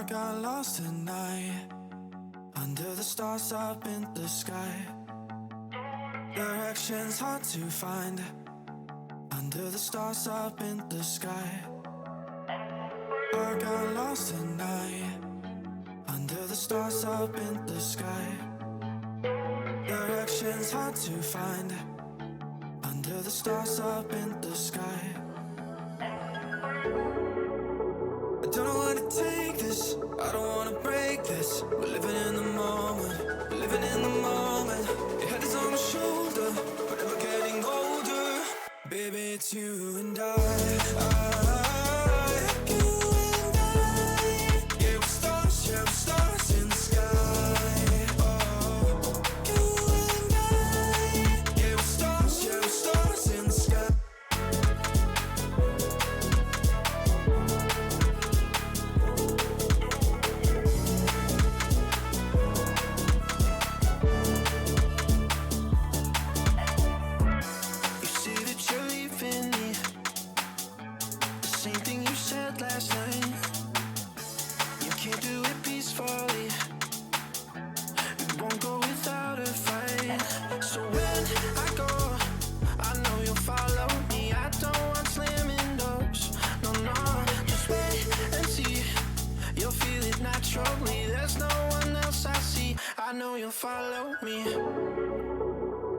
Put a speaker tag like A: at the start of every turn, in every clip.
A: I got lost at night, under the stars up in the sky. Directions hard to find, under the stars up in the sky. I got lost at night, under the stars up in the sky. Directions hard to find, under the stars up in the sky. I don't know where to take this, I don't wanna break this. We're living in the moment, we're living in the moment. Your head is on my shoulder, but we're getting older. Baby, it's you and I. You and I. Yeah, we're stars in the sky. Oh, you and I. Yeah, we're stars in the sky. Last night, you can't do it peacefully. It won't go without a fight. So when I go, I know you'll follow me. I don't want slamming doors. No, no, just wait and see. You'll feel it naturally. There's no one else I see. I know you'll follow me.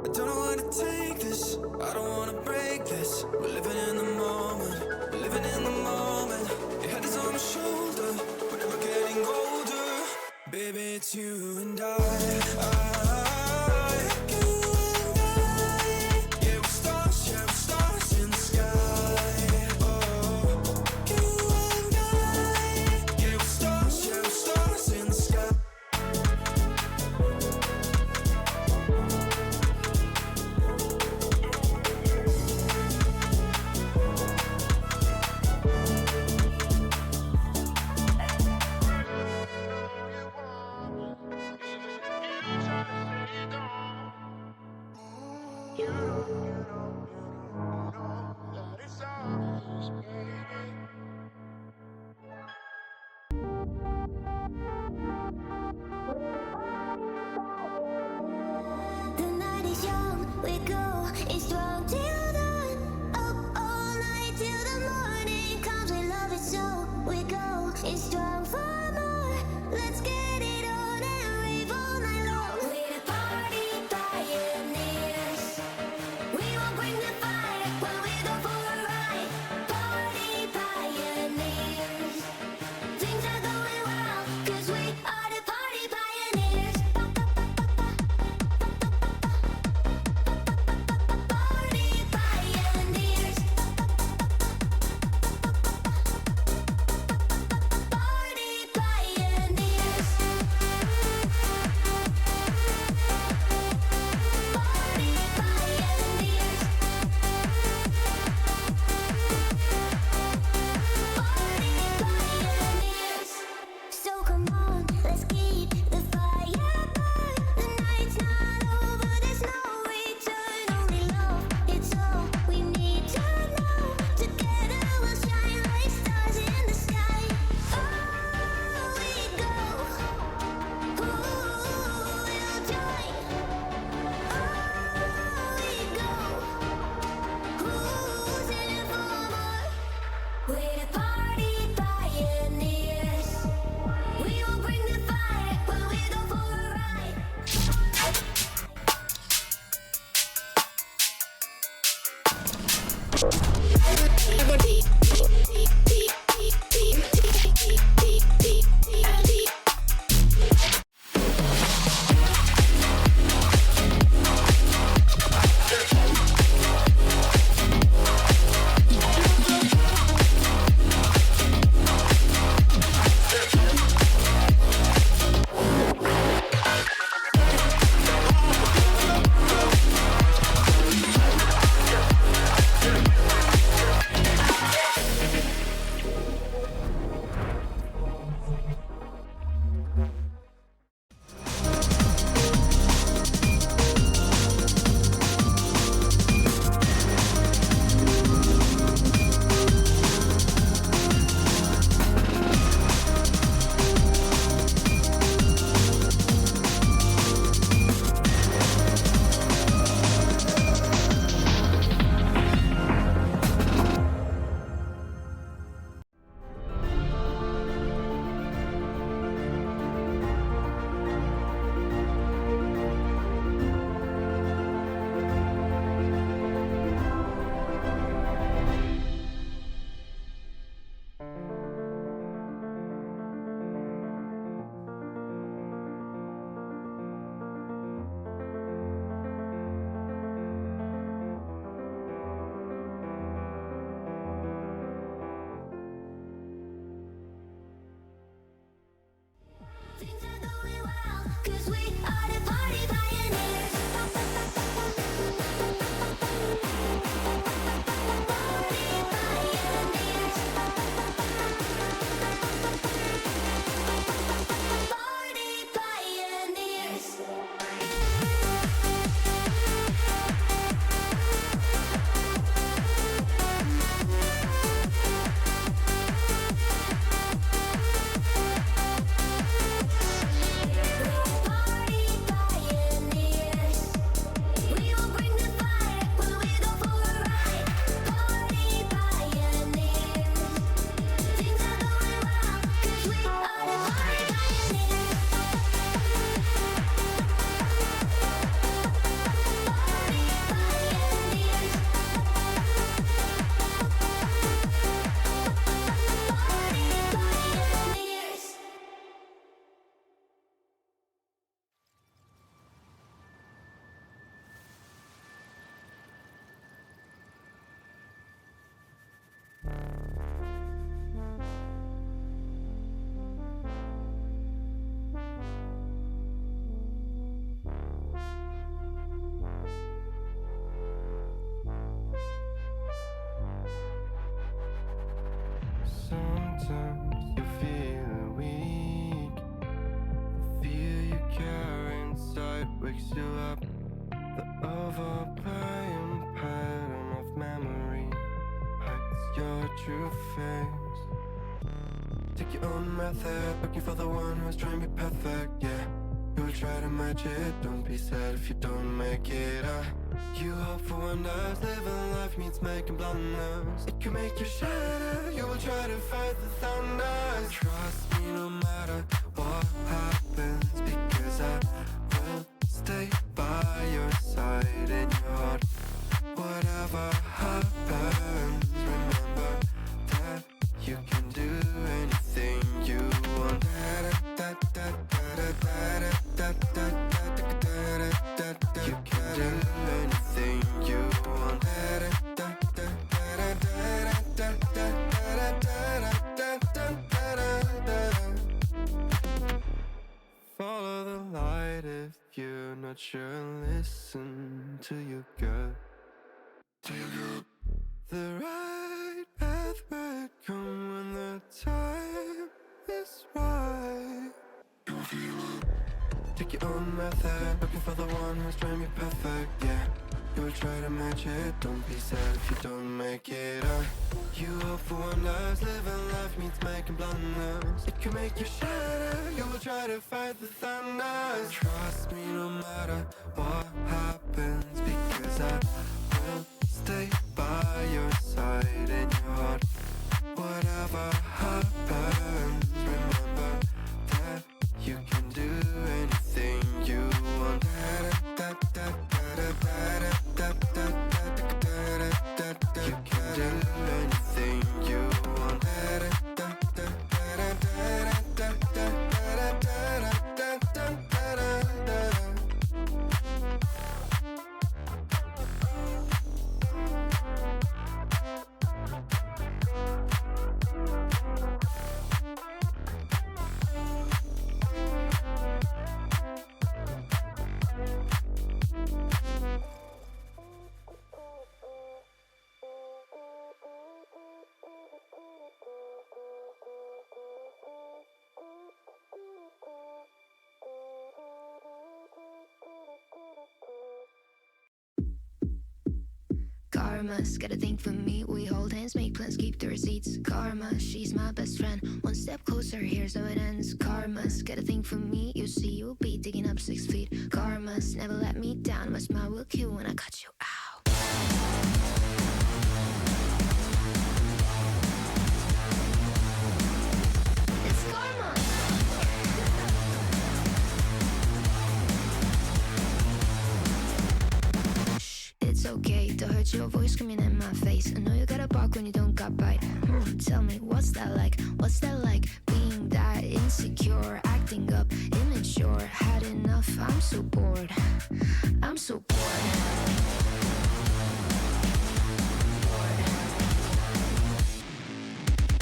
A: I don't know where to take this, I don't wanna break this. We're living in the moment, we're living in the moment. Your head is on my shoulder, but we're getting older. Baby, it's you and I. You and I. Yeah, we're stars in the sky. Oh, you and I. Yeah, we're stars in the sky. symptoms, you feel weak. The fear you carry inside wakes you up. The overplaying pattern of memory hides your true face. Take your own method, looking for the one who's trying to be perfect, yeah. You will try to match it, don't be sad if you don't make it. You hope for wonders, living life means making blunders. It can make you shatter, you will try to fight the thunder. Trust me no matter what happens, because I will stay by your side in your heart. Whatever happens, remember that you can do anything you want. You can do anything you want. Follow the light if you're not sure. Listen to your gut. The right path will come when the time is right. Take your own method, looking for the one who's trying to be perfect, yeah. You will try to match it, don't be sad if you don't make it. You hope for wonders, living life means making blunders. It can make you shatter, you will try to fight the thunder. Trust me no matter what happens, because I will stay by your side in your heart. Whatever happens, remember that you can do anything you want. You can do anything you want.
B: Karma's got a thing for me. We hold hands, make plans, keep the receipts. Karma, she's my best friend. One step closer, here's how it ends. Karma's got a thing for me. You see, you'll be digging up 6 feet. Karma's never let me down. My smile will kill when I cut you out. It's karma. It's okay to hurt your voice screaming in my face. I know you gotta bark when you don't got bite. Tell me, what's that like? What's that like? Being that insecure, acting up, immature. Had enough, I'm so bored. I'm so bored.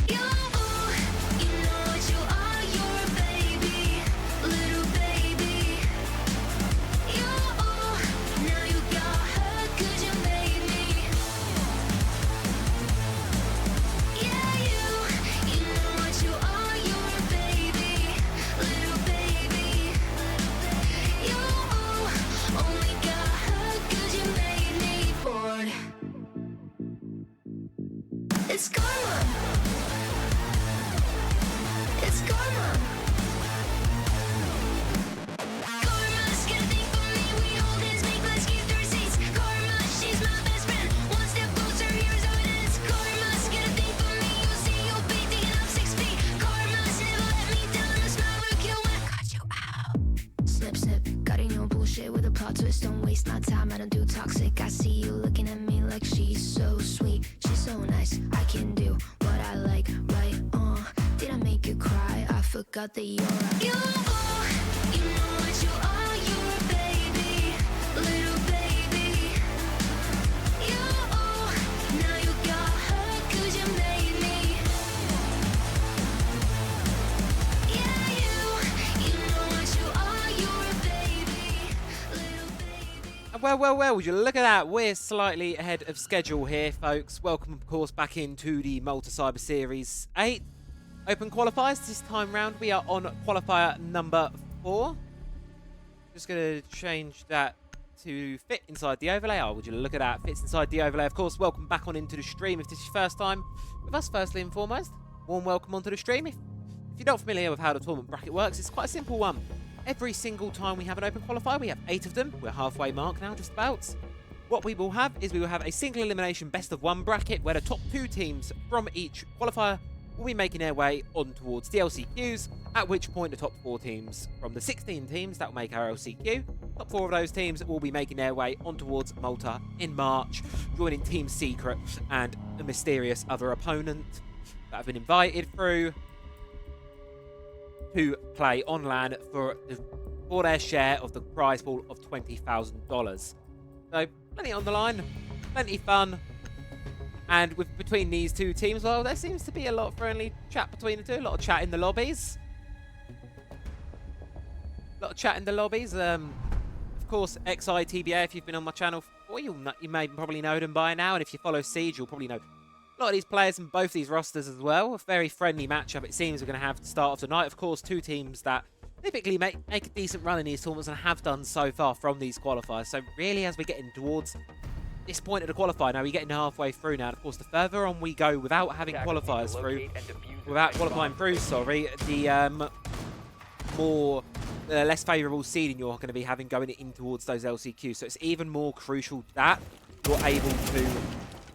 B: You know what you are, you're a baby, little baby. Now you got hurt 'cause you made me. Yeah, you know what you are, you're a baby, little baby. You only got hurt 'cause you made me bored. It's karma. It's karma. Karma's got a thing for me. We hold hands, make plans, keep the receipts. Karma, she's my best friend. One step closer, here's how it ends. Karma's got a thing for me. You see, you'll be digging up 6 feet. Karma's never let me down. A smile will kill when I cut you out. Snip, snip, cutting your bullshit with a plot twist. Don't waste my time, I don't do toxic. I see you looking at me like she's so sweet. She's so nice, I can do what I like, right? Did I make you cry? I forgot that you're a you know what you are, you're a baby, little baby. You now you got hurt 'cause you made me. Yeah, you know what you are, you're a baby, little baby.
C: Well, would you look at that? We're slightly ahead of schedule here, folks. Welcome, of course, back into the Malta Cyber Series VIII. open qualifiers. This time round, we are on qualifier number 4. Just going to change that to fit inside the overlay. Oh, would you look at that? Fits inside the overlay. Of course, welcome back on into the stream. If this is your first time with us, firstly and foremost, warm welcome onto the stream. If you're not familiar with how the tournament bracket works, it's quite a simple one. Every single time we have an open qualifier, we have 8 of them. We're halfway mark now, just about. What we will have is we will have a single elimination best of 1 bracket where the top 2 teams from each qualifier will be making their way on towards the LCQs, at which point the top 4 teams from the 16 teams that will make our LCQ, top 4 of those teams will be making their way on towards Malta in March, joining Team Secret and a mysterious other opponent that have been invited through to play on LAN for their share of the prize pool of $20,000. So, plenty on the line, plenty fun. And between these 2 teams, well, there seems to be a lot of friendly chat between the 2. A lot of chat in the lobbies. Of course, XITBA, if you've been on my channel before, you may probably know them by now. And if you follow Siege, you'll probably know a lot of these players in both these rosters as well. A very friendly matchup, it seems, we're going to have to start off tonight. Of course, 2 teams that typically make a decent run in these tournaments and have done so far from these qualifiers. So really, as we're getting towards this point of the qualifier, now we're getting halfway through now. Of course, the further on we go without having qualifiers through, without qualifying through, sorry, the less favourable seeding you're going to be having going in towards those LCQs. So it's even more crucial that you're able to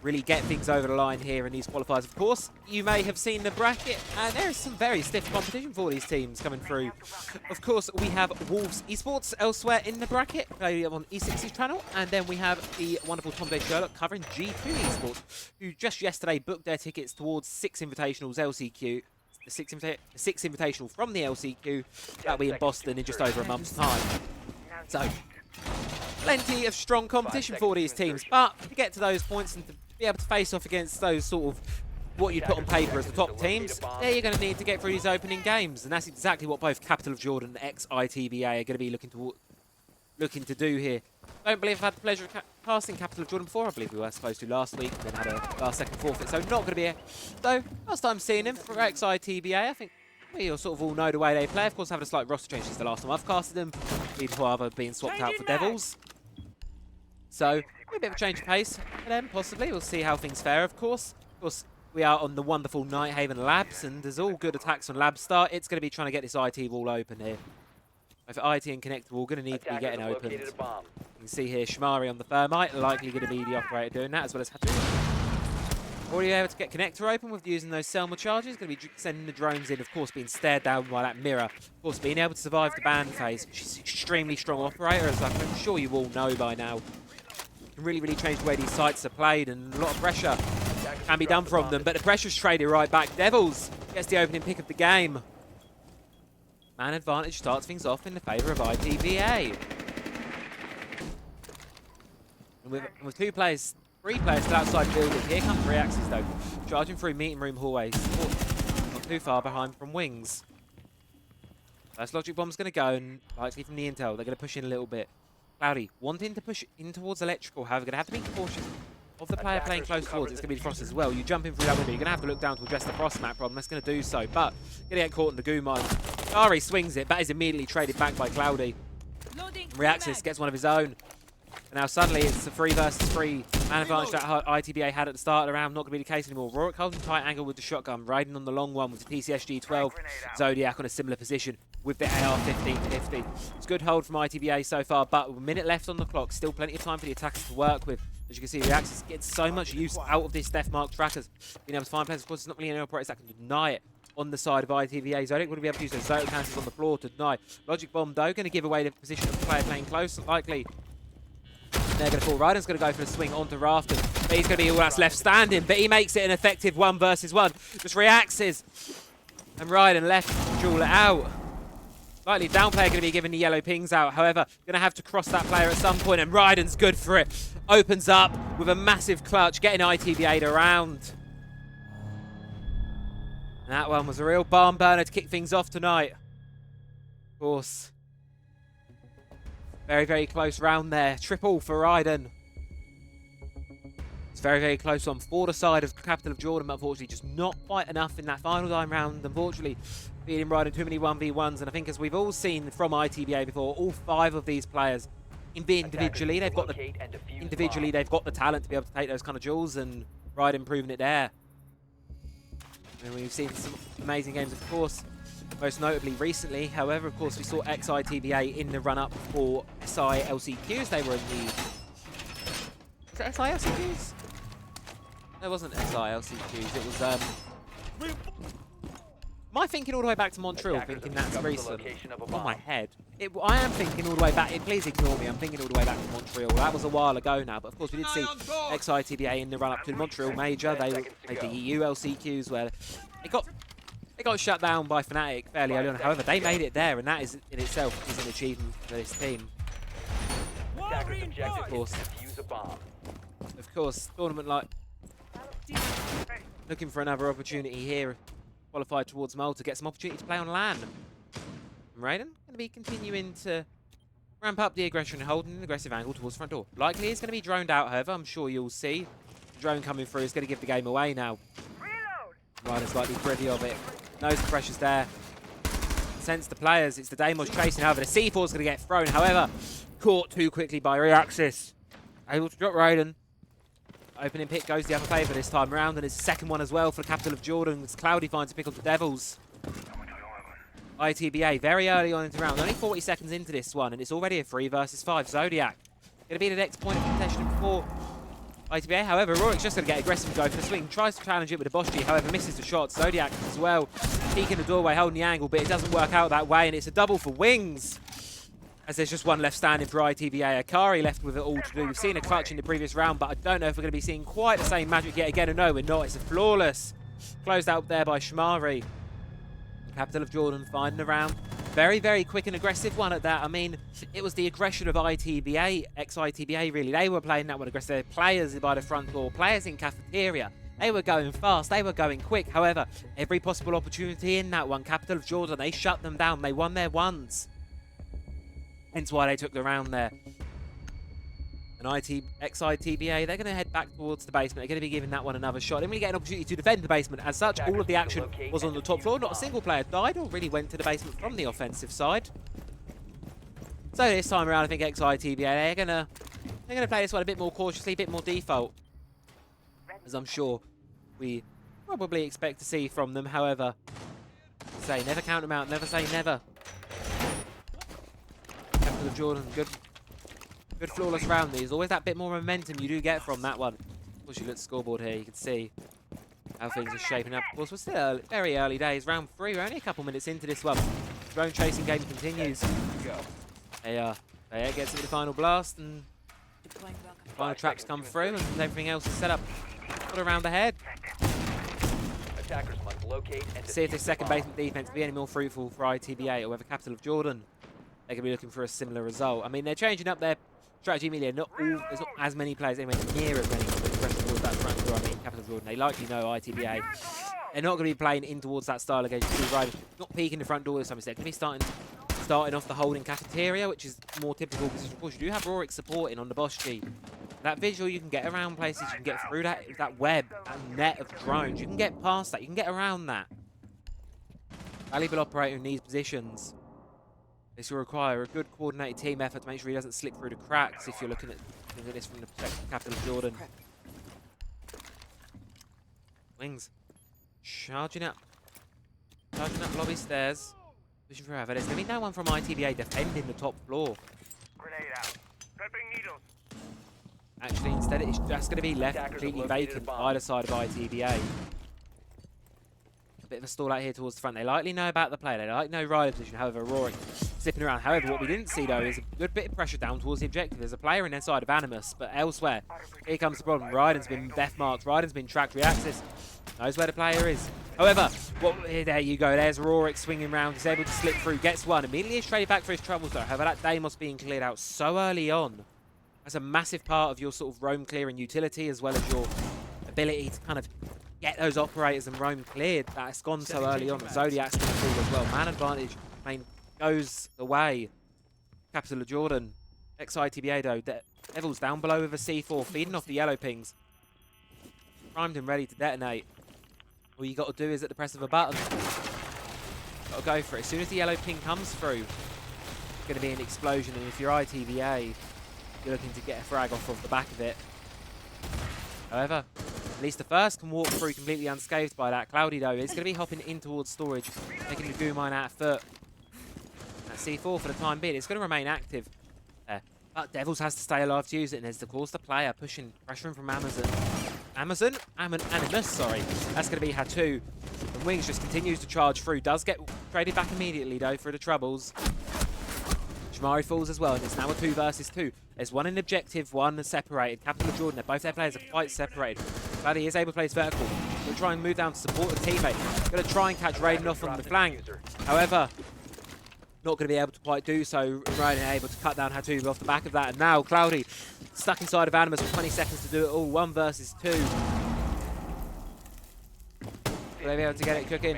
C: really get things over the line here in these qualifiers. Of course, you may have seen the bracket, and there is some very stiff competition for these teams coming through. Of course, we have Wolves Esports elsewhere in the bracket, played on E60's channel, and then we have the wonderful Tom Day Sherlock covering G2 Esports, who just yesterday booked their tickets towards 6 Invitationals LCQ, the 6 Invitational from the LCQ, that'll be in Boston in just over a month's time. So, plenty of strong competition for these teams, but to get to those points and to be able to face off against those sort of what you put on paper as the top teams, there you're going to need to get through these opening games, and that's exactly what both Capital of Jordan and XITBA are going to be looking to do here. Don't believe I've had the pleasure of casting Capital of Jordan before. I believe we were supposed to last week, then had a last-second forfeit, so not going to be So, last time seeing him for XITBA, I think we all sort of all know the way they play. Of course, having a slight roster change since the last time I've casted them, before I've been swapped out for Devils. So, a bit of a change of pace for them, possibly. We'll see how things fare, of course. Of course, we are on the wonderful Nighthaven Labs, and there's all good attacks on Lab Start. It's going to be trying to get this IT wall open here. Both IT and Connector wall going to need to be getting opened. You can see here Shamari on the Thermite, likely going to be the operator doing that, as well as Hattori. Already able to get Connector open with using those Selma charges. Going to be sending the drones in, of course, being stared down by that mirror. Of course, being able to survive the ban phase. She's an extremely strong operator, as I'm sure you all know by now. Can really change the way these sites are played, and a lot of pressure can be done from them, but the pressure's traded right back. Devils gets the opening pick of the game. Man advantage starts things off in the favour of ITBA. And with 3 players still outside building, here comes Reaxes though, charging through meeting room hallways, not too far behind from Wings. First logic bomb's going to go, and likely from the intel, they're going to push in a little bit. Cloudy wanting to push in towards Electrical, however, going to have to be cautious of the player playing close towards. It's going to be the Frost as well. You jump in through that window, you're going to have to look down to address the Frost map problem. That's going to do so, but going to get caught in the goo mine. Ari swings it, that is immediately traded back by Cloudy. Reaxis gets one of his own. And now suddenly it's a 3 versus 3 man advantage that ITBA had at the start of the round. Not going to be the case anymore. Rorik holding tight angle with the shotgun, riding on the long one with the PCSG-12. Zodiac on a similar position with the AR-1550. It's a good hold from ITBA so far, but with a minute left on the clock, still plenty of time for the attackers to work with. As you can see, Reaxis getting so much use out of this Death Mark trackers. Being able to find players, of course, there's not really any operators that can deny it on the side of ITBA. Zodiac would be able to use those Zoto counters on the floor to deny. Logic Bomb, though, going to give away the position of the player playing close, likely. They're going to fall. Ryden's going to go for the swing onto Rafton. But he's going to be all that's left standing. But he makes it an effective 1 versus 1. Just Reaxes. And Ryden left to duel it out. Likely down player going to be giving the yellow pings out. However, going to have to cross that player at some point. And Ryden's good for it. Opens up with a massive clutch. Getting ITBA'd around. And that one was a real barn burner to kick things off tonight. Of course. Very close round there. Triple for Ryden. It's very, very close one for the side of Capital of Jordan, but unfortunately just not quite enough in that final time round. Unfortunately, beating Ryden too many 1v1s, and I think as we've all seen from ITBA before, all 5 of these players, individually, they've got the talent to be able to take those kind of duels, and Ryden proving it there. And we've seen some amazing games, of course, most notably recently. However, of course, we saw XITBA in the run-up for SI LCQs. They were in the... Was it SI LCQs? No, it wasn't SI LCQs. It was... Am I thinking all the way back to Montreal, thinking that's recent? On my head. I am thinking all the way back. Please ignore me. I'm thinking all the way back to Montreal. That was a while ago now, but of course we did see XITBA in the run-up to the Montreal Major. They played the EU LCQs where it got shut down by Fnatic fairly early on. However, they made it there, and that is in itself is an achievement for this team. Of course, tournament like looking for another opportunity here. Qualified towards Malta, get some opportunity to play on LAN. And Raiden going to be continuing to ramp up the aggression and holding an aggressive angle towards the front door. Likely it's going to be droned out, however. I'm sure you'll see. The drone coming through is going to give the game away now. Raiden's likely privy of it. Knows the pressure's there. Sense the players. It's the Deimos chasing. However, the C4 is going to get thrown. However, caught too quickly by Reaxis. Able to drop Raiden. Opening pick goes the other favour this time around, and it's the second one as well for the Capital of Jordan. As Cloudy finds to pick up the Devils. ITBA very early on into the round, only 40 seconds into this one, and it's already a 3 versus 5. Zodiac going to be the next point of contention for ITBA. However, Rorik's just going to get aggressive and go for the swing. Tries to challenge it with a Boschy, however, misses the shot. Zodiac as well, peeking the doorway, holding the angle, but it doesn't work out that way, and it's a double for Wings. As there's just one left standing for ITBA. Akari left with it all to do. We've seen a clutch in the previous round, but I don't know if we're going to be seeing quite the same magic yet again. And no, we're not. It's a flawless. Closed out there by Shamari. Capital of Jordan finding the round. Very, very quick and aggressive one at that. I mean, it was the aggression of ITBA, ex-ITBA really. They were playing that one aggressive. Players by the front door, players in cafeteria. They were going fast, they were going quick. However, every possible opportunity in that one, Capital of Jordan, they shut them down. They won their ones. Hence why they took the round there. And ex-ITBA, they're going to head back towards the basement. They're going to be giving that one another shot. Didn't really get an opportunity to defend the basement. As such, all of the action was on the top floor. Not a single player died or really went to the basement from the offensive side. So this time around, I think ex-ITBA, they're going to play this one a bit more cautiously, a bit more default. As I'm sure we probably expect to see from them. However, say never count them out, never say never. Of Jordan, good flawless round. There's always that bit more momentum you do get from that one. Of course, you look at the scoreboard here, you can see how things are shaping up. Of course, we're still very early days. Round 3, we're only a couple minutes into this one. Drone chasing game continues. They gets into the final blast, and final traps come through, and everything else is set up for the round ahead. See if this second basement defense be any more fruitful for ITBA or whether Capital of Jordan, they're going to be looking for a similar result. I mean, they're changing up their strategy immediately. There's not as many players anywhere near as many pressing towards that front door. I mean, Capital of Jordan, they likely know ITBA. They're not going to be playing in towards that style again. Not peeking the front door this time. They're going to be starting off the holding cafeteria, which is more typical because, of course, you do have Rorik supporting on the Boschy. That visual, you can get around places. You can get through that web, that net of drones. You can get past that. You can get around that. Valuable operator in these positions. This will require a good coordinated team effort to make sure he doesn't slip through the cracks if you're looking at this from the perspective of Capital of Jordan. Wings. Charging up lobby stairs. Pushing forever. There's going to be no one from ITBA defending the top floor.
D: Grenade out. Prepping needles.
C: Actually, instead it's just going to be left completely vacant either side of ITBA. A bit of a stall out here towards the front. They likely know about the play. They likely know rider position. However, Rorik zipping around. However, what we didn't see, though, is a good bit of pressure down towards the objective. There's a player in inside of Animus, but elsewhere, here comes the problem. Raiden's been death marked. Raiden's been tracked. Reaxis knows where the player is. However, there you go. There's Rorik swinging around. He's able to slip through. Gets one. Immediately is traded back for his troubles, though. However, that Deimos being cleared out so early on. That's a massive part of your sort of roam clearing utility, as well as your ability to kind of get those operators and roam cleared. That's gone so early on. Zodiac's been called as well. Man advantage, goes away. Capital of Jordan. Ex-ITBA, though. Devils down below with a C4, feeding off the yellow pings. primed and ready to detonate. All you got to do is at the press of a button. Got to go for it. As soon as the yellow ping comes through, it's going to be an explosion. And if you're ITVA, you're looking to get a frag off the back of it. However, at least the first can walk through completely unscathed by that. Cloudy, though, is going to be hopping in towards storage, taking the goo mine out of foot. That C4 for the time being, it's going to remain active there. But Devils has to stay alive to use it, and there's, of course, the player pushing, pressuring from Animus, sorry. That's going to be Hatu. And Wings just continues to charge through. Does get traded back immediately, though, for the troubles. Shamari falls as well, and it's now a 2 versus 2. There's one in objective, one separated. Capital of Jordan, both their players are quite separated. But he is able to play his vertical. Going to try and move down to support a teammate. Going to try and catch Raiden off on the flank. However, not going to be able to quite do so. Raiden able to cut down Hatu off the back of that. And now Cloudy stuck inside of Animus with 20 seconds to do it all. 1 versus 2. Will they be able to get it cooking?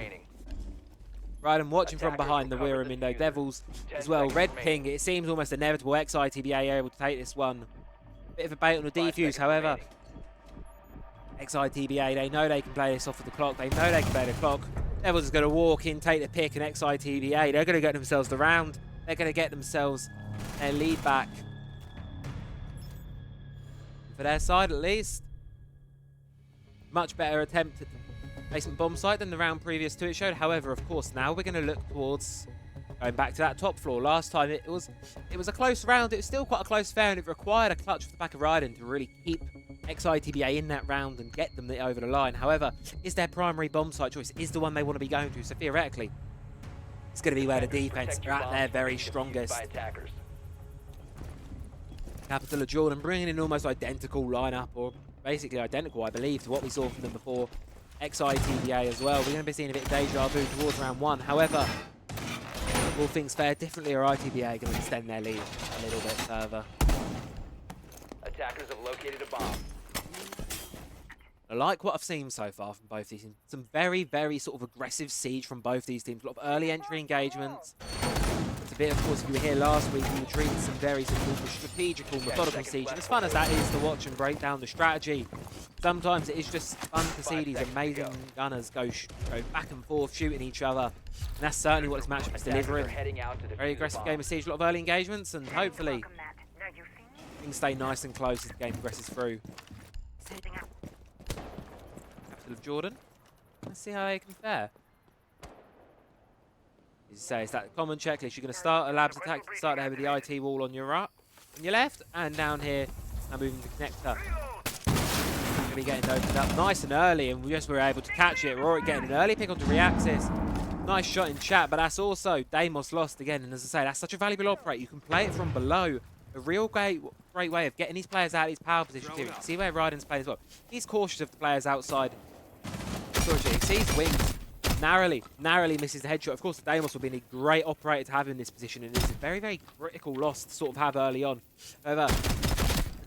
C: Raiden watching from behind the Weir Mindo Devils as well. Red ping, it seems almost inevitable. XITBA able to take this one. Bit of a bait on the defuse, however. XITBA, they know they can play this off of the clock. They know they can play the clock. Devils is going to walk in, take the pick, and XITBA, they're going to get themselves the round. They're going to get themselves their lead back. For their side, at least. Much better attempt at basement bomb site than the round previous to it showed. However, of course, now we're going to look towards going back to that top floor. Last time it was a close round. It was still quite a close affair, and it required a clutch off the back of Raiden to really keep XITBA in that round and get them over the line. However, is their primary bomb site choice is the one they want to be going to. So theoretically, it's going to be where the defense are at their very strongest. Capital of Jordan bringing in almost identical lineup, or basically identical, I believe, to what we saw from them before. XITBA as well. We're going to be seeing a bit of deja vu towards round 1. However, all things fair differently, or ITBA going to extend their lead a little bit further.
E: Attackers have located a bomb.
C: I like what I've seen so far from both these teams. Some very, very sort of aggressive siege from both these teams. A lot of early entry engagements. It's a bit, of course, if you were here last week, we were treating some very sort of strategical, methodical siege. And as fun as that is to watch and break down the strategy, sometimes it is just fun to see these amazing gunners go back and forth, shooting each other. And that's certainly what this matchup is delivering. Very aggressive game of siege, a lot of early engagements, and hopefully things stay nice and close as the game progresses through. Capital of Jordan. Let's see how they can fare. As you say, it's that common checklist. You're going to start a labs attack. You can start there with the IT wall on your right, on your left, and down here, now moving the connector. Going to be getting opened up nice and early, and we just were able to catch it. Rorik getting an early pick onto Reaxis. Nice shot in chat, but that's also Deimos lost again. And as I say, that's such a valuable operate. You can play it from below. A real great way of getting these players out of these power positions here. You can see where Raiden's playing as well. He's cautious of the players outside. He sees Wings. Narrowly misses the headshot. Of course, Deimos will be a great operator to have in this position, and it's a very, very critical loss to sort of have early on. However,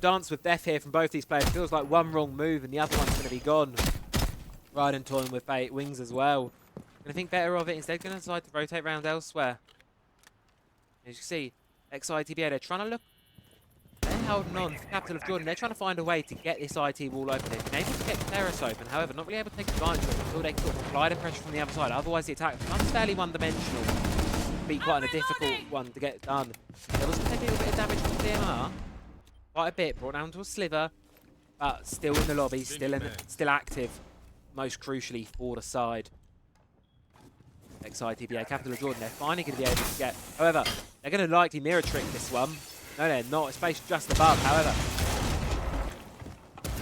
C: dance with death here from both these players. Feels like one wrong move and the other one's going to be gone. Raiden toying with Wings as well. Going to think better of it. Instead, going to decide to rotate round elsewhere. As you can see, XITBA, they're trying to look. They're holding on for Capital of Jordan. They're trying to find a way to get this IT wall open. They've been able to get Terrace open, however, not really able to take advantage of it until they can sort of apply the pressure from the other side. Otherwise, the attack becomes fairly one-dimensional. Be quite a difficult one to get done. There was taking a little bit of damage from DMR. Quite a bit, brought down to a sliver, but still in the lobby, still active. Most crucially for the side. XITBA, Capital of Jordan, they're finally going to be able to get. However, they're going to likely mirror trick this one. No, they're not. It's based just above. However,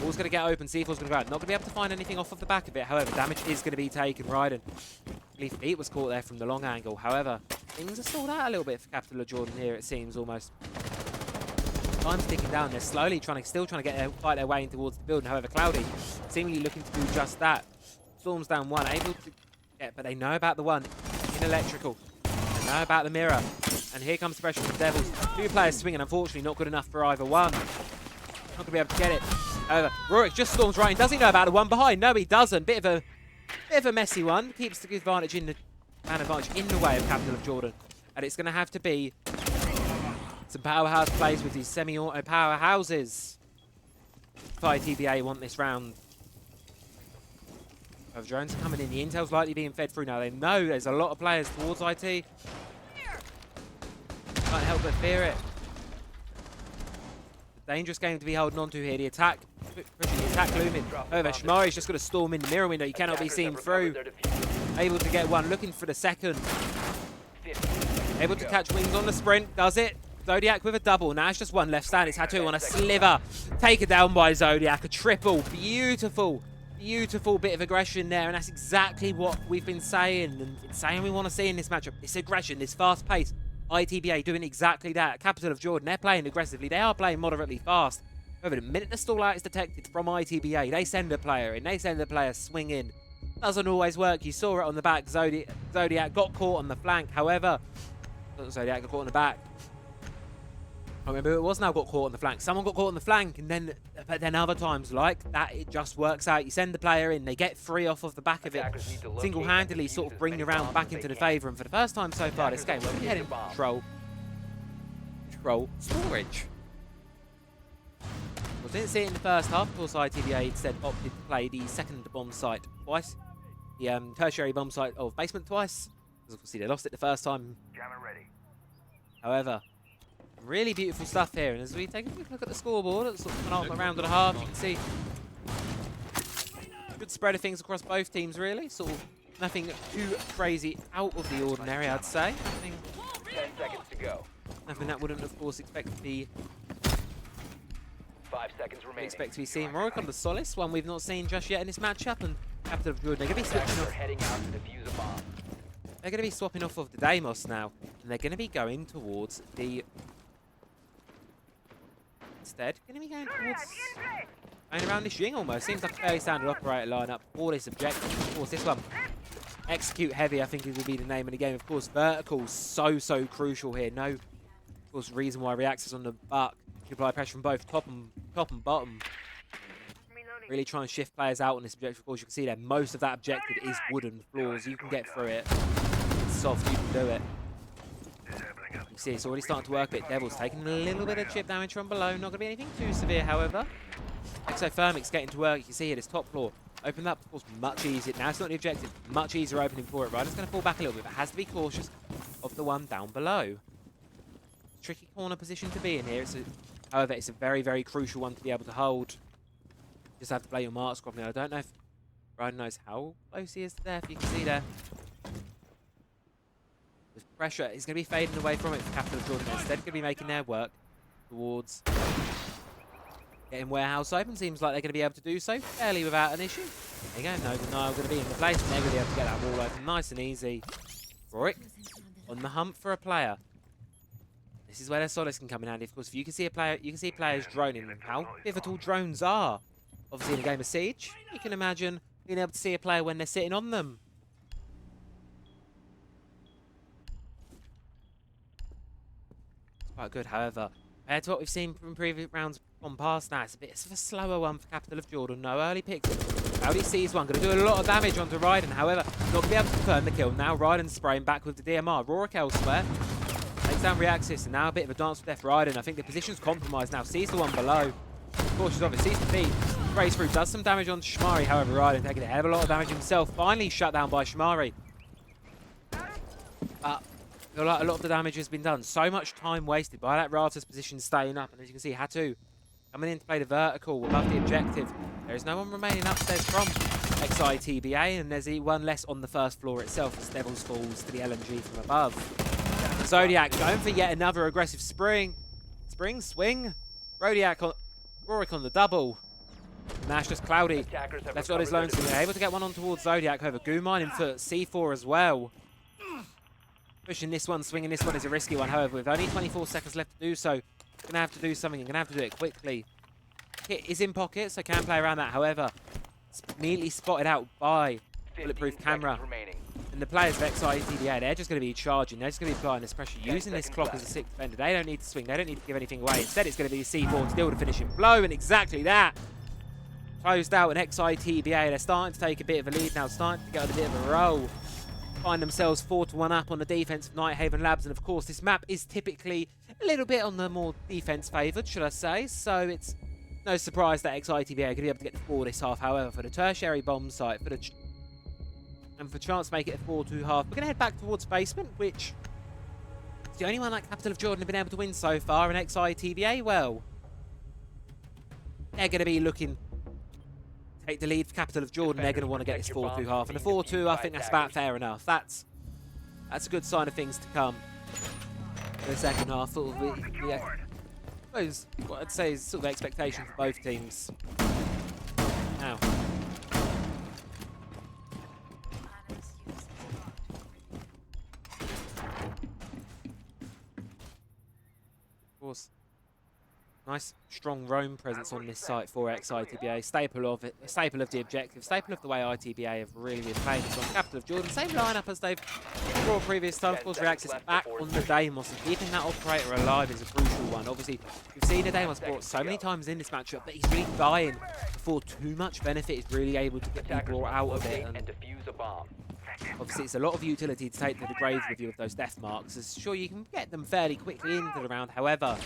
C: Wall's going to get open. C4's going to go out. Not going to be able to find anything off of the back of it. However, damage is going to be taken. Raiden. I believe Feet was caught there from the long angle. However, things are stalled out a little bit for Capital of Jordan here, it seems, almost. Time's ticking down. They're slowly still trying to fight their way in towards the building. However, Cloudy seemingly looking to do just that. Storms down one, able to get, but they know about the one in electrical. They know about the mirror. And here comes the pressure from the Devils. Two players swinging, unfortunately not good enough for either one. Not going to be able to get it. However, Rorik just storms right in. Does he know about the one behind? No, he doesn't. Bit of a messy one. Keeps the advantage in the way of Capital of Jordan. And it's going to have to be some powerhouse plays with these semi-auto powerhouses. If ITBA want this round. Of drones coming in, the intel's likely being fed through now. They know there's a lot of players towards IT. Can't help but fear it. The dangerous game to be holding on to here. The attack looming. However, Shimari's just got to storm in the mirror window. You cannot be seen through. Able to get one, looking for the second. Able to catch wings on the sprint, does it? Zodiac with a double. Now it's just one left stand. It's Hatu on a sliver. Taken down by Zodiac. A triple. Beautiful. Beautiful bit of aggression there, and that's exactly what we've been saying and saying we want to see in this matchup. This aggression, this fast pace. ITBA doing exactly that. Capital of Jordan, they're playing aggressively. They are playing moderately fast. However, the minute the stall out is detected from ITBA, they send a player in. They send a player swing in. Doesn't always work. You saw it on the back. Zodiac got caught on the flank. However, Zodiac got caught on the back. I remember who it was now got caught on the flank. Someone got caught on the flank, and but then other times like that, it just works out. You send the player in, they get free off of the back of it, single-handedly sort of bring the round back into the favour. And for the first time so far this game, we're heading control storage. Well, didn't see it in the first half. Of course, ITBA instead opted to play the second bomb site twice, the tertiary bomb site of basement twice. Because obviously they lost it the first time.
D: Jammer ready.
C: However, really beautiful stuff here, and as we take a quick look at the scoreboard, it's sort of coming up around and a half, you can see good spread of things across both teams, really. Sort of nothing too crazy out of the ordinary, I'd say.
E: 10 seconds to go.
C: Nothing that wouldn't, of course, expect to be
E: 5 seconds remaining.
C: seen. Rorik on the Solace, one we've not seen just yet in this matchup, and Capital of Jordan, they're going to be switching off.
E: Heading out to defuse a bomb.
C: They're going to be swapping off of the Deimos now, and they're going to be going towards the. Instead, going to be going around this Ying almost. Seems like a fairly standard operator lineup for this objective. Of course, this one, execute heavy, I think it will be the name of the game. Of course, vertical, so crucial here. No, of course, reason why Reacts is on the buck. You apply pressure from both top and bottom. Really try and shift players out on this objective. Of course, you can see there, most of that objective is wooden floors. You can get through it. It's soft, you can do it. You see, it's already starting to work a bit. Devil's taking a little bit of chip damage from below. Not going to be anything too severe, however. Exothermic's getting to work. You can see here, this top floor. Open up, of course, much easier. Now it's not the objective. Much easier opening for it, right? It's going to fall back a little bit, but has to be cautious of the one down below. Tricky corner position to be in here. However, it's a very crucial one to be able to hold. Just have to play your marks properly. I don't know if Ryan knows how close he is to there, if you can see there. With pressure, he's going to be fading away from it for Capital of Jordan. Instead, going to be making their work towards getting warehouse open. Seems like they're going to be able to do so fairly without an issue. There you go, no denial going to be in the place, and they're going to be able to get that wall open nice and easy. Rorik on the hump for a player. This is where their Solace can come in handy. Of course, if you can see a player, you can see players droning, and how pivotal drones are. Obviously, in a game of Siege, you can imagine being able to see a player when they're sitting on them. It's quite good, however. Compared to what we've seen from previous rounds on past now, it's a bit of a slower one for Capital of Jordan. No early picks. Audi sees one, going to do a lot of damage onto Raiden. However, not going to be able to confirm the kill. Now Raiden spraying back with the DMR. Rorik elsewhere. Takes down Reaxis, and now a bit of a dance with Death Raiden. I think the position's compromised now. Sees the one below. Cautious of it. Sees the feed. Sprays through. Does some damage on Shimari. However, Raiden taking a hell of a lot of damage himself. Finally shut down by Shimari. I feel like a lot of the damage has been done. So much time wasted by that Rata's position staying up. And as you can see, Hatu coming in to play the vertical above the objective. There is no one remaining upstairs from XITBA, and there's one less on the first floor itself as Devils falls to the LMG from above. Zodiac going for yet another aggressive swing. Rorik on the double. Nash just cloudy. Left got his lone, so they're able to get one on towards Zodiac. However, Guman in for C4 as well. Pushing this one, swinging this one is a risky one. However, with only 24 seconds left to do so, going to have to do something. You're going to have to do it quickly. Hit is in pocket, so can play around that. However, it's immediately spotted out by Bulletproof Camera. And the players of XITBA, they're just going to be charging. They're just going to be applying this pressure, using this clock as a sixth defender. They don't need to swing. They don't need to give anything away. Instead, it's going to be C4 to deal with the finishing blow, and exactly that. Closed out, and XITBA, they're starting to take a bit of a lead now, starting to get on a bit of a roll. Find themselves 4-1 up on the defense of Nighthaven Labs, and of course, this map is typically a little bit on the more defense-favoured, should I say. So it's no surprise that XITBA are going to be able to get the 4 this half. However, for the tertiary bomb site, for the And for chance to make it a 4-2 half, we're going to head back towards basement, which is the only one that Capital of Jordan have been able to win so far. And XITBA, well, they're going to be looking to take the lead for Capital of Jordan. They're going to want to get this 4-2 half. And a 4-2, I think that's about fair enough. That's a good sign of things to come for the second half. Sort of, yeah, I suppose what I'd say is sort of expectation for both teams. Now, of course, nice strong roam presence on this site for XITBA. Staple of the objective, staple of the way ITBA have really been playing this one. Capital of Jordan, same lineup as they've brought previous time. Of course, Reaxis back on the Deimos, and keeping that operator alive is a crucial one. Obviously, we've seen the Deimos brought so many times in this matchup, but he's really dying before too much benefit is really able to get people out of it. And
E: defuse a bomb.
C: obviously, it's a lot of utility to take to the grave with you of those death marks. As sure, you can get them fairly quickly into the round. However,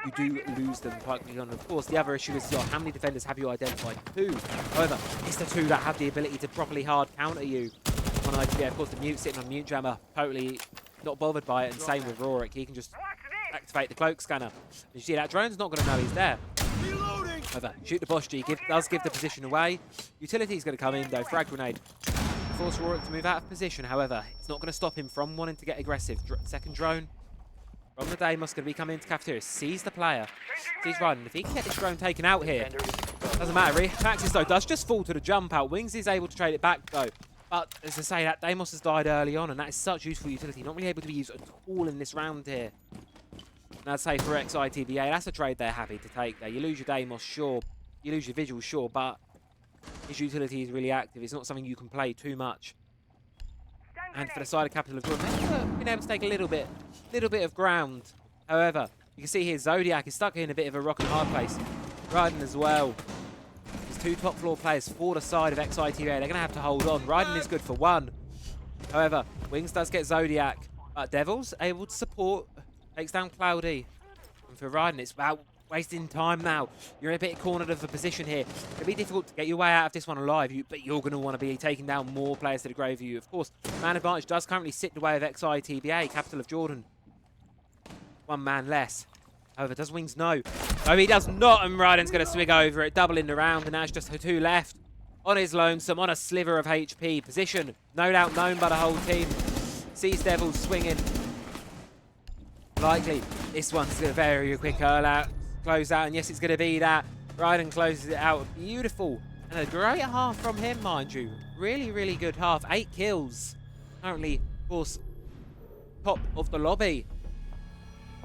C: you do lose them quite quickly on. Of course, the other issue is how many defenders have you identified? 2. However, it's the 2 that have the ability to properly hard counter you. On ITBA, of course, the mute sitting on mute jammer, totally not bothered by it. And same with Rorik, he can just activate the cloak scanner. You see that drone's not going to know he's there. However, shoot the Bosch G does give the position away. Utility's going to come in though, frag grenade. Force Rorik to move out of position. However, it's not going to stop him from wanting to get aggressive. Second drone from the Deimos going to be coming into cafeteria. Sees the player. Sees running. If he can get this drone taken out here, doesn't matter. Reaxis though does just fall to the jump out. Wings is able to trade it back though. But as I say, that Deimos has died early on, and that is such useful utility. Not really able to be used at all in this round here. And I'd say for XITBA, that's a trade they're happy to take there. You lose your Deimos, sure. You lose your visual, sure. But his utility is really active. It's not something you can play too much. And for the side of Capital of Jordan, they've been able to take a little bit of ground. However, you can see here Zodiac is stuck in a bit of a rock and hard place. Ryden as well. There's 2 top floor players for the side of XITBA. They're going to have to hold on. Ryden is good for 1. However, Wings does get Zodiac. But Devil's able to support. Takes down Cloudy. And for Ryden, it's about wasting time now. You're in a bit cornered of a position here. It'll be difficult to get your way out of this one alive, but you're going to want to be taking down more players to the grave of you. Of course, man advantage does currently sit the way of XITBA, Capital of Jordan. 1 man less. However, does Wings know? No, he does not, and Ryden's going to swing over it, doubling the round, and now it's just 2 left. On his lonesome, on a sliver of HP. Position, no doubt known by the whole team. Sees Devils swinging. Likely, this one's a very quick close out, and yes, it's going to be that. Ryden closes it out. Beautiful. And a great half from him, mind you. Really, really good half. 8 kills. Currently, of course, top of the lobby.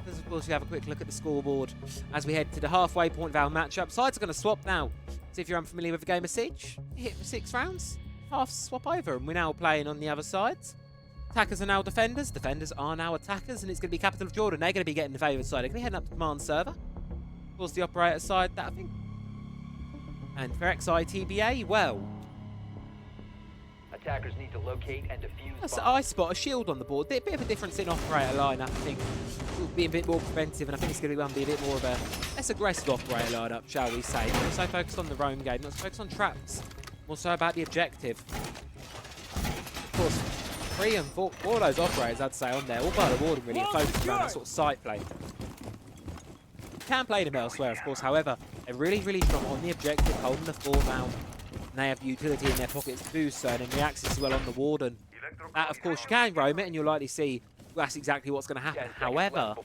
C: As of course, we have a quick look at the scoreboard as we head to the halfway point of our matchup. Sides are going to swap now. So if you're unfamiliar with the game of Siege, you hit for 6 rounds, halves swap over, and we're now playing on the other sides. Attackers are now defenders, defenders are now attackers, and it's going to be Capital of Jordan. They're going to be getting the favoured side. They're going to be heading up to command server. Of course, the operator side, that I think. And for XITBA, well,
E: Attackers need to locate and defuse bombs.
C: I spot a shield on the board. A bit of a difference in operator lineup, I think. Will be a bit more preventive, and I think it's going to be a bit more of a less aggressive operator lineup, shall we say. Not so focused on the roam game, not so focused on traps. More so about the objective. Of course, 3 and 4 of those operators, I'd say, on there, all by the warden really, are focused around that sort of side play. You can play them elsewhere, of course, however, they're really, really strong on the objective, holding the fort down. And they have the utility in their pockets to do so, and then Reaxis as well on the warden. That, of course, you can roam it, and you'll likely see that's exactly what's going to happen. However,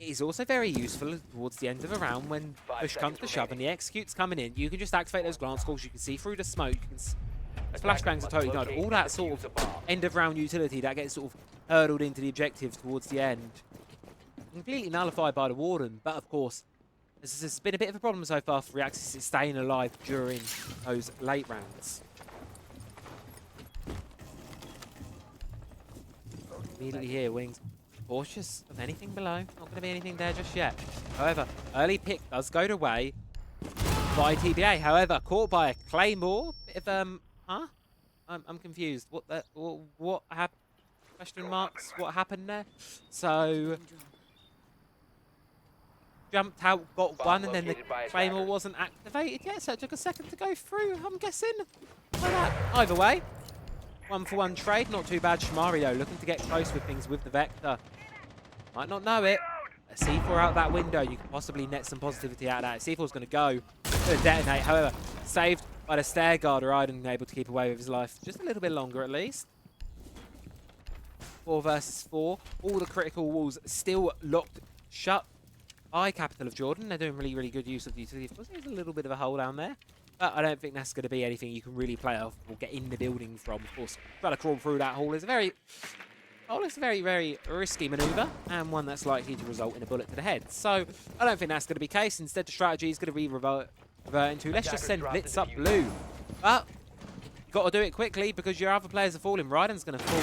C: it is also very useful towards the end of a round when push comes to shove and the execute's coming in. You can just activate those glance calls, you can see through the smoke, you can flashbangs are totally done. All that sort of end of round utility that gets sort of hurdled into the objective towards the end. Completely nullified by the warden, but of course, this has been a bit of a problem so far for Reaxis is staying alive during those late rounds. Immediately here, Wings cautious of anything below. Not going to be anything there just yet. However, early pick does go to way by TBA. However, caught by a Claymore. Bit of huh? I'm confused. What happened? Question marks. What happened there? So jumped out, got one, and then the Claymore wasn't activated yet, so it took a second to go through, I'm guessing. Either way, 1-for-1 trade, not too bad. Shmari, though, looking to get close with things with the Vector. Might not know it. A C4 out that window, you could possibly net some positivity out of that. C4's going to go, going to detonate. However, saved by the stair guard, Raiden able to keep away with his life just a little bit longer at least. 4 versus 4. All the critical walls still locked shut by Capital of Jordan. They're doing really, really good use of the utility. Of course, there's a little bit of a hole down there. But I don't think that's going to be anything you can really play off or get in the building from. Of course, trying to crawl through that hole is a very... Oh, it's a very, very risky manoeuvre, and one that's likely to result in a bullet to the head. So, I don't think that's going to be the case. Instead, the strategy is going to be revert into, let's just send Blitz up blue. But, you've got to do it quickly, because your other players are falling. Raiden's going to fall.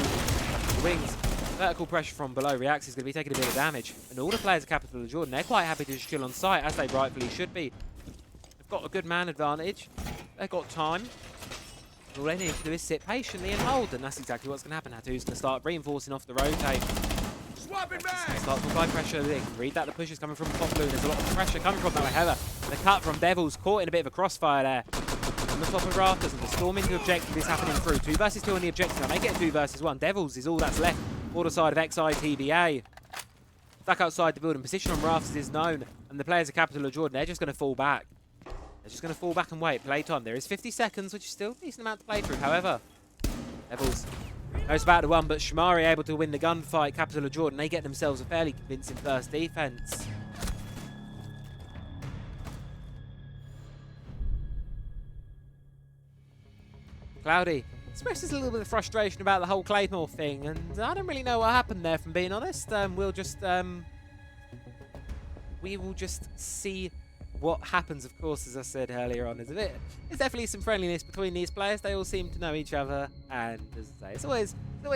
C: The wings, vertical pressure from below, Reax is going to be taking a bit of damage. And all the players of Capital of Jordan, they're quite happy to just chill on site, as they rightfully should be. They've got a good man advantage. They've got time. All they need to do is sit patiently and hold, and that's exactly what's going to happen. Hatu's going to start reinforcing off the rotate.
D: Swapping back!
C: Start to apply pressure. They can read that the push is coming from the top blue, and there's a lot of pressure coming from that way. However, the cut from Devils caught in a bit of a crossfire there. On the top of Rafters, and the storm into objective is happening through. 2 versus 2 on the objective. They get 2 versus 1. Devils is all that's left for the side of XITBA. Stuck outside the building. Position on Rafters is known, and the players of Capital of Jordan, they're just going to fall back. They're just going to fall back and wait. Playtime. There is 50 seconds, which is still a decent amount to play through. However, Devils knows about the one, but Shmari able to win the gunfight. Capital of Jordan, they get themselves a fairly convincing first defense. Cloudy expresses a little bit of frustration about the whole Claymore thing, and I don't really know what happened there, from being honest. We will just see what happens. Of course, as I said earlier on, there's definitely some friendliness between these players. They all seem to know each other, and as I say, it's always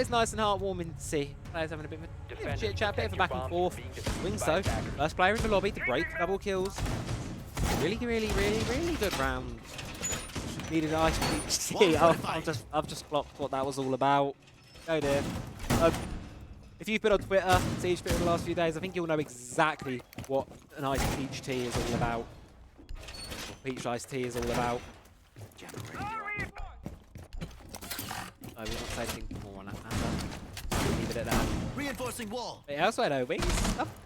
C: nice and heartwarming to see players having a bit of a chit chat, a bit of a back and forth. Wings though, first player in the lobby to break double kills. Really, really, really, really good round. Needed an ice PhD. I've just clocked what that was all about. Oh dear. If you've been on Twitter, Siege Twitter the last few days, I think you'll know exactly what an iced peach tea is all about. Or peach iced tea is all about. I will not say anything more on that matter. Leave it at that.
A: Reinforcing wall.
C: But elsewhere though, Wings,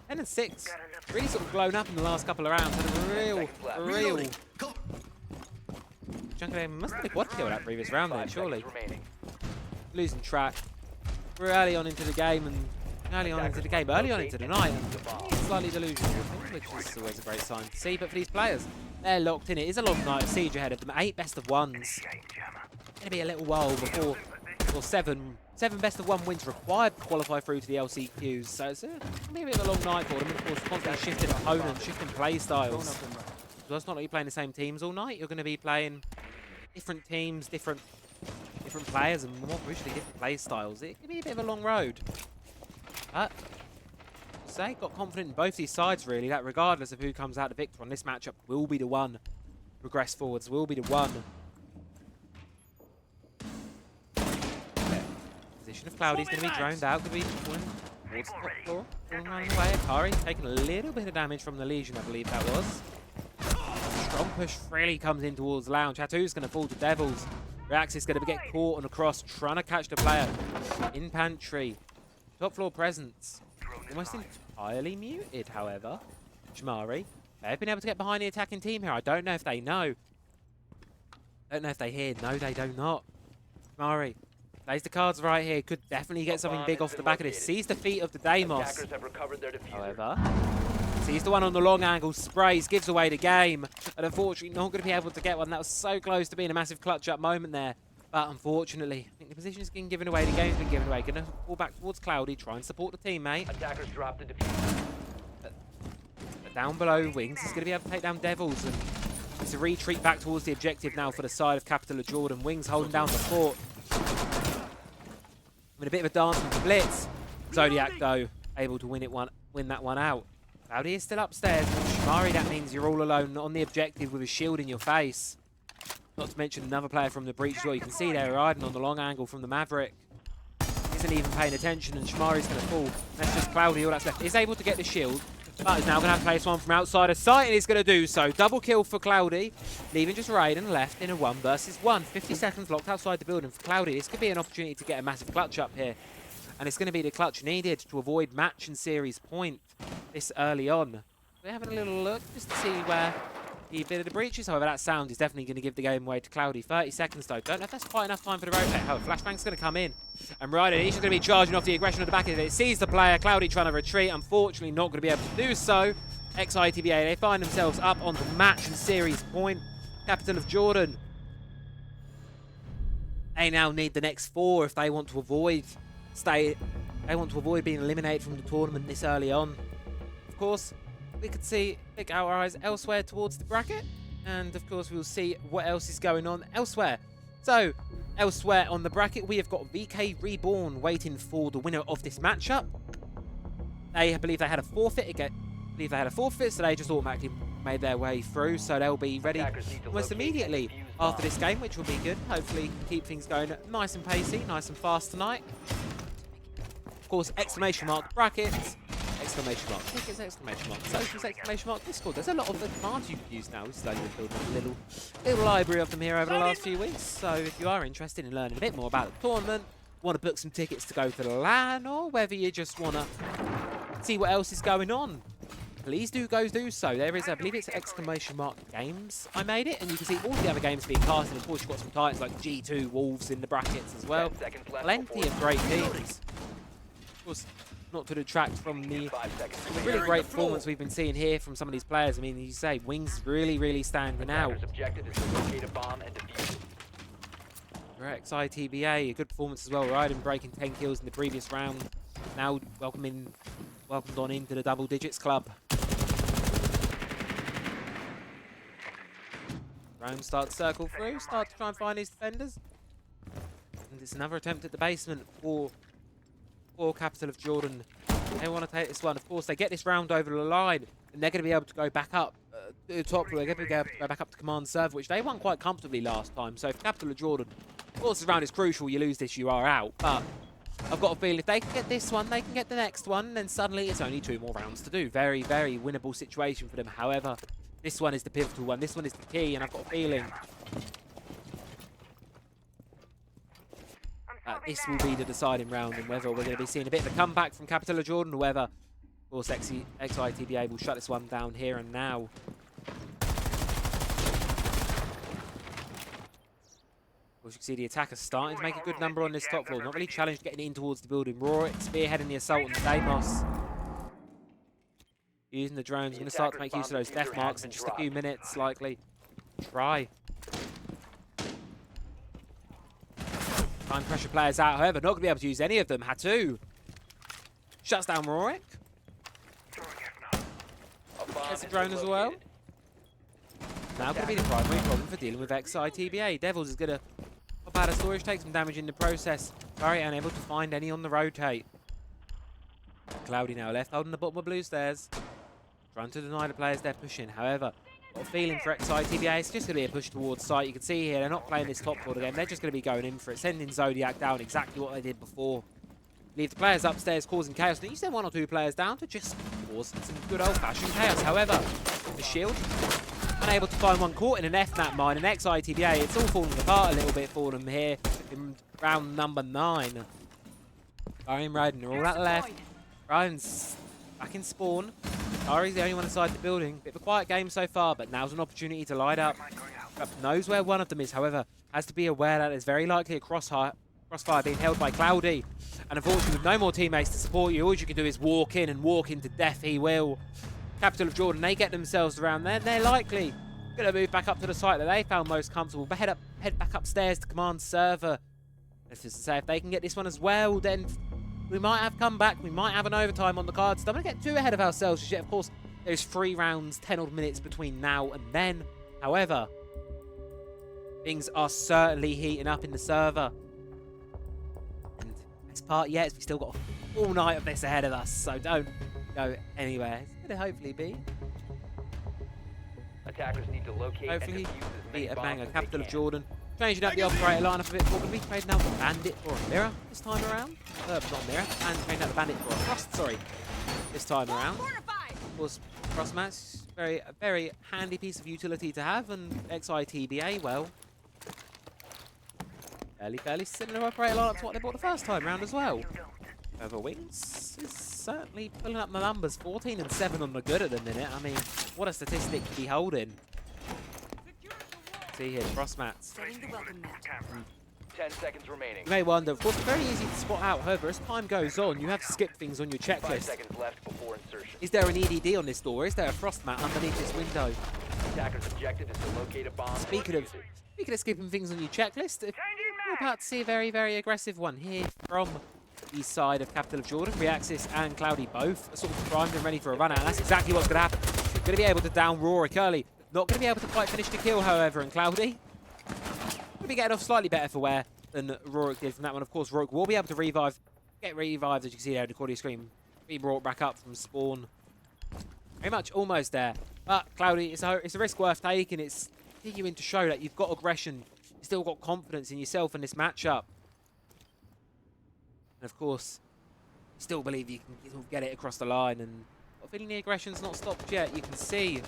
C: 10 and 6. Really sort of blown up in the last couple of rounds. Had a real chunk of them. Must have been a quad kill that previous round then, surely. Losing track. We're early on into the game, early on into the night, and slightly delusional, which is always a great sign to see. But for these players, they're locked in. It is a long night of Siege ahead of them. 8 best of ones. Going to be a little while before, or 7 best of 1 wins required to qualify through to the LCQs. So it's going to be a bit of a long night for them. Of course, constantly shifting opponents, shifting play styles. So it's not like you're playing the same teams all night. You're going to be playing different teams, different players, and more crucially, different play styles. It can be a bit of a long road. But, say, got confident in both these sides, really, that regardless of who comes out the victor on this matchup, will be the one progress forwards, will be the one. Position of Cloudy's going to be droned out, could be falling towards the top floor, falling around the way. Akari taking a little bit of damage from the Legion, I believe that was. Strong push really comes in towards Lounge. Hatu's going to fall to Devils. Reax is going to get caught on a cross, trying to catch the player in pantry. Top floor presence. Almost entirely muted, however. Shmari, they've been able to get behind the attacking team here. I don't know if they know. Don't know if they hear. No, they do not. Shmari plays the cards right here. Could definitely get something big off the back of this. Sees the feet of the Deimos. However, sees the one on the long angle, sprays, gives away the game, and unfortunately not going to be able to get one. That was so close to being a massive clutch-up moment there, but unfortunately, I think the position's been given away, the game's been given away. Going to fall back towards Cloudy, try and support the teammate.
E: Attackers drop the defuse.
C: But down below, Wings is going to be able to take down Devils, and it's a retreat back towards the objective now for the side of Capital of Jordan. Wings holding down the fort. With a bit of a dance with the Blitz. Zodiac, though, able to win that one out. Cloudy is still upstairs. Shmari, that means you're all alone on the objective with a shield in your face. Not to mention another player from the breach as well. You can see there, riding on the long angle from the Maverick. Isn't even paying attention, and Shmari's going to fall. That's just Cloudy, all that's left. Is able to get the shield. But he's now going to have to place one from outside of sight, and he's going to do so. Double kill for Cloudy, leaving just Raiden left in a 1 versus 1. 50 seconds locked outside the building for Cloudy. This could be an opportunity to get a massive clutch up here. And it's going to be the clutch needed to avoid match and series point this early on. We're having a little look just to see where the bit of the breach is. However, that sound is definitely going to give the game away to Cloudy. 30 seconds though. Don't know if that's quite enough time for the rotate. However, Flashbang's going to come in. And Raiden, he's just going to be charging off the aggression at the back of it. It sees the player. Cloudy trying to retreat. Unfortunately, not going to be able to do so. XITBA, they find themselves up on the match and series point. Capital of Jordan. They now need the next 4 if they want to avoid being eliminated from the tournament this early on. Of course, we could pick our eyes elsewhere towards the bracket, and of course we'll see what else is going on elsewhere. So, elsewhere on the bracket, we have got VK Reborn waiting for the winner of this matchup. I believe they had a forfeit so they just automatically made their way through, so they'll be ready almost immediately after this game, which will be good. Hopefully keep things going nice and pacey, nice and fast tonight. Of course, exclamation mark brackets, exclamation mark tickets, exclamation mark socials, exclamation mark Discord. There's a lot of the commands you can use now. We've slowly been building a little library of them here over the last few weeks. So if you are interested in learning a bit more about the tournament, want to book some tickets to go to the LAN, or whether you just want to see what else is going on, please do so. There is, I believe it's exclamation mark games. I made it, and you can see all the other games being cast. And of course, you've got some titans like G2, Wolves in the brackets as well. Plenty of great teams. Of course, not to detract from the really great performance we've been seeing here from some of these players. I mean, you say Wings really standing out. Correct, ITBA, a good performance as well. Raiden breaking 10 kills in the previous round. Now welcomed on into the double digits club. Round starts to circle through, start to try and find his defenders. And it's another attempt at the basement for Capital of Jordan. They want to take this one. Of course, they get this round over the line, and they're going to be able to go back up to the top. They're going to be able to go back up to command server, which they won quite comfortably last time. So if Capital of Jordan, of course, this round is crucial. You lose this, you are out. But I've got a feeling if they can get this one, they can get the next one, and then suddenly it's only 2 more rounds to do. Very winnable situation for them. However, this one is the pivotal one. This one is the key, and I've got a feeling this will be the deciding round, and whether we're going to be seeing a bit of a comeback from Capital of Jordan, or whether, of course, XITBA will shut this one down here and now. Of course, you can see the attackers starting to make a good number on this top floor. Not really challenged getting in towards the building. Rorik spearheading the assault on Deimos. Using the drones, going to start to make use of those death marks in just a few minutes, likely. Try and pressure players out, however, not going to be able to use any of them. Hatu shuts down Rorik. Gets the drone as well. Now going to be the primary problem for dealing with XITBA. Devils is going to pop out of storage, take some damage in the process. Very unable to find any on the rotate. Cloudy now left, holding the bottom of blue stairs. Trying to deny the players they're pushing. However, got a feeling for XITBA, it's just going to be a push towards site. You can see here, they're not playing this top floor game. They're just going to be going in for it, sending Zodiac down exactly what they did before. Leave the players upstairs causing chaos. Then you send 1 or 2 players down to just cause some good old-fashioned chaos. However, the shield, unable to find one, caught in an FNAT mine, and XITBA, it's all falling apart a little bit for them here in round number 9. Raiden are all at the left. Raiden's back in spawn. Ari's the only one inside the building. Bit of a quiet game so far, but now's an opportunity to light up. Knows where one of them is, however, has to be aware that there's very likely a crossfire being held by Cloudy. And unfortunately, with no more teammates to support you, all you can do is walk in, and walk into death he will. Capital of Jordan, they get themselves around there. They're likely going to move back up to the site that they found most comfortable, but head back upstairs to command server. Let's just say if they can get this one as well, then we might have comeback. We might have an overtime on the cards. Don't want to get too ahead of ourselves just yet. Of course, there's 3 rounds, 10 odd minutes between now and then. However, things are certainly heating up in the server. And next part, yes, we still got all night of this ahead of us, so don't go anywhere. It's going to hopefully be.
E: Attackers need to locate
C: Hopefully,
E: and defuse as
C: be
E: many
C: a
E: bombs
C: banger.
E: as they
C: Capital of
E: can.
C: Jordan. Changing up the operator lineup a bit. We're going to be trading out the bandit for a mirror this time around. Not a mirror. And trading out the bandit for a thrust, sorry. This time around. Of course, cross match, a very handy piece of utility to have, and XITBA, well, fairly similar operator lineup to what they bought the first time round as well. However, Wings is certainly pulling up the numbers, 14 and 7 on the good at the minute. I mean, what a statistic to be holding. See here, cross mats.
E: 10 seconds remaining.
C: You may wonder, of course, very easy to spot out. However, as time goes on, you have to skip things on your
E: 5
C: checklist.
E: seconds left before insertion.
C: Is there an EDD on this door? Is there a frost mat underneath this window?
E: Attacker's objective is to locate a bomb.
C: Speaking of skipping things on your checklist, we're about to see a very aggressive one here from the side of Capital of Jordan. Reaxis and Cloudy both are sort of primed and ready for a run out, and that's exactly what's going to happen. They're going to be able to down Rorik early. Not going to be able to quite finish the kill, however, and Cloudy will be getting off slightly better for wear than Rorik did from that one. Of course, Rorik will be able to get revived, as you can see there in the corner of your screen. Be brought back up from spawn. Very much almost there. But Cloudy, it's a risk worth taking. It's continuing to show that you've got aggression. You've still got confidence in yourself in this matchup. And of course, you still believe you can get it across the line. And I'm feeling the aggression's not stopped yet. You can see.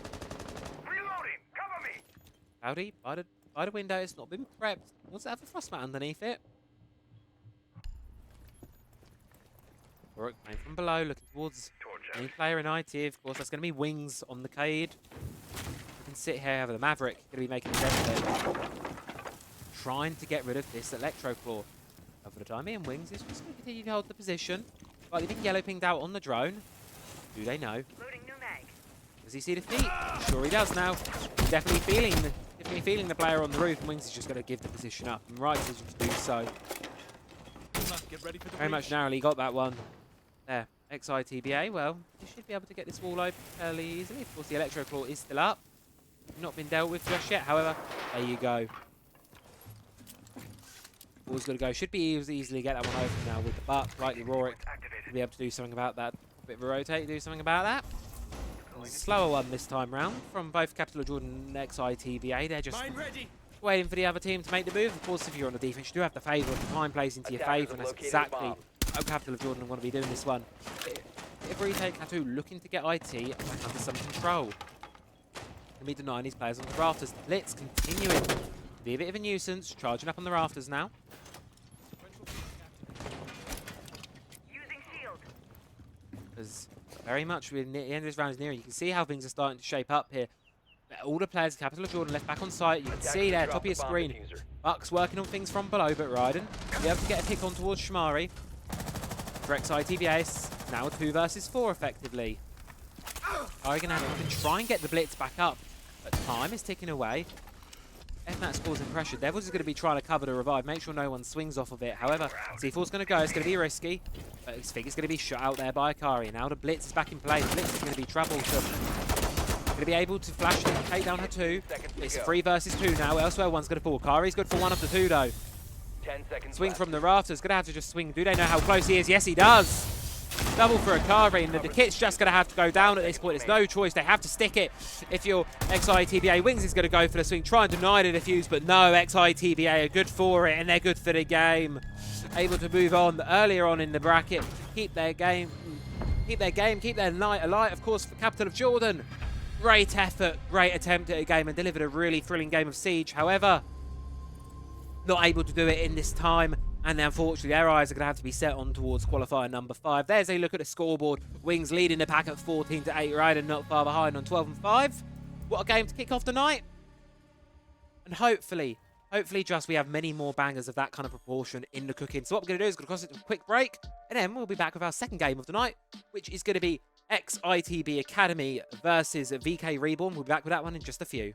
D: Reloading! Cover me!
C: Cloudy, by the window, it's not been prepped. Wants to have a frost mat underneath it. Rorik playing from below, looking towards any player in IT. Of course, that's going to be Wings on the Cade. You can sit here, have the Maverick going to be making his effort, trying to get rid of this Electro Claw. But for the time being, Wings is just going to continue to hold the position. Slightly been yellow pinged out on the drone. Do they know?
B: Loading new mag.
C: Does he see defeat? Sure he does now. Definitely feeling the player on the roof, and Wings is just going to give the position up. And right decision to do so.
D: Get ready for the
C: Very much narrowly got that one. There, XITBA, well, you should be able to get this wall open fairly easily. Of course, the Electro Claw is still up. Not been dealt with just yet, however, there you go. Wall's got to go. Should be easily get that one open now with the butt. Likely Rorik to be able to do something about that. A bit of a rotate, do something about that. A slower one this time round from both Capital of Jordan and XITBA. They're just waiting for the other team to make the move. Of course, if you're on the defense, you do have the favour. The time plays into your favour, and that's exactly how Capital of Jordan want to be doing this one. If retake Katu looking to get IT back under some control. Can be denying these players on the rafters. The blitz continuing to be a bit of a nuisance. Charging up on the rafters now.
B: Using shield.
C: As very much the end of this round is near. You can see how things are starting to shape up here. All the players, Capital of Jordan, left back on site. You can see there, top of your screen. Bucks working on things from below, but Ryden be able to get a pick on towards Shamari. For XITBA, it's now 2 versus 4 effectively. Are you going to try and get the blitz back up? But time is ticking away. FNAT's causing pressure. Devils is going to be trying to cover the revive, make sure no one swings off of it. However, C4's going to go. It's going to be risky. But I think it's going to be shot out there by Akari. Now the blitz is back in play. The blitz is going to be troublesome. Going to be able to flash and take down her 2. It's 3 versus 2 now. Elsewhere, one's going to fall. Kari's good for 1 of the 2, though.
E: 10 seconds
C: Swing
E: left.
C: from the rafters. Going to have to just swing. Do they know how close he is? Yes, he does. Double for Akari, and the kit's just going to have to go down at this point. There's no choice. They have to stick it. If you're XITBA, Wings is going to go for the swing, try and deny the defuse, but no, XITBA are good for it, and they're good for the game. Able to move on earlier on in the bracket, keep their night alight, of course, for Capital of Jordan. Great effort, great attempt at a game, and delivered a really thrilling game of Siege. However, not able to do it in this time. And unfortunately, their eyes are going to have to be set on towards qualifier number 5. There's a look at the scoreboard. Wings leading the pack at 14-8. Ryden not far behind on 12-5. What a game to kick off tonight. And hopefully, just we have many more bangers of that kind of proportion in the cooking. So what we're going to do is going to cross it to a quick break. And then we'll be back with our second game of the night, which is going to be XITB Academy versus VK Reborn. We'll be back with that one in just a few.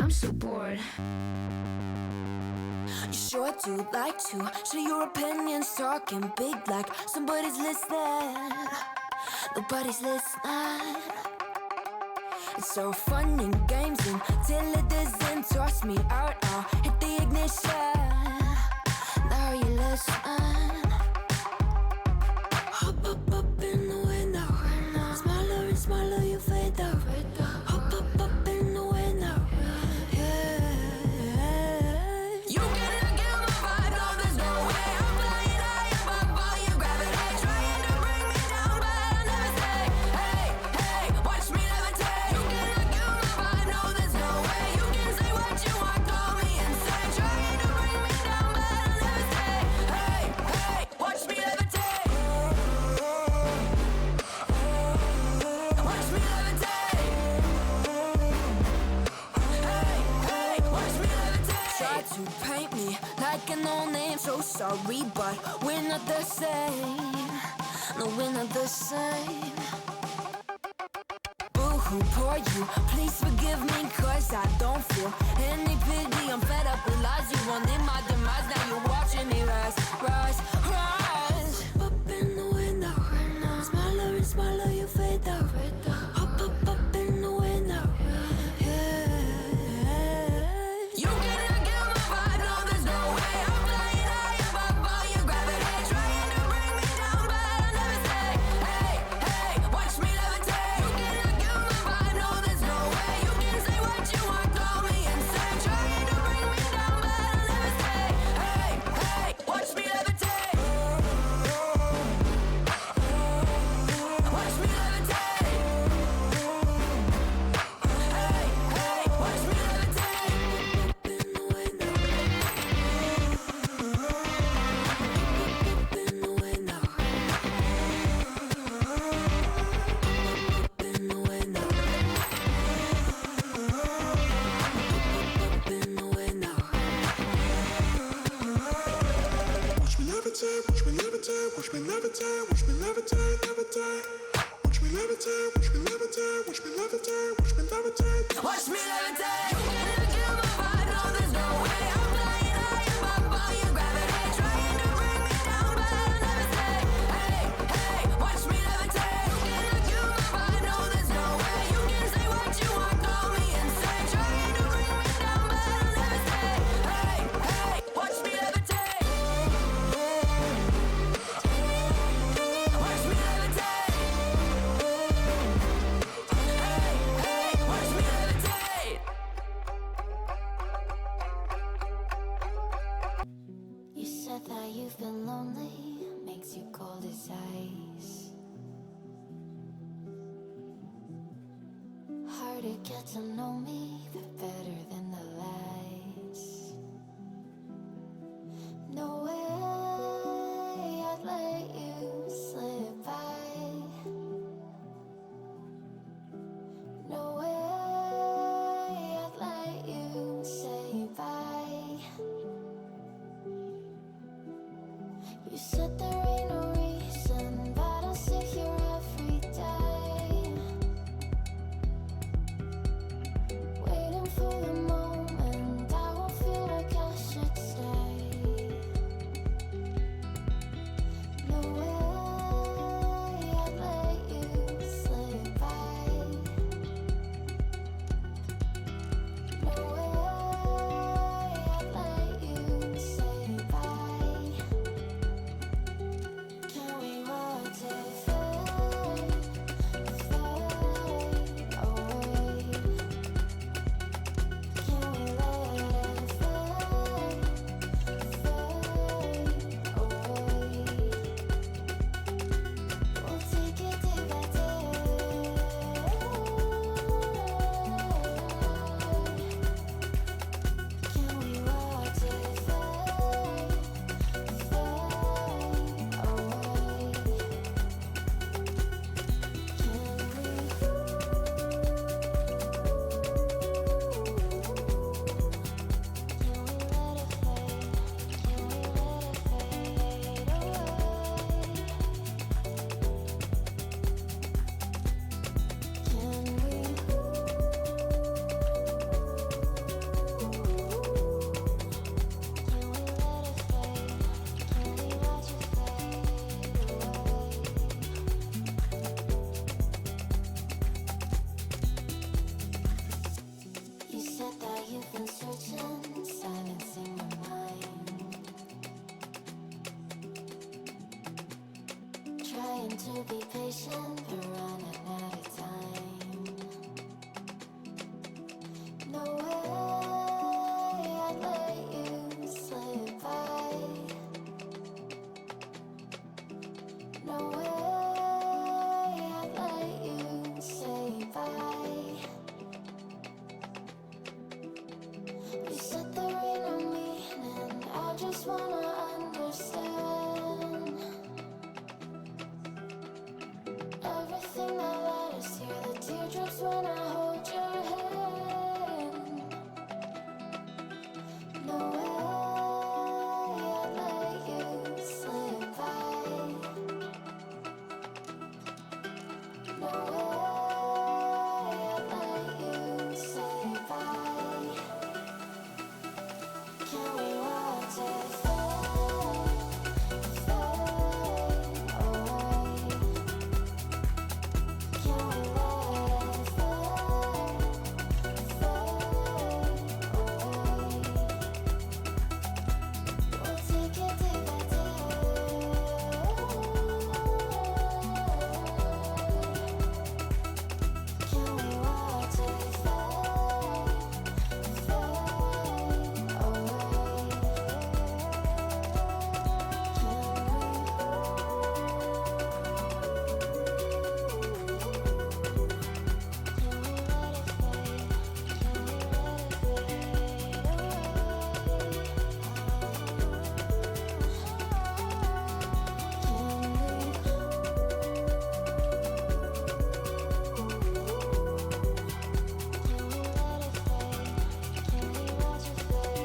B: I'm so bored.
A: You sure do like to share your opinions, talking big like somebody's listening. Nobody's listening. It's so fun and games until it doesn't. Toss me out, I'll hit the ignition. Now you listen. Hop up in the window. Smaller and smaller you fade out. Hop up in the window. Yeah. You cannot get my vibe, no, there's no way. I'm flying high above all your gravity, trying to bring me down, but I'll never stay. Hey, hey, watch me levitate. You cannot get my vibe, no, there's no way. You can say what you want, call me insane, trying to bring me down, but I'll never stay. Hey, hey, watch me levitate. Watch me levitate. Hey, hey, watch me levitate. Try to paint me like a no-name, so sorry, but we're not the same. No, we're not the same. Boo-hoo, poor you, please forgive me, cause I don't feel any pity. I'm fed up with lies, you wanted my demise, now you're watching me rise, rise, rise. Up in the window, smaller and smaller you fade out. Up in the window, yeah. You cannot get my vibe, no, there's no way. I'm flying high above all your gravity, trying to bring me down, but I'll never stay. Hey, hey, watch me levitate. You cannot get my vibe, no, there's no way. You can say what you want, call me insane, trying to bring me down, but I'll never stay. Hey, hey, watch me levitate. Watch me levitate. Hey, hey, watch me levitate. Up in the window. Up in the window. Up in the window. Up in the window.
F: Watch me levitate, watch me levitate, watch me levitate, watch me levitate, levitate. Watch me levitate, watch me levitate, watch me levitate, watch me levitate.
A: Watch me levitate. You cannot kill my vibe, no, there's no way. I'm flying high above all your gravity, trying to bring me down, but I'll never stay. Hey, hey, watch me levitate. You cannot kill my vibe, no, there's no way. You can say what you want, call me insane, trying to bring me down, but I'll never stay. Hey, hey, watch me levitate. Watch me levitate. Hey, hey, watch me levitate.
B: You said that you've been lonely, makes you cold as ice. Hard to get to know me, but better than the lies. No way I'd let you slip by. No way I'd let you say bye. You said there ain't no reason, but I'll sit here every day, waiting for the moment trying to be patient, but running out of time. No way I'd let you slip by. No way I'd let you say bye. You said there ain't no meaning, I just wanna understand everything that led us here, the teardrops when I hold your hand. No way I'd let you slip by. No way I'd let you say bye. Can we watch it fade, fade away? Can we let it fade, fade away? We'll take it day by day. Can we watch it fade, fade away?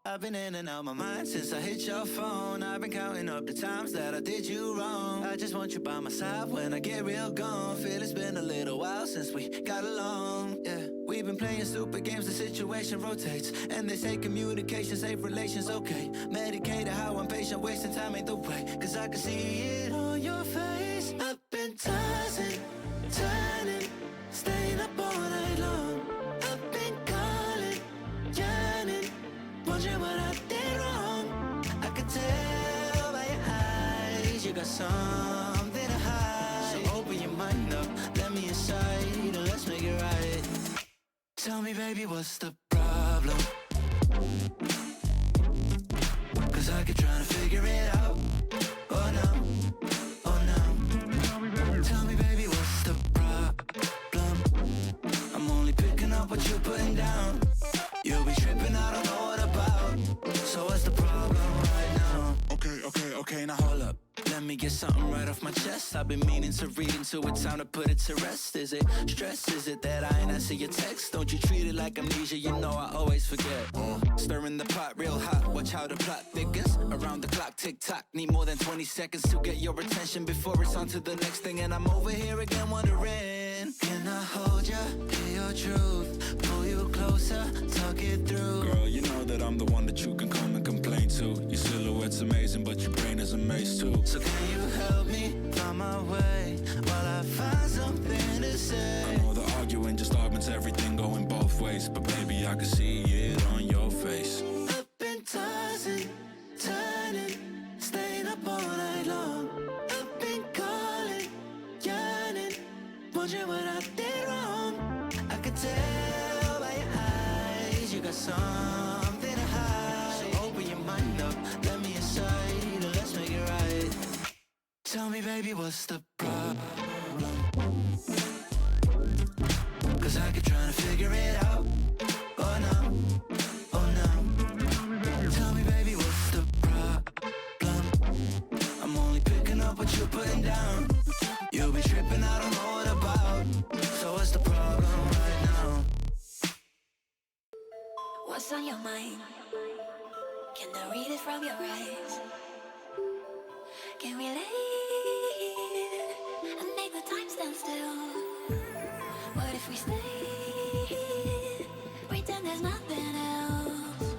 A: I've been in and out my mind since I hit your phone. I've been counting up the times that I did you wrong. I just want you by my side when I get real gone. Feel it's been a little while since we got along, yeah. We've been playing stupid games, the situation rotates. And they say communication, safe relations, okay. Medicated how I'm patient, wasting time ain't the way. Cause I can see it on your face. I've been tossing, turning, staying up all night long. I've been calling, yearning, wondering what I did wrong. I could tell by your eyes you got something to hide. So open your mind up, let me inside, and let's make it right. Tell me, baby, what's the problem? Cause I keep trying to figure it out. Oh no, oh no. Tell me, baby, what's the problem? I'm only picking up what you're putting down. You'll be tripping, I don't know what about. So what's the problem right now? Okay, now hold up. Let me get something right off my chest. I've been meaning to read into it, time to put it to rest. Is it stress? Is it that I ain't answer your text? Don't you treat it like amnesia, you know I always forget. Stirring the pot real hot, watch how the plot thickens. Around the clock, tick tock, need more than 20 seconds to get your attention before it's on to the next thing. And I'm over here again wondering, can I hold ya, hear your truth, pull you closer, talk it through?
F: Girl, you know that I'm the one that you can come and complain to. Your silhouette's amazing, but your brain is a maze too.
A: So can you help me find my way while I find something to say?
F: I know the arguing just augments everything going both ways, but baby, I can see it on your face.
A: I've been tossing, turning, staying up all night long. I've been calling, yearning, wondering what I did wrong. I could tell by your eyes you got something to hide. So open your mind up, let me inside, and let's make it right. Tell me, baby, what's the problem? Cause I keep trying to figure it out. Oh no, oh no. Tell me, baby, what's the problem? I'm only picking up what you're putting down. You'll be tripping, I don't know what about. So what's the problem right now?
B: What's on your mind? Can I read it from your eyes? Can we lay and make the time stand still? What if we stay? Pretend there's nothing else.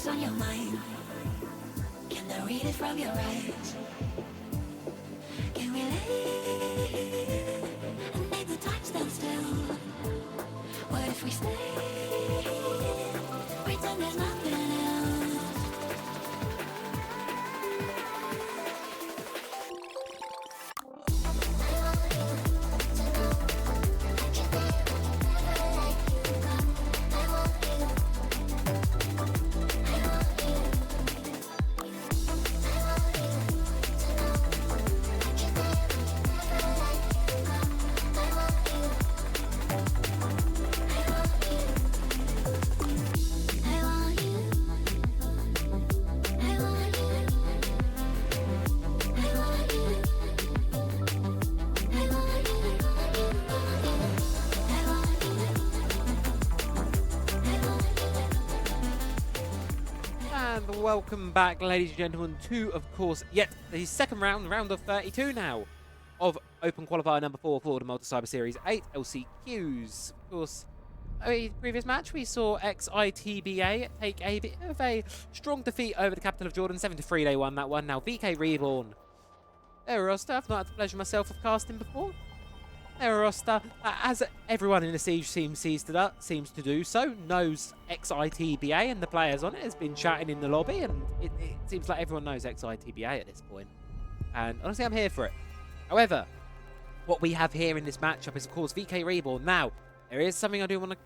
B: what's on your mind? Can I read it from your eyes? Can we live and make the time stand still? What if we stay? Pretend there's nothing else.
C: And welcome back, ladies and gentlemen, to, of course, yet the second round, round of 32 now, of Open Qualifier number 4 for the Malta Cyber Series VIII LCQs. Of course, in the previous match, we saw XITBA take a bit of a strong defeat over the capital of Jordan. 7-3 they won that one. Now, VK Reborn, their roster, I've not had the pleasure myself of casting before. Their roster, as everyone in the Siege team seems to do so, knows XITBA, and the players on it has been chatting in the lobby, and it seems like everyone knows XITBA at this point. And honestly, I'm here for it. However, what we have here in this matchup is, of course, VK Reborn. Now, there is something I do want to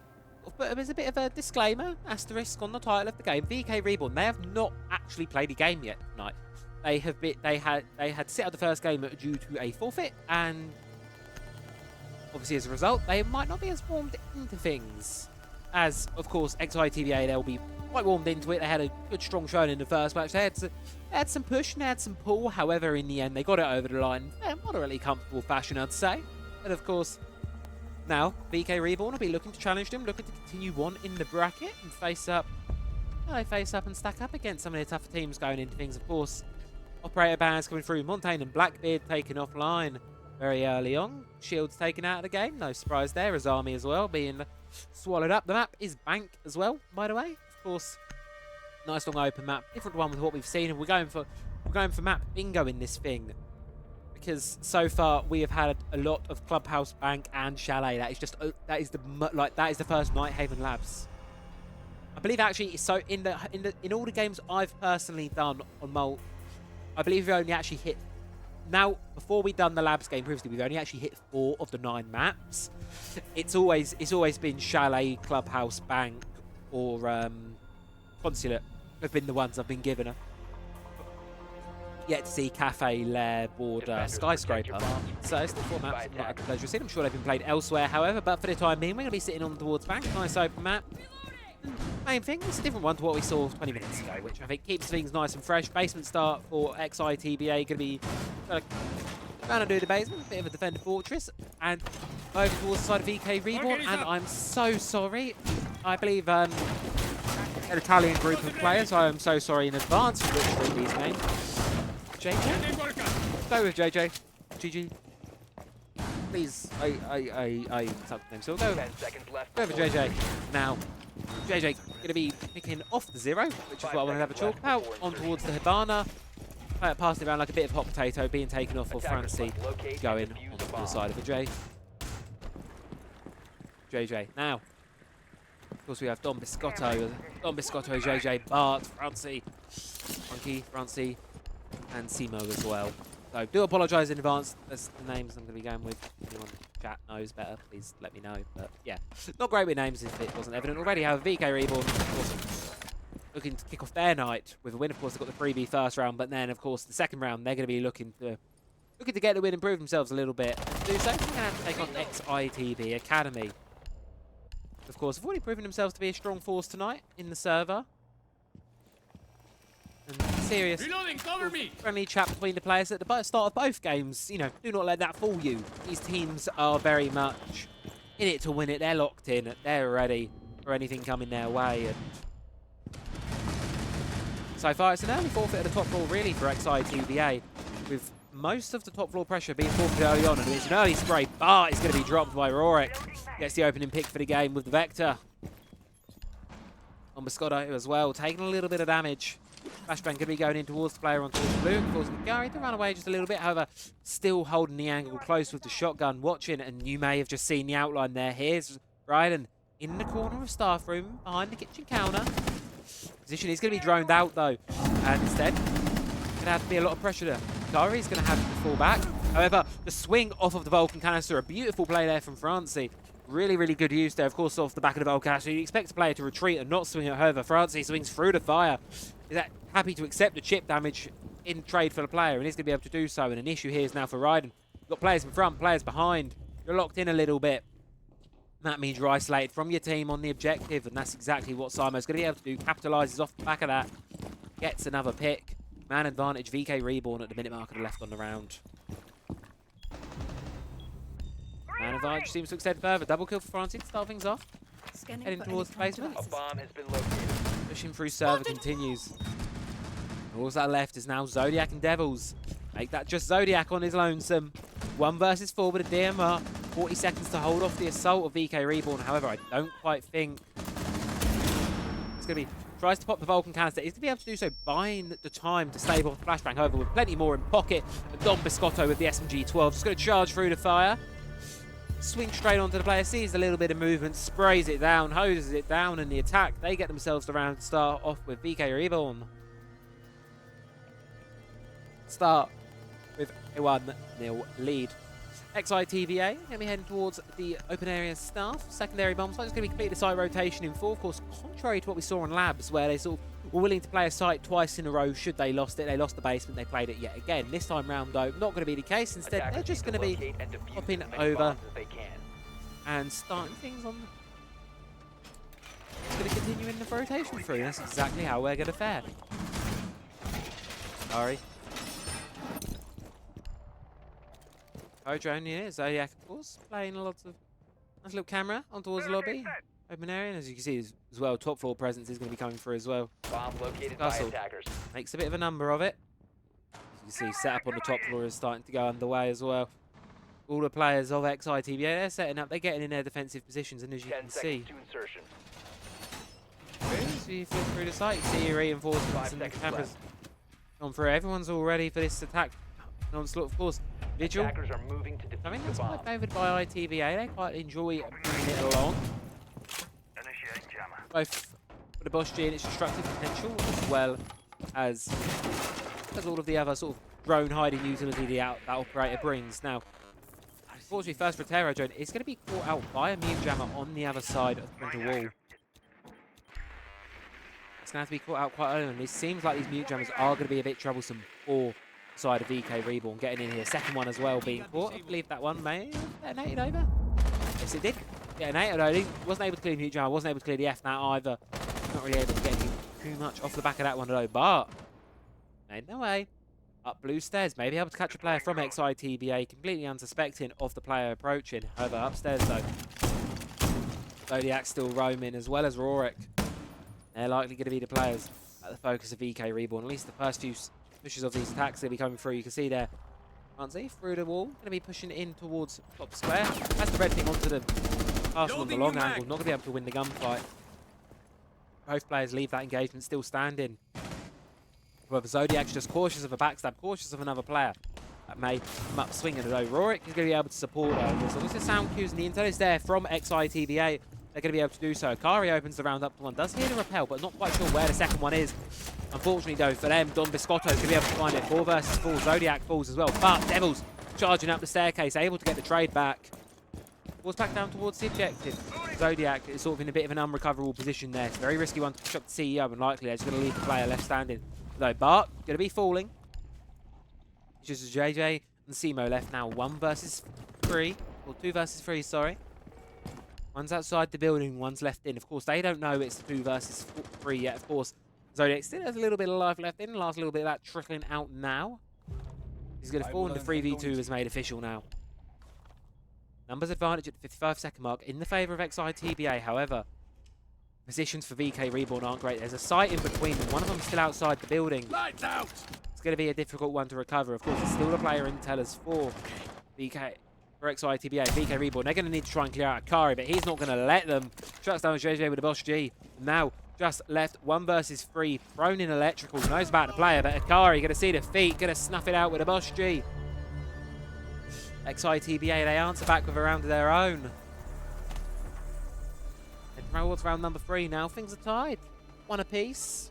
C: put as a bit of a disclaimer, asterisk on the title of the game. VK Reborn, they have not actually played a game yet tonight. They had sit out the first game due to a forfeit, and obviously, as a result, they might not be as warmed into things as, of course, XITBA. They'll be quite warmed into it. They had a good, strong showing in the first match. They had some push and they had some pull. However, in the end, they got it over the line in a moderately comfortable fashion, I'd say. And, of course, now, VK Reborn will be looking to challenge them, looking to continue on in the bracket and face up and stack up against some of the tougher teams going into things, of course. Operator bans coming through. Montaigne and Blackbeard taken offline very early on. Shields taken out of the game. No surprise there. His army as well being swallowed up. The map is Bank as well, by the way. Of course, nice long open map. Different one with what we've seen. And we're going for map bingo in this thing, because so far we have had a lot of Clubhouse, Bank, and Chalet. That is just that is the first Nighthaven Labs. I believe actually. So in all the games I've personally done on Malt, I believe we only actually hit. Now, before we've done the Labs game previously, we've only actually hit 4 of the 9 maps. It's always been Chalet, Clubhouse, Bank, or Consulate have been the ones I've been given. Yet to see Cafe, Lair, Border, Skyscraper. So it's the 4 maps I've not had the pleasure of seeing. I'm sure they've been played elsewhere, however, but for the time being, we're going to be sitting on towards Bank. Nice open map. Main thing, it's a different one to what we saw 20 minutes ago, which I think keeps things nice and fresh. Basement start for XITBA, going to be trying to do the basement, a bit of a defender fortress, and over towards the side of VK Reborn. And I'm so sorry. I believe an Italian group of players. I am so sorry in advance for butchering these names. JJ, go with JJ. GG. Please, I suck the name. So we'll go.
E: 10 seconds left.
C: Go over JJ now. JJ going to be picking off the 0, which is what I want to have a talk about. On towards the Hibana. Passing it around like a bit of hot potato, being taken off for Francie, going on the side of the J. JJ. Now, of course, we have Don Biscotto, JJ, Bart, Francie, Funky, Francie, and Simo as well. So, do apologise in advance. That's the names I'm going to be going with. If anyone in the chat knows better, please let me know. But yeah, not great with names if it wasn't evident already. However, VK Reborn, of course, looking to kick off their night with a win. Of course, they've got the 3v first round, but then, of course, the second round, they're going to be looking to get the win, improve themselves a little bit. To do so, they're going to have to take on XITB Academy. Of course, have already proven themselves to be a strong force tonight in the server. And serious friendly chat between the players at the start of both games. You know, do not let that fool you. These teams are very much in it to win it. They're locked in. They're ready for anything coming their way. And so far, it's an early forfeit at the top floor, really, for XITBA, with most of the top floor pressure being forfeited early on. And it's an early spray. Bart is going to be dropped by Rorik. Gets the opening pick for the game with the Vector. on Biscotto as well, taking a little bit of damage. Flashbang going to be going in towards the player on towards blue, causing Gary to run away just a little bit. However, still holding the angle close with the shotgun, watching, and you may have just seen the outline there. Here's Ryden in the corner of staff room, behind the kitchen counter. Position is going to be droned out though, and instead, going to have to be a lot of pressure there. Gary's going to have to fall back. However, the swing off of the Vulcan canister, a beautiful play there from Francie. Really, really good use there, of course, off the back of the Vulcan canister. You expect a player to retreat and not swing it. However, Francie swings through the fire. Is happy to accept the chip damage in trade for the player, and he's going to be able to do so. And an issue here is now for Ryden. You've got players in front, players behind. You're locked in a little bit. That means you're isolated from your team on the objective, and that's exactly what Simo's going to be able to do. Capitalises off the back of that. Gets another pick. Man advantage, VK Reborn at the minute marker left on the round. Man advantage seems to extend further. Double kill for Francie to start things off. Heading towards the basement.
E: A bomb has been located.
C: Pushing through server continues. All that left is now Zodiac and Devils. Make that just Zodiac on his lonesome. 1 versus 4 with a DMR. 40 seconds to hold off the assault of VK Reborn. However, I don't quite think it's going to be... Tries to pop the Vulcan canister. He's going to be able to do so, buying the time to stave off the flashbang. However, with plenty more in pocket. And Don Biscotto with the SMG-12. Just going to charge through the fire. Swing straight onto the player. Sees a little bit of movement. Sprays it down. Hoses it down. And the attack, they get themselves the round to start off with VK Reborn. Start with a 1-0 lead. XITVA going to be heading towards the open area staff. Secondary bomb site is going to be complete the site rotation in 4. Of course, contrary to what we saw on Labs, where they sort of were willing to play a site twice in a row should they lost it. They lost the basement, they played it yet again. This time round, though, not going to be the case. Instead, they're just going to be hopping over and starting things on. It's going to continue in the rotation through. That's exactly how we're going to fare. Sorry. Drone here, Zodiac of course, playing lots of nice little camera on towards the lobby. Open area, and as you can see as well, top floor presence is going to be coming through as well.
E: Bomb located by attackers.
C: Makes a bit of a number of it. As you can see, setup on the top floor is starting to go underway as well. All the players of XITBA, they're setting up, they're getting in their defensive positions, and as you can see, as you flick through the site, you see reinforcements and cameras on through. Everyone's all ready for this attack. Onslaught, of course. Vigil.
E: Attackers are moving to
C: I think
E: defuse
C: that's
E: the bomb.
C: quite favoured by ITVA. They quite enjoy bringing it along.
D: Initiate jammer.
C: Both for the Bosch G and its destructive potential, as well as all of the other sort of drone hiding utility that operator brings. Now, unfortunately, first for Terror drone, it's going to be caught out by a mute jammer on the other side of the frontal wall. It's going to have to be caught out quite early, and it seems like these mute jammers are going to be a bit troublesome for side of VK Reborn getting in here. Second one as well being caught. I believe that one may have detonated over. Yes, it did. Detonated over. Wasn't able to clear the mute jammer. Wasn't able to clear the F now either. Not really able to get too much off the back of that one though. But made their way up blue stairs. Maybe able to catch a player from XITBA, completely unsuspecting of the player approaching. However, upstairs though, Zodiac still roaming as well as Rorik. They're likely going to be the players at the focus of VK Reborn. At least the first few pushes of these attacks they'll be coming through. You can see there, Francie through the wall, going to be pushing in towards top square. That's the red thing onto the castle on the long angle. Not going to be able to win the gunfight. Both players leave that engagement still standing. However, Zodiac's just cautious of a backstab, cautious of another player. That may come up swinging though. Rorik is going to be able to support over. So the sound cues and the intel is there from XITBA. They're going to be able to do so. Kari opens the round up to one. Does hear the rappel, but not quite sure where the second one is. Unfortunately, though, for them, Don Biscotto is going to be able to find it. 4 versus 4. Zodiac falls as well. But Devils charging up the staircase, able to get the trade back. Falls back down towards the objective. Zodiac is sort of in a bit of an unrecoverable position there. It's a very risky one to push up the CEO, and likely they're just going to leave the player left standing. Though Bart going to be falling. It's just JJ and Simo left now. 1 versus 3. Or 2 versus 3, sorry. One's outside the building, one's left in. Of course, they don't know it's 2 versus 3 yet. Of course, Zodiac still has a little bit of life left in. Last little bit of that trickling out now. He's going to fall, and the 3v2 is made official now. Numbers advantage at the 55-second mark in the favour of XITBA. However, positions for VK Reborn aren't great. There's a site in between them. One of them still outside the building.
D: Lights out.
C: It's going to be a difficult one to recover. Of course, it's still a player intel as for VK for XITBA. VK Reborn, they're going to need to try and clear out Akari, but he's not going to let them. Shuts down JJ with the Boss G. Now, just left 1 versus 3. Thrown in electrical. Knows about the player, but Akari going to see the feet. Going to snuff it out with a Boss G. XITBA, they answer back with a round of their own. And towards round number 3 now. Things are tied. 1 apiece.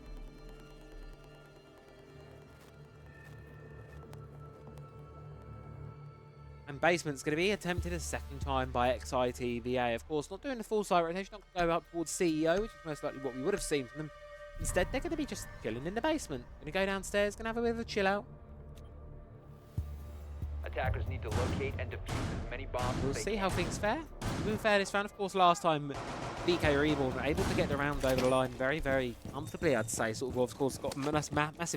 C: And basement's going to be attempted a second time by XITBA. Of course, not doing the full side rotation, not going to go up towards CEO, which is most likely what we would have seen from them. Instead, they're going to be just chilling in the basement. Going to go downstairs, going to have a bit of a chill out.
E: Attackers need to locate and defuse as many bombs
C: We'll
E: as they
C: see
E: can.
C: how things fare. We'll fare this round. Of course, last time, VK Reborn were able to get the round over the line very, very comfortably, I'd say. Sort of course, got a massive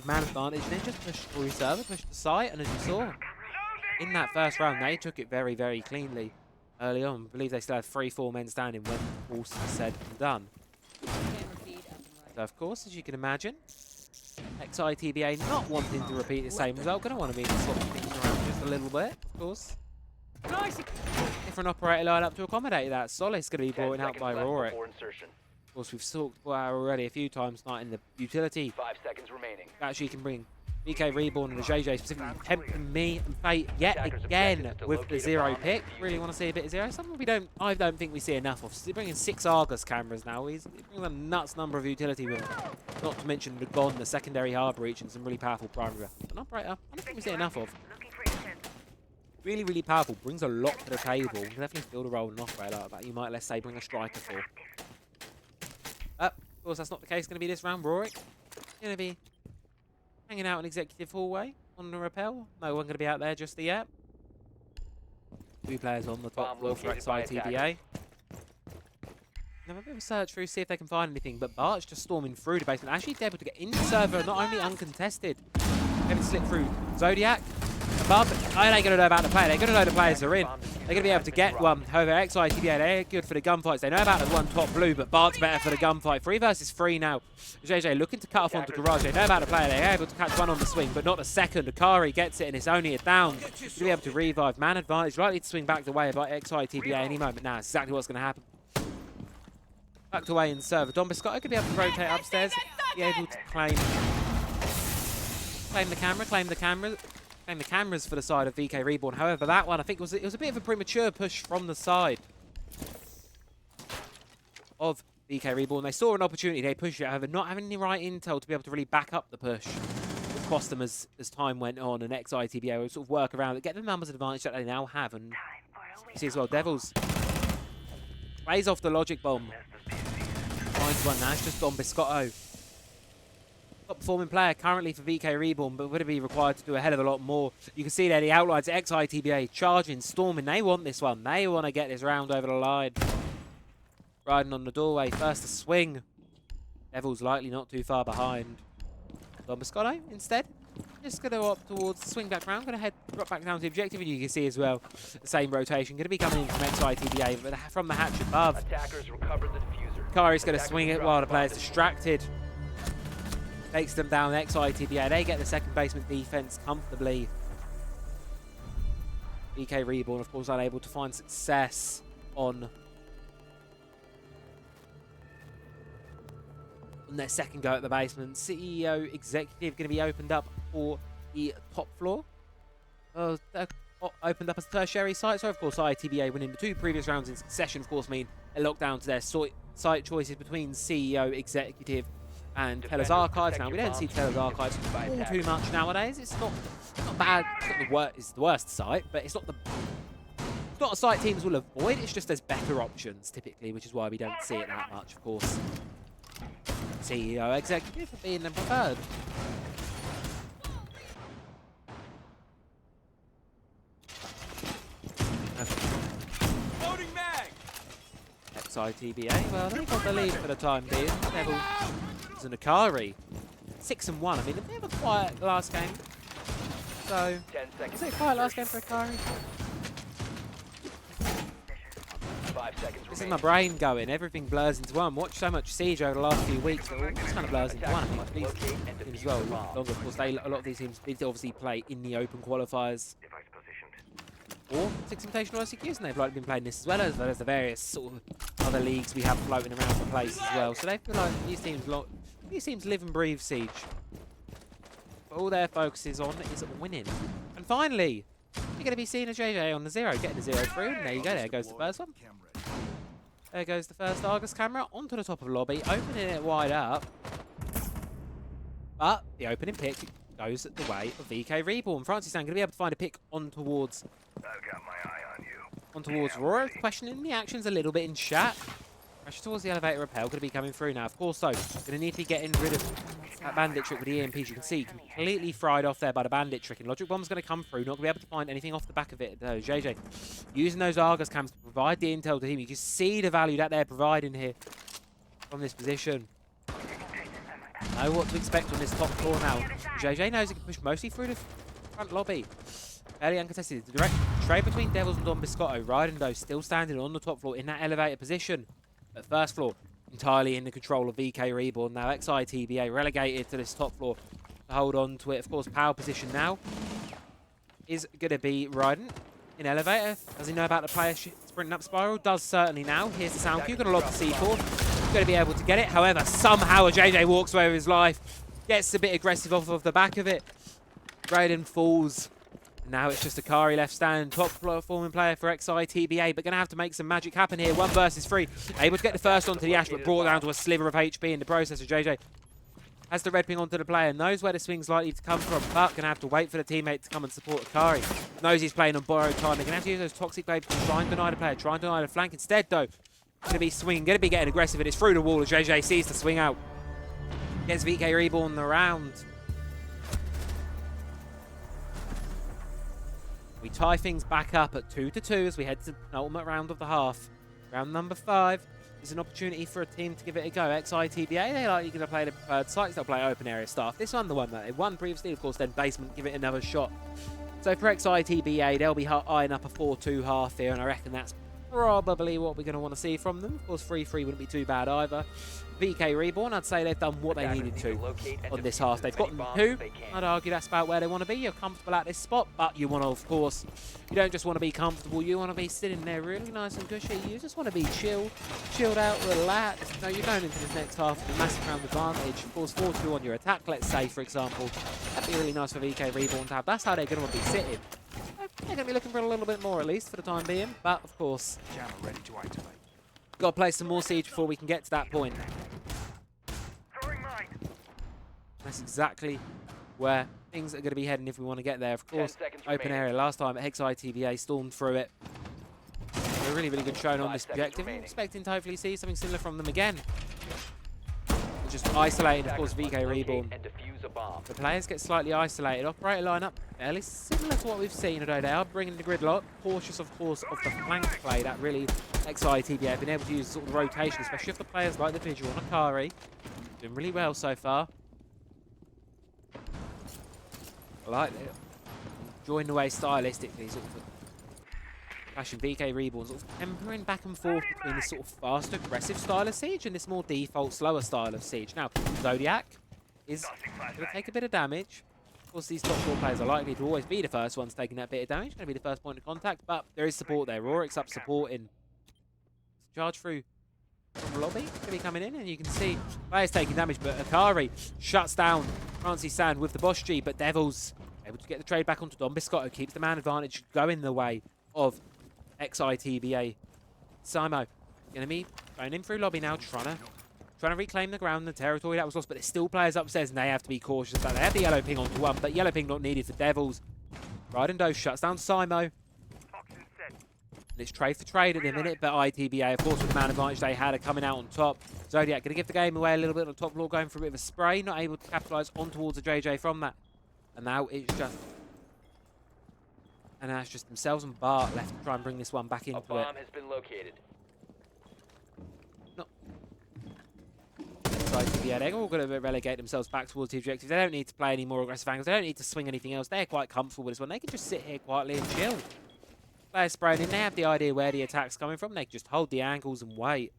C: man advantage, and then just pushed through server, pushed the site, and as you saw, in that first round, they took it very, very cleanly early on. I believe they still had 3-4 men standing when all was said and done. So, of course, as you can imagine, XITBA not wanting to repeat the same result, going to want to be swapping things around just a little bit, of course. Different operator lineup to accommodate that. Solid's going to be
E: 10
C: brought out
E: seconds
C: by
E: left
C: Rorik.
E: before insertion.
C: Of course, we've talked about already a few times tonight in the utility.
E: 5 seconds remaining.
C: Actually, you can bring VK Reborn and the JJ specifically tempting me and Fate yet
E: Attackers'
C: again
E: objective is to
C: with the
E: locate a
C: 0
E: bomb and
C: pick.
E: defuse
C: Really
E: it.
C: want to see a bit of 0. Something I don't think we see enough of. He's bringing 6 Argus cameras now. He's bringing a nuts number of utility with him. Not to mention the GON, the secondary hard breach, and some really powerful primary. An operator, I don't think we see enough of. Really, really powerful. Brings a lot to the table. Can definitely fill the role of an operator like that. You might, let's say, bring a striker for. Of course, that's not the case. Going to be this round. Rorik going to be hanging out in executive hallway on the rappel. No one going to be out there just yet. 2 players on the top
E: Bomb
C: floor for
E: located by
C: XITBA. Now a bit of a search through, see if they can find anything, but Bart's just storming through the basement. Actually able to get into the server, not only uncontested, able to slip through Zodiac. Above, I ain't going to know about the player. They're going to know the players are in. They're going to be able to get one. However, XITBA, they're good for the gunfights. They know about the one top blue, but Bart's better for the gunfight. 3 versus 3 now. JJ looking to cut off onto Garage. They know about the player. They're able to catch one on the swing, but not the second. Akari gets it, and it's only a down. To be able to revive. Man advantage, likely to swing back the way of XITBA any moment now. It's exactly what's going to happen. Backed away in the server. Don Biscotto could be able to rotate upstairs. Be able to claim the camera, claim the cameras for the side of VK Reborn. However, that one, I think it was a bit of a premature push from the side of VK Reborn. They saw an opportunity, they pushed it, however, not having the right intel to be able to really back up the push. It cost them as time went on, and XITBA would sort of work around it, get the numbers advantage that they now have. And you see as well, Devils plays off the logic bomb. Finds one now, it's just Don Biscotto. Top performing player currently for VK Reborn, but would be required to do a hell of a lot more. You can see there the outlines, XITBA charging, storming. They want this one. They want to get this round over the line. Riding on the doorway, first to swing. Devils likely not too far behind. Don Biscotto instead, just going to opt towards the swing back round. Going to drop back down to the objective, and you can see as well the same rotation. Going to be coming in from XITBA, but from the hatch above.
E: Attackers recovered the diffuser.
C: Kari's going to
E: Attackers
C: swing it
E: dropped
C: while the
E: bomb
C: player's
E: diffuser.
C: distracted. Takes them down. XITBA, they get the second basement defense comfortably. VK Reborn, of course, unable to find success on their second go at the basement. CEO executive going to be opened up for the top floor. Opened up as a tertiary site. So, of course, ITBA winning the 2 previous rounds in succession, of course, mean a lockdown to their site choices between CEO, executive, and Teller's Archives. Now, we don't see Teller's Archives all too much nowadays. It's not bad. It's the worst site, but it's not a site teams will avoid. It's just there's better options, typically, which is why we don't see it that much, of course. CEO, executive being the preferred. XITBA, well, they've got the lead for the time being. Devils and Akari, 6-1. I mean, a bit of a quiet last game. So,
E: 10 seconds.
C: is it a quiet last game for Akari?
E: 5 seconds
C: This is
E: remaining.
C: my brain going. Everything blurs into one. Watched so much Siege over the last few weeks that all just kind of blurs into one. I mean, these teams as well. A lot of course, a lot of these teams did obviously play in the open qualifiers.
D: Device positioned.
C: or 6 Invitational LCQs, and they've likely been playing this as well as the various sort of other leagues we have floating around the place as well. So they feel like these teams live and breathe Siege. But all their focus is on is winning. And finally, you're going to be seeing a JJ on the 0, getting the 0 through, and there you go, there goes the first one. There goes the first Argus camera onto the top of the lobby, opening it wide up. But the opening pick goes the way of VK Reborn. Francis going to be able to find a pick on towards
D: I've got my eye on you.
C: on towards Aurora. Questioning the actions a little bit in chat. Pressure towards the elevator rappel, going to be coming through now. Of course, though, going to need to be getting rid of that bandit trick with the EMPs. You can see completely fried off there by the bandit trick. And Logic Bomb's going to come through, not going to be able to find anything off the back of it, though. JJ using those Argus cams to provide the intel to him. You can see the value that they're providing here from this position. Know what to expect on this top floor now. JJ knows he can push mostly through the front lobby. Fairly uncontested. The direct trade between Devils and Don Biscotto. Ridendo still standing on the top floor in that elevator position. At first floor, entirely in the control of VK Reborn. Now XITBA relegated to this top floor to hold on to it. Of course, power position now is going to be Riding in elevator. Does he know about the player sprinting up spiral? Does certainly now. Here's the sound cue. Going to lob the C4. Going to be able to get it. However, somehow a JJ walks away with his life. Gets a bit aggressive off of the back of it. Raiden falls. Now it's just Akari left standing, top performing player for XITBA, but going to have to make some magic happen here. 1 versus 3. Able to get the first onto the Ash, but brought down to a sliver of HP in the process. JJ has the red ping onto the player, knows where the swing's likely to come from, but going to have to wait for the teammate to come and support Akari. Knows he's playing on borrowed time. They're going to have to use those toxic waves to try and deny the player, try and deny the flank. Instead, though, going to be swinging, going to be getting aggressive, and it's through the wall as JJ sees the swing out. Gets VK Reborn the round. We tie things back up at 2-2 as we head to the penultimate round of the half. Round number 5 is an opportunity for a team to give it a go. XITBA, they're likely going to play the preferred sites. They'll play open area staff. This one, the one that they won previously, of course, then basement, give it another shot. So for XITBA, they'll be eyeing up a 4-2 half here, and I reckon that's probably what we're going to want to see from them. Of course, 3-3 wouldn't be too bad either. VK Reborn, I'd say they've done what they needed to on this half. They've gotten 2. I'd argue that's about where they want to be. You're comfortable at this spot, but you want to, of course, you don't just want to be comfortable. You want to be sitting there really nice and cushy. You just want to be chilled out, relaxed. No, you're going into this next half with a massive round advantage. Of course, 4-2 on your attack, let's say, for example. That'd be really nice for VK Reborn to have. That's how they're going to be sitting. They're going to be looking for a little bit more, at least, for the time being. But, of course,
D: Jammer ready to activate.
C: got to play some more Siege before we can get to that point.
D: Throwing mine.
C: That's exactly where things are going to be heading if we want to get there. Of course,
E: 10 seconds
C: open
E: remaining.
C: area last time at XITBA stormed through it. A really, really good showing on
E: 5
C: this
E: seconds
C: objective.
E: remaining.
C: Expecting to hopefully see something similar from them again. Just isolated, of course,
E: Attackers
C: VK
E: must locate
C: Reborn.
E: and defuse a bomb.
C: The players get slightly isolated. Operator lineup fairly similar to what we've seen, although they are bringing the gridlock. Cautious, of course, of the flank play that really XITBA have been able to use sort of the rotation, especially if the players like the visual on Akari. Doing really well so far. I like it. Enjoying the way stylistically, sort of flashing VK Reborn, sort of tempering back and forth between this sort of fast, aggressive style of Siege and this more default, slower style of Siege. Now, Zodiac is going to take a bit of damage. Of course, these top 4 players are likely to always be the first ones taking that bit of damage. Going to be the first point of contact, but there is support there. Rorik's up supporting. Charge through from the lobby. Going to be coming in, and you can see players taking damage, but Akari shuts down Francis Sand with the Bosch G, but Devils able to get the trade back onto Don Biscotto, keeps the man advantage going the way of XITBA. Simo going to be going in through lobby now, trying to reclaim the ground, the territory that was lost, but there's still players upstairs, and they have to be cautious about that. They have the yellow ping onto 1, but yellow ping not needed for Devils. Ridendo shuts down Simo.
D: Toxin set.
C: It's trade for trade at the minute, but ITBA, of course, with the man advantage they had, are coming out on top. Zodiac going to give the game away a little bit on the top floor, going for a bit of a spray, not able to capitalise on towards a JJ from that. And now it's just... And now it's just themselves and Bart left to try and bring this one back into
E: A
C: it.
E: bomb has been located.
C: Yeah, they're all going to relegate themselves back towards the objective. They don't need to play any more aggressive angles. They don't need to swing anything else. They're quite comfortable with this one. They can just sit here quietly and chill. Players spraying in. They have the idea where the attack's coming from. They can just hold the angles and wait.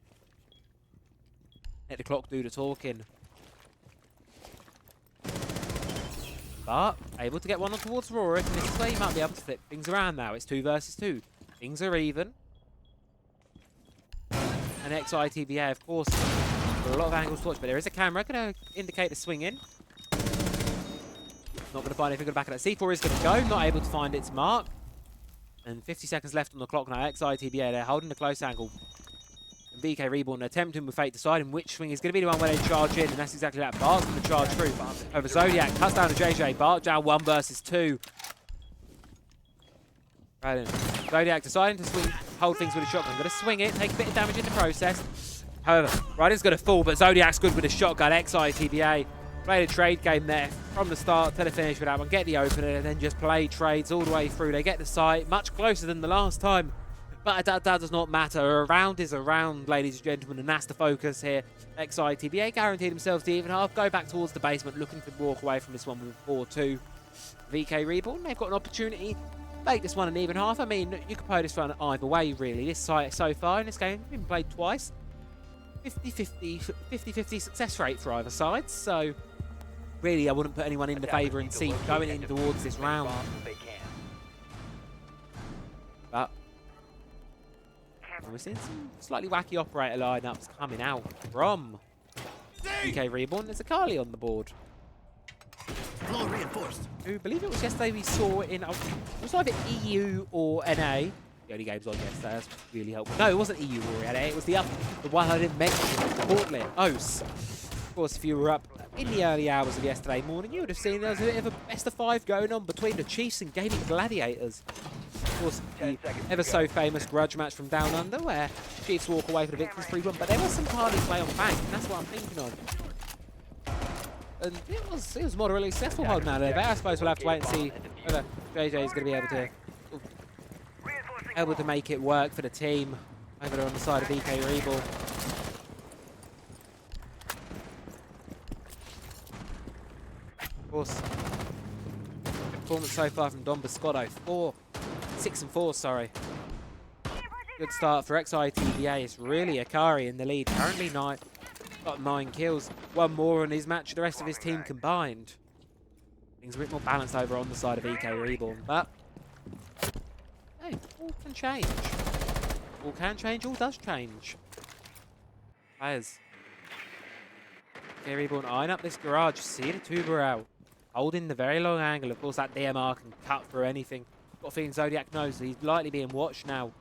C: Let the clock do the talking. But able to get one on towards Rorik, and this is where you might be able to flip things around now. It's 2 versus 2. Things are even. And XITBA, of course, there are a lot of angles to watch, but there is a camera going to indicate a swing in. Not going to find anything good back at that. C4 is going to go, not able to find its mark. And 50 seconds left on the clock now. XITBA, they're holding the close angle. And VK Reborn attempting with fate, deciding which swing is going to be the one where they charge in, and that's exactly that. Bart's going to charge through over Zodiac, cuts down to JJ. Bart down 1 versus 2. Right then. Zodiac deciding to swing, hold things with a shotgun. Going to swing it, take a bit of damage in the process. However, Ryden's going to fall, but Zodiac's good with a shotgun. XITBA played a trade game there from the start to the finish with that one. Get the opener and then just play trades all the way through. They get the site much closer than the last time. But that does not matter. A round is a round, ladies and gentlemen, and that's the focus here. XITBA guaranteed themselves the even half. Go back towards the basement, looking to walk away from this one with 4-2. VK Reborn, they've got an opportunity to make this one an even half. I mean, you could play this one either way, really. This site so far in this game has been played twice. 50-50 success rate for either side. So, really, I wouldn't put anyone in the favour and see going in towards this round. But we're seeing some slightly wacky operator lineups coming out from VK Reborn. There's a Carly on the board.
A: Floor reinforced.
C: Who, believe it was yesterday, we saw in, it was either EU or NA. The only games on yesterday, that's really helpful. No, it wasn't EU or NA, it was the one I didn't mention, Portland, OS. Of course, if you were up in the early hours of yesterday morning, you would have seen there was a bit of a best of 5 going on between the Chiefs and Gaming Gladiators. Of course, the ever so famous grudge match from Down Under, where Chiefs walk away for the victory 3-1, but there was some party play on bank, and that's what I'm thinking of. And it was moderately successful holding out there, but I suppose we'll have to wait and see whether JJ is going to be able to make it work for the team over there on the side of VK Reborn. Of course, performance so far from Don Biscotto, 6-4, sorry. Good start for XITBA. It's really Akari in the lead. Currently got 9 kills, 1 more on his match, the rest of his team combined. Things a bit more balanced over on the side of VK Reborn, but hey, all can change. All can change, all does change. Players. VK Reborn eyeing up this garage, see the tuber out. Holding the very long angle. Of course, that DMR can cut through anything. Got a feeling Zodiac knows that he's likely being watched now.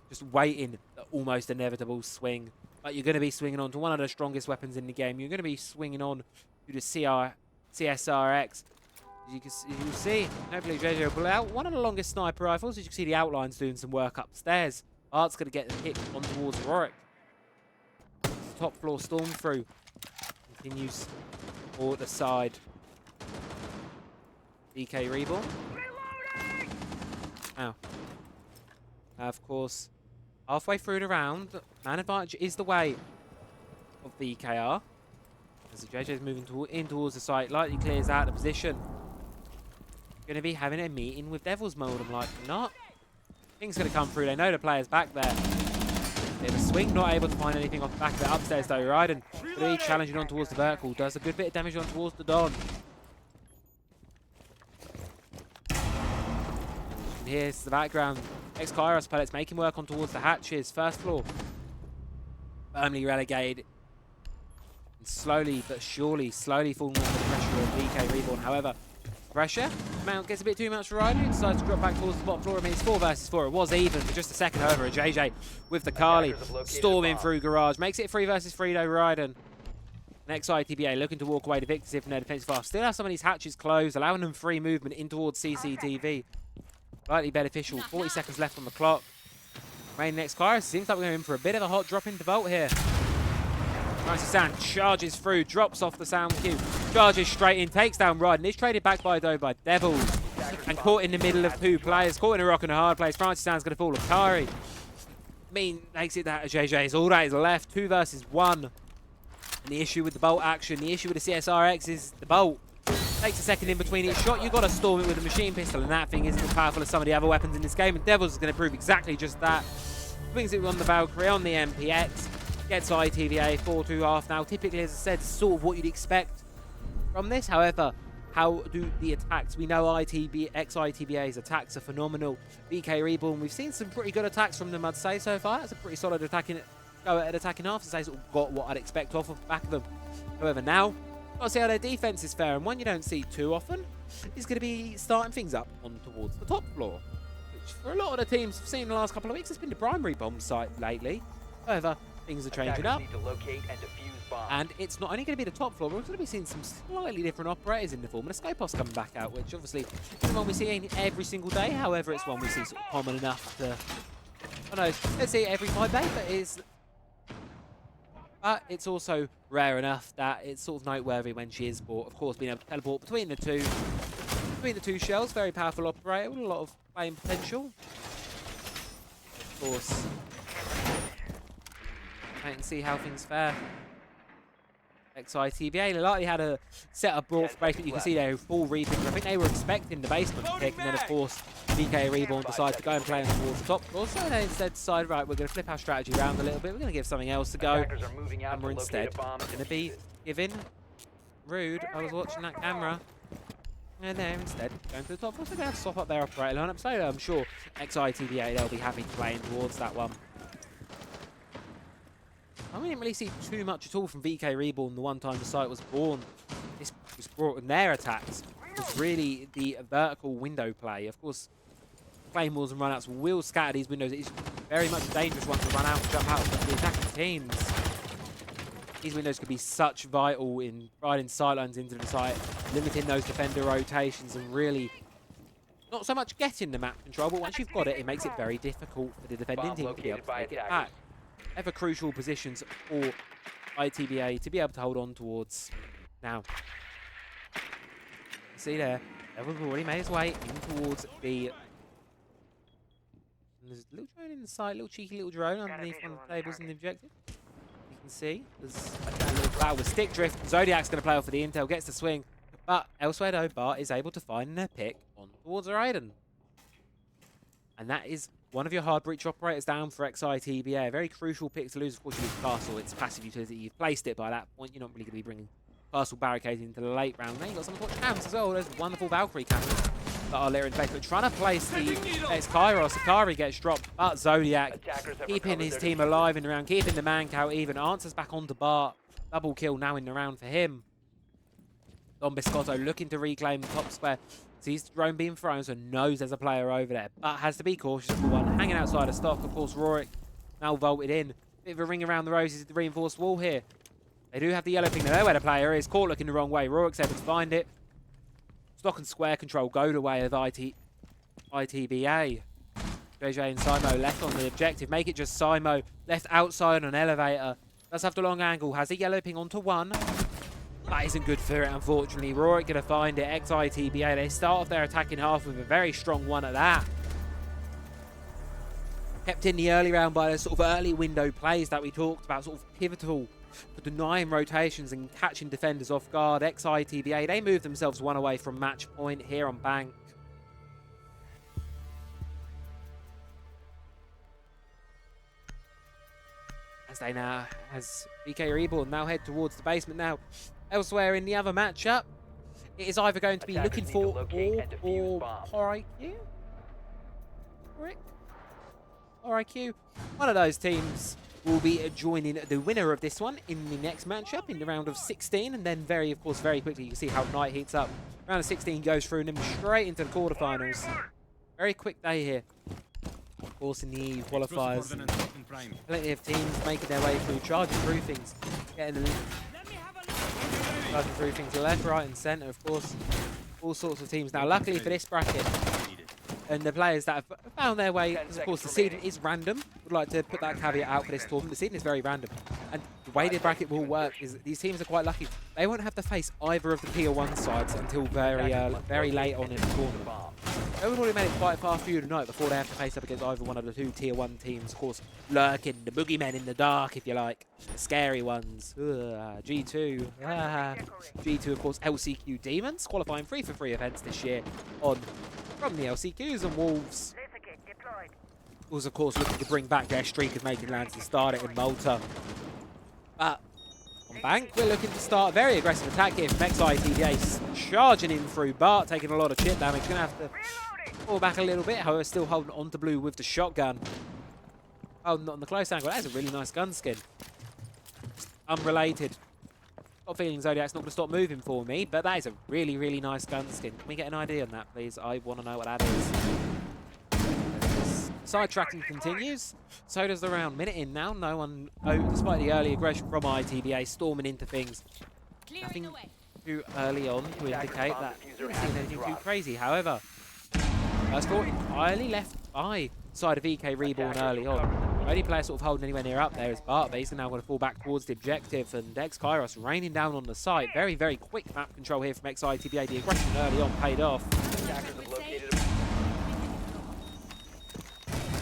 C: Just waiting the almost inevitable swing. But you're going to be swinging on to one of the strongest weapons in the game. You're going to be swinging on to the CSRX. As you can see, hopefully JJ will pull out one of the longest sniper rifles. As you can see, the outlines doing some work upstairs. Art's going to get the kick on towards Rorik. Top floor storm through. Continues for the side. VK Reborn. Now, of course, halfway through the round, man advantage is the way of VKR. As the JJ is moving in towards the site, lightly clears out the position. Going to be having a meeting with Devil's more than likely not. Things going to come through. They know the player's back there. Bit of a swing, not able to find anything off the back of it. Upstairs though, Raiden really challenging on towards the vertical. Does a good bit of damage on towards the Don. Here's the background. Ex-Kairos pilots making work on towards the hatches. First floor. Firmly relegated. And slowly but surely, slowly falling under the pressure of VK Reborn. However, pressure amount gets a bit too much for Ryden. He decides to drop back towards the bottom floor. I mean, it's 4 versus 4. It was even for just a second. However, a JJ with the Carly storming through garage. Makes it 3 versus 3 though, Ryden. Next ITBA looking to walk away defensive from their defensive fast. Still have some of these hatches closed, allowing them free movement in towards CCTV. Slightly beneficial. 40 seconds left on the clock. Main next Kairos. Seems like we're going in for a bit of a hot drop into Vault here. Nice sound. Charges through. Drops off the sound cue. Charges straight in. Takes down Ryden. Is traded back by Devils. And caught in the middle of 2 players. Caught in a rock and a hard place. Francis Sound's going to fall. Akari. Makes it that JJ is all that is left. 2 versus 1. And the issue with the Bolt action, the issue with the CSRX is the Bolt. Takes a second in between each shot. You've got to storm it with a machine pistol, and that thing isn't as powerful as some of the other weapons in this game. And Devils is going to prove exactly just that. Swings it on the Valkyrie, on the MPX. Gets ITVA 4-2 half now. Typically, as I said, sort of what you'd expect from this. However, How do the attacks? We know ex-ITBA's attacks are phenomenal. VK Reborn, we've seen some pretty good attacks from them, I'd say, so far. It's a pretty solid attacking go at attacking half, so they sort of got what I'd expect off of the back of them. However, now, got to see how their defense is faring. One you don't see too often is going to be starting things up on towards the top floor, which for a lot of the teams we've seen in the last couple of weeks has been the primary bomb site lately. However, things are changing
E: Attackers
C: up.
E: need to locate and defuse bombs.
C: And it's not only going to be the top floor, we're going to be seeing some slightly different operators in the form. And a Scopos coming back out, which obviously isn't one we see every single day. However, it's one we see sort of common enough to, I don't know, let's see it every 5 days, but it's also rare enough that it's sort of noteworthy when she is bought. Of course, being able to teleport between the two shells, very powerful operator with a lot of playing potential. Of course, wait and see how things fare. XITBA, they likely had a set up broad for basement. You can see they're full reaping. I think they were expecting the basement pick, and then of course VK Reborn decided to go and play towards the top floor. So they instead decided, right, we're going to flip our strategy around a little bit. We're going to give something else a go,
E: Attackers are moving out
C: and we're
E: to locate
C: instead
E: a bomb and
C: going to be
E: defuse it.
C: giving Rude. I was watching that camera. And they're instead going to the top floor. So they're going to swap up their operator lineup. So I'm sure XITBA, they'll be happy to play in towards that one. We didn't really see too much at all from VK Reborn the one time the site was born. This was brought in their attacks was really the vertical window play. Of course, claymores and runouts will scatter these windows. It's very much a dangerous one to run out and jump out of the attacking teams. These windows could be such vital in riding sightlines into the site, limiting those defender rotations and really not so much getting the map control, but once you've got it, it makes it very difficult for the defending team to be able to take it back. Ever crucial positions for ITBA to be able to hold on towards. Now, see there, everyone's already made his way in towards the. And there's a little drone in the side, little cheeky little drone underneath one of the tables in the objective. You can see there's a little battle with stick drift. Zodiac's going to play off for the intel, gets the swing, but elsewhere though, Bart is able to find their pick on towards Raiden. And that is one of your hard breach operators down for XITBA. A very crucial pick to lose. Of course, you lose Castle. It's passive utility. You've placed it by that point. You're not really going to be bringing Castle barricades into the late round. Now you've got some torch cams as well. There's wonderful Valkyrie cams that are there in place. But trying to place the Ex-Kairos. Sakari gets dropped. But Zodiac keeping his team alive in the round. Keeping the man count even. Answers back onto Bart. Double kill now in the round for him. Don Biscotto looking to reclaim the top square. Sees the drone being thrown, so knows there's a player over there, but has to be cautious of the one hanging outside of stock. Of course, Rorik now vaulted in. Bit of a ring around the roses, the reinforced wall here. They do have the yellow ping. They know where the player is. Caught looking the wrong way. Rorik's able to find it. Stock and square control go the way of ITBA. JJ and Simo left on the objective. Make it just Simo. Left outside on elevator. Does have the long angle. Has a yellow ping onto one. That isn't good for it, unfortunately. Rorik going to find it. XITBA, they start off their attacking half with a very strong one at that. Kept in the early round by the sort of early window plays that we talked about, sort of pivotal for denying rotations and catching defenders off guard. XITBA, they move themselves one away from match point here on Bank. As VK Reborn now head towards the basement now. Elsewhere in the other matchup, it is either going to be looking for or RIQ? RIQ. One of those teams will be joining the winner of this one in the next matchup in the round of 16, and then very quickly you can see how night heats up. Round of 16 goes through and then straight into the quarterfinals. Very quick day here. Of course, in the qualifiers, plenty of teams making their way through, charging through things, getting the charging through things left, right, and centre. Of course, all sorts of teams now. Luckily for this bracket, and the players that have found their way, of course, the seeding is random. Would like to put that caveat out for this tournament. The seeding is very random, and the way the bracket will work is these teams are quite lucky. They won't have to face either of the tier 1 sides until very late on in the tournament. They would already made it quite far for you tonight before they have to face up against either one of the 2 tier 1 teams. Of course, lurking, the boogeymen in the dark, if you like. The scary ones. G2. G2, of course, LCQ Demons, qualifying 3 for 3 events this year from the LCQs, and Wolves. Wolves, of course, looking to bring back their streak of making lands to start it in Malta. But On Bank, we're looking to start a very aggressive attack here from XITBA, charging in through Bart, taking a lot of chip damage. Going to have to fall back a little bit, however, still holding on to Blue with the shotgun. Oh, not on the close angle. That is a really nice gun skin. Unrelated. Got a feeling Zodiac's not going to stop moving for me, but that is a really, really nice gun skin. Can we get an idea on that, please? I want to know what that is. Sidetracking continues. So does the round. Minute in now. No one, despite the early aggression from ITBA, storming into things. Nothing too early on to indicate that we've seen anything too crazy. However, first thought entirely left by side of VK Reborn early on. Only player sort of holding anywhere near up there is Bart, but he's now going to fall back towards the objective, and X-Kairos raining down on the site. Very, very quick map control here from XITBA. The aggression early on paid off.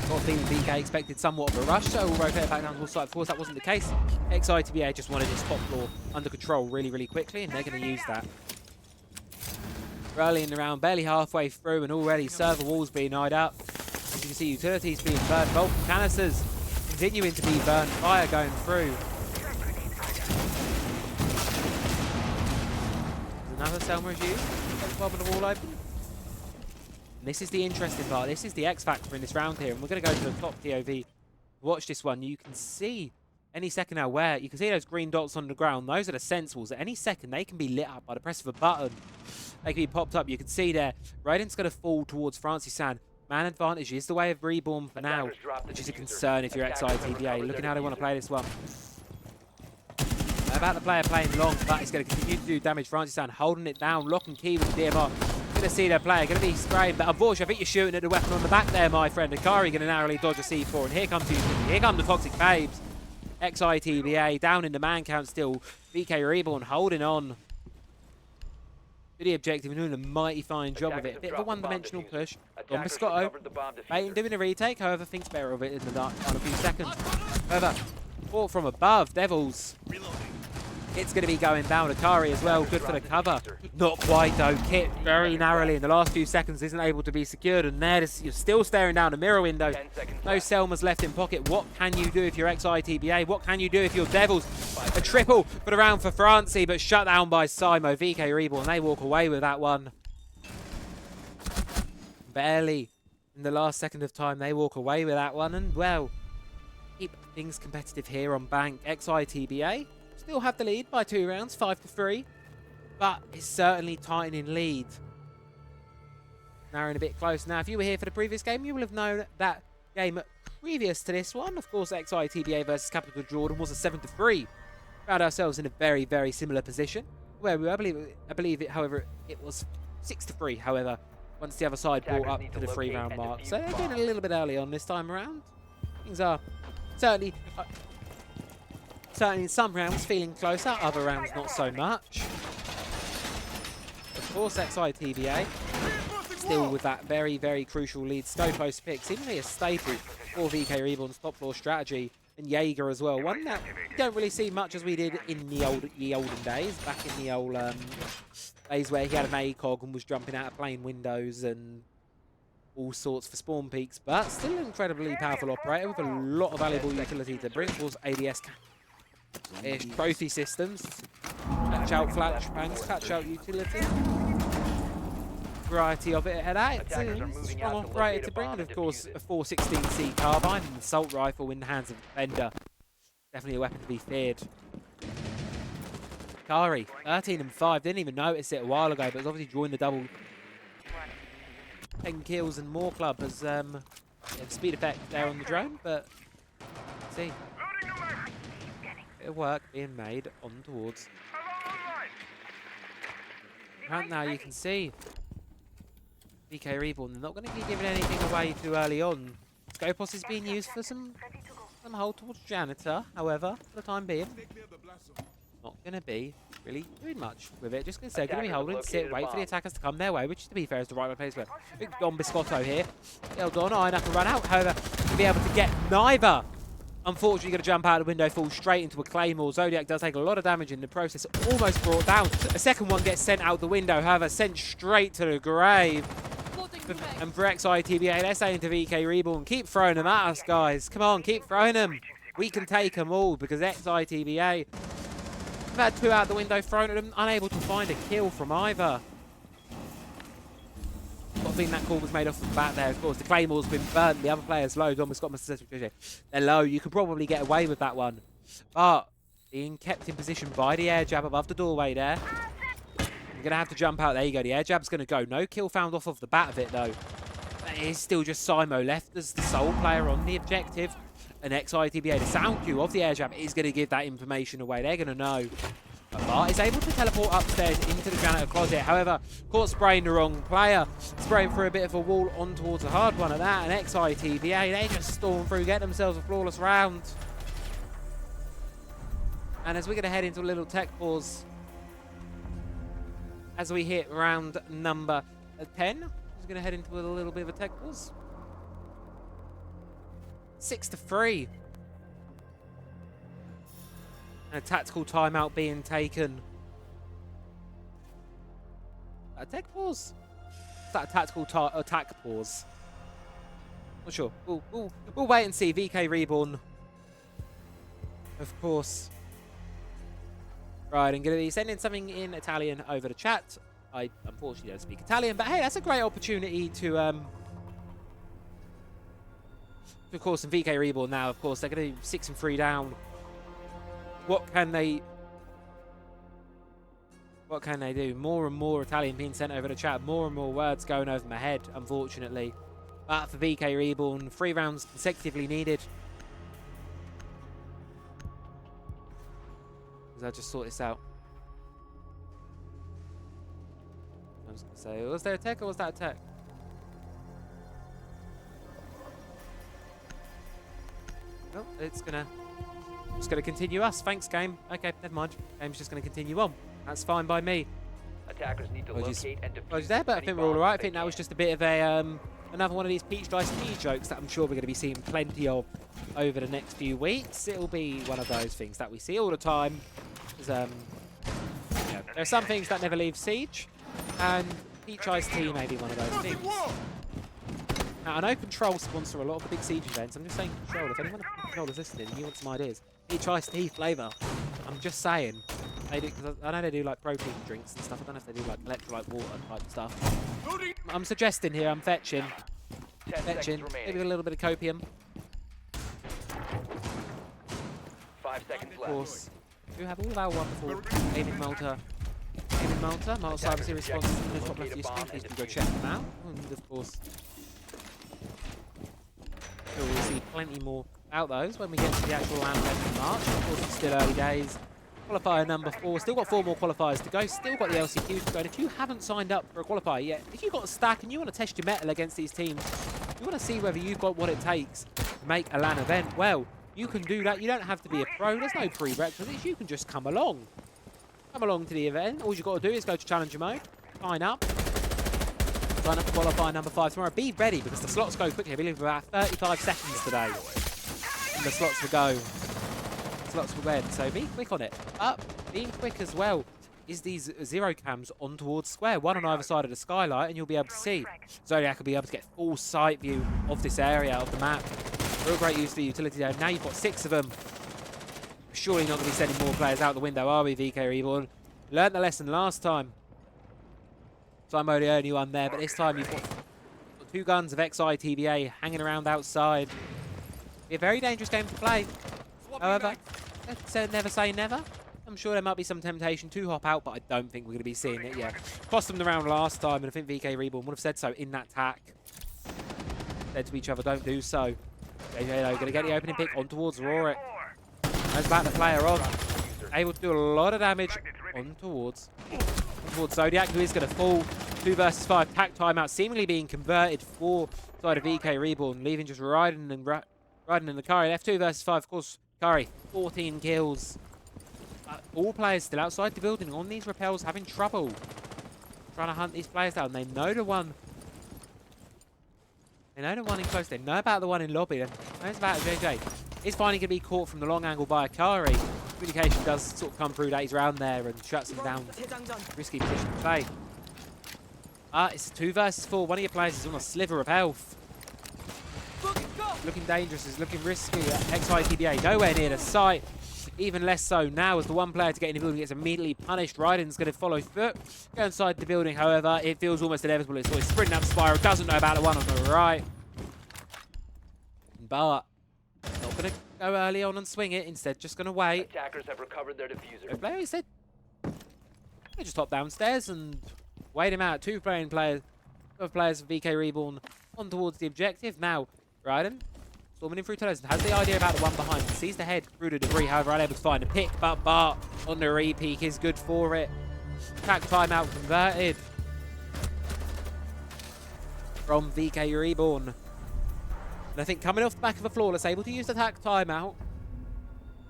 C: Got a feeling VK expected somewhat of a rush, so we'll rotate back down to the site. Of course, that wasn't the case. XITBA just wanted his top floor under control really, really quickly, and they're going to use that. Early in the round, barely halfway through, and already server walls being eyed up. As you can see, utilities being burned, Vulcan canisters continuing to be burned, fire going through. There's another Selma is used, bobbing the wall open. And this is the interesting part, this is the X factor in this round here, and we're going to go to the top POV. Watch this one, you can see any second now where, you can see those green dots on the ground, those are the sensibles. At any second, they can be lit up by the press of a button. They can be popped up, you can see there, Raiden's going to fall towards Francis San. Man advantage is the way of Reborn for now, which is a concern if you're XITBA. Looking how they want to play this one. They're about the player playing long, but he's going to continue to do damage. Francis San holding it down, lock and key with DMR. Going to see their player, going to be spraying, but unfortunately I think you're shooting at the weapon on the back there, my friend. Akari going to narrowly dodge a C4, and here comes here come the Toxic Babes. XITBA down in the man count still. VK Reborn holding on to the objective and doing a mighty fine job of it. A bit of a one-dimensional push. Don Biscotto doing a retake, however, thinks better of it in the final few seconds. However, fought from above, Devils. It's going to be going down. Akari as well, good for the cover. Not quite though, Kit very narrowly in the last few seconds isn't able to be secured, and there you're still staring down the mirror window. No Selma's left in pocket. What can you do if you're XITBA? What can you do if you're Devils? A triple for the round for Francie, but shut down by Simo. VK Reborn, they walk away with that one. Barely in the last second of time, they walk away with that one, and well, keep things competitive here on Bank. XITBA still have the lead by 2 rounds, 5-3, but it's certainly tightening lead. Narrowing a bit close. Now, if you were here for the previous game, you will have known that game previous to this one. Of course, XITBA versus Capital Jordan was a 7-3. Found ourselves in a very, very similar position, where I believe it, however, it was 6-3, however, once the other side brought up to the 3-round mark. So they're doing a little bit early on this time around. Things are certainly in some rounds feeling closer, other rounds not so much. Of course, XITBA still with that very, very crucial lead. Scopos pick, seemingly a staple for VK Reborn's top floor strategy, and Jaeger as well. One that you don't really see much as we did in the olden days, back in the old days where he had an ACOG and was jumping out of plane windows and all sorts for spawn peaks, but still an incredibly powerful operator with a lot of valuable utility to bring. Of course, ADS trophy systems, catch out flashbangs, catch out utility, variety of it at that. It's a strong operator to bring, and of course a 416C carbine and assault rifle in the hands of the defender. Definitely a weapon to be feared. Kari, 13-5, didn't even notice it a while ago, but has obviously joined the double 10 kills and more club as speed effect there on the drone, but let's see. Bit of work being made on towards. Right now you can see VK Reborn, they're not going to be giving anything away too early on. Scopos is being used for some hold towards Janitor, however, for the time being. Not going to be really doing much with it. Just going to say, going to be holding, sit, wait for the attackers to come their way, which to be fair is the right way to play this way. Big Don Biscotto here. Well done, iron up and run out. However, to be able to get neither. Unfortunately, going to jump out the window, fall straight into a Claymore. Zodiac does take a lot of damage in the process, almost brought down. A second one gets sent out the window, however, sent straight to the grave. And for XITBA, they're saying to VK Reborn, keep throwing them at us, guys. Come on, keep throwing them. We can take them all because XITBA They've had 2 out the window thrown at them, unable to find a kill from either. I think that call was made off the bat there, of course. The Claymore's been burnt, the other player's low. Almost got my successful. They're low, you could probably get away with that one. But being kept in position by the air jab above the doorway there. You're going to have to jump out. There you go, the air jab's going to go. No kill found off of the bat of it though. It is still just Simo left as the sole player on the objective. And XITBA, the sound cue of the air jab is going to give that information away. They're going to know. But Bart is able to teleport upstairs into the janitor closet. However, caught spraying the wrong player. Spraying through a bit of a wall on towards a hard one at that. And XITBA, they just storm through, get themselves a flawless round. And as we're going to head into a little tech pause, as we hit round number 10, we're going to head into a little bit of a tech pause. 6-3. And a tactical timeout being taken. A tech pause? Is that a tactical attack pause? Not sure. We'll wait and see. VK Reborn, of course. Right, I'm going to be sending something in Italian over the chat. I unfortunately don't speak Italian, but hey, that's a great opportunity to, of course, in VK Reborn now, of course, they're going to be 6-3 down. What can they do? More and more Italian being sent over the chat, more and more words going over my head, unfortunately. But for VK Reborn, 3 rounds consecutively needed. I'll just sort this out. I was going to say, was there a tech or was that a tech? Oh, it's just gonna continue us. Thanks, game. Okay, never mind. Game's just gonna continue on. That's fine by me.
E: Attackers need to locate and defuse
C: there, but I
E: any
C: think we're all
E: bombs
C: right. I
E: they
C: think that was
E: can.
C: just a bit of a another one of these peach dice tea jokes that I'm sure we're going to be seeing plenty of over the next few weeks. It'll be one of those things that we see all the time. There are some things that never leave Siege, and peach iced tea may be one of those things. Now, I know Control sponsor a lot of the big Siege events. I'm just saying, Control, if anyone from Control is listening and you want some ideas, peach iced tea flavour. I'm just saying. They do, cause I know they do like protein drinks and stuff. I don't know if they do like electrolyte water type stuff. I'm suggesting here, I'm fetching.
E: 10 seconds
C: Maybe
E: remaining.
C: a little bit of copium.
E: 5 seconds
C: Of
E: left.
C: course. We have all of our wonderful Gaming Malta. Malta Cyber Series sponsors in the top left of your screen. Please do go check them out. And of course, we'll see plenty more about those when we get to the actual round event in March. Of course, it's still early days. Qualifier number 4. Still got 4 more qualifiers to go. Still got the LCQs to go. And if you haven't signed up for a qualifier yet, if you've got a stack and you want to test your mettle against these teams, you want to see whether you've got what it takes to make a LAN event, well, you can do that. You don't have to be a pro. There's no prerequisites. You can just come along. Come along to the event. All you've got to do is go to Challenger mode, sign up. Sign up for qualifier number 5 tomorrow. Be ready because the slots go quickly. I believe about 35 seconds today. And the slots will go. Slots will end. So be quick on it. But being quick as well is these 0 cams on towards square. One on either side of the skylight and you'll be able to see. Zodiac will be able to get full sight view of this area of the map. Real great use of the utility there. Now you've got 6 of them. Surely not going to be sending more players out the window, are we, VK Reborn? Learned the lesson last time. So I'm only the only one there, but this time you've got 2 guns of XITBA hanging around outside. Be a very dangerous game to play. However, let's never say never. I'm sure there might be some temptation to hop out, but I don't think we're going to be seeing it yet. Cost them the round last time, and I think VK Reborn would have said so in that tack. Said to each other, don't do so. Going to get the opening pick on towards Rorik. Knows about the player off. Able to do a lot of damage on towards Zodiac, who is going to fall. 2 versus 5 tack timeout, seemingly being converted for side of VK Reborn, leaving just riding in the Curry. Left 2 versus 5, of course. Curry, 14 kills. All players still outside the building on these rappels, having trouble trying to hunt these players down. They know the one. They know the one in close. They know about the one in lobby. They know about JJ. He's finally going to be caught from the long angle by Akari. Communication does sort of come through that he's around there and shuts him down. Risky position to play. It's 2 versus 4. One of your players is on a sliver of health. Looking dangerous, is looking risky. XITBA nowhere near the site. even less so now as the one player to get in the building gets immediately punished. Ryden's going to follow foot, go inside the building. However, it feels almost inevitable. It's always sprinting up Spiral, doesn't know about the one on the right. But not going to go early on and swing it. Instead, just going to wait.
E: Attackers have recovered their diffuser.
C: The player said, they just hop downstairs and wait him out. Two players for VK Reborn on towards the objective. Now, Ryden storming in through tunnels and has the idea about the one behind. Sees the head through the debris, however, unable to find a pick. But Bart on the re-peek is good for it. Attack timeout converted from VK Reborn. And I think coming off the back of a flawless, able to use the attack timeout,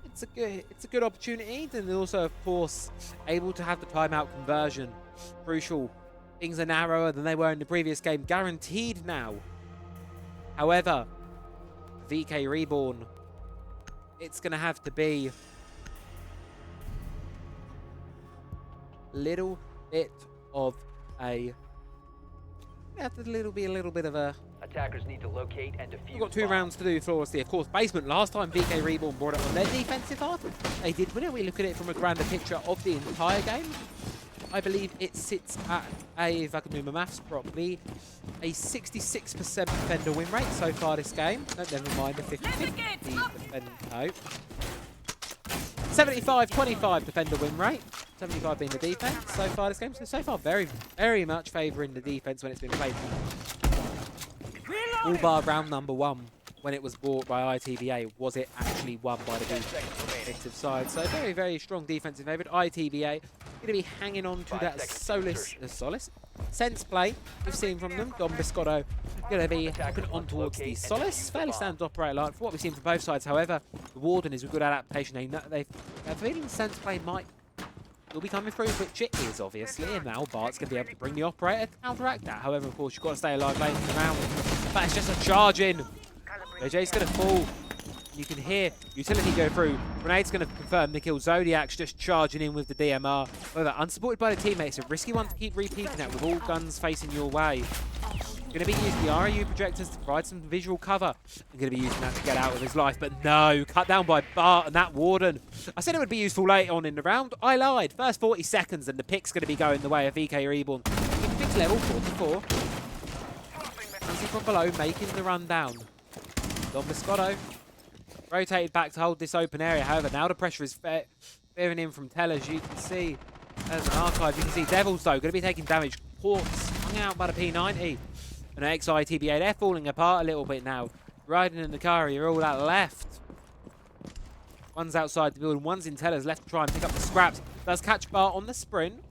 C: it's a good opportunity. And also, of course, able to have the timeout conversion. Crucial. Things are narrower than they were in the previous game. Guaranteed now. However, VK Reborn, it's going to have to be a little bit of a... a little bit of a...
E: Attackers need to locate and defuse.
C: We've got 2 rounds to do flawlessly. Of course, basement. Last time VK Reborn brought it on their defensive half. They did win it. We look at it from a grander picture of the entire game. I believe it sits at a, if I can do my maths properly, a 66% defender win rate so far this game. No, never mind, a 50-50 defender. No. 75-25 defender win rate. 75 being the defense so far this game. So far, very, very much favouring the defense when it's been played. All bar round number 1 when it was bought by ITBA, was it actually won by the defensive side. So very, very strong defensive favourite. ITBA going to be hanging on to that Solace sense play we've seen from them. Dom Biscotto going to be hopping on towards the Solace. Fairly standard operator line for what we've seen from both sides. However, the Warden is a good adaptation. They're feeling sense play will be coming through, which it is obviously, and now Bart's going to be able to bring the operator to counteract that. However, of course, you've got to stay alive late in the round. But it's just a charge in. AJ's going to fall. You can hear utility go through. Grenade's going to confirm the kill. Zodiac's just charging in with the DMR. However, unsupported by the teammates, a risky one to keep repeating that with all guns facing your way. Going to be using the RAU projectors to provide some visual cover. I'm going to be using that to get out of his life, but no, cut down by Bart and that Warden. I said it would be useful late on in the round. I lied. First 40 seconds and the pick's going to be going the way of VK Reborn. Pick's level 44. Easy from below, making the run down. Don Biscotto rotated back to hold this open area. However, now the pressure is veering in from Tellers. You can see, as an archive, you can see Devils, though, going to be taking damage. Ports hung out by the P90. And XITBA, they're falling apart a little bit now. Ryden and Nakari are all out left. One's outside the building, one's in Tellers, left to try and pick up the scraps. Does catch Bart on the sprint.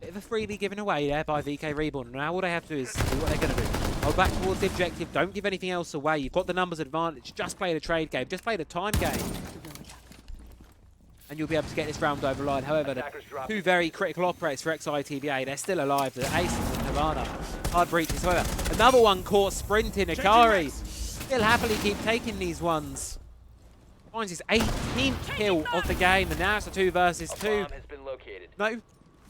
C: Bit of a freebie given away there by VK Reborn. Now all they have to do is do what they're going to do. Hold back towards the objective. Don't give anything else away. You've got the numbers advantage. Just play the trade game. Just play the time game. And you'll be able to get this round over the line. However, the 2 very critical operators for XITBA, they're still alive. The Ace and Havana. Hard breaches. However, another one caught sprinting. Akari still happily keep taking these ones. Finds his 18th kill of the game. And now it's a 2 versus 2. No.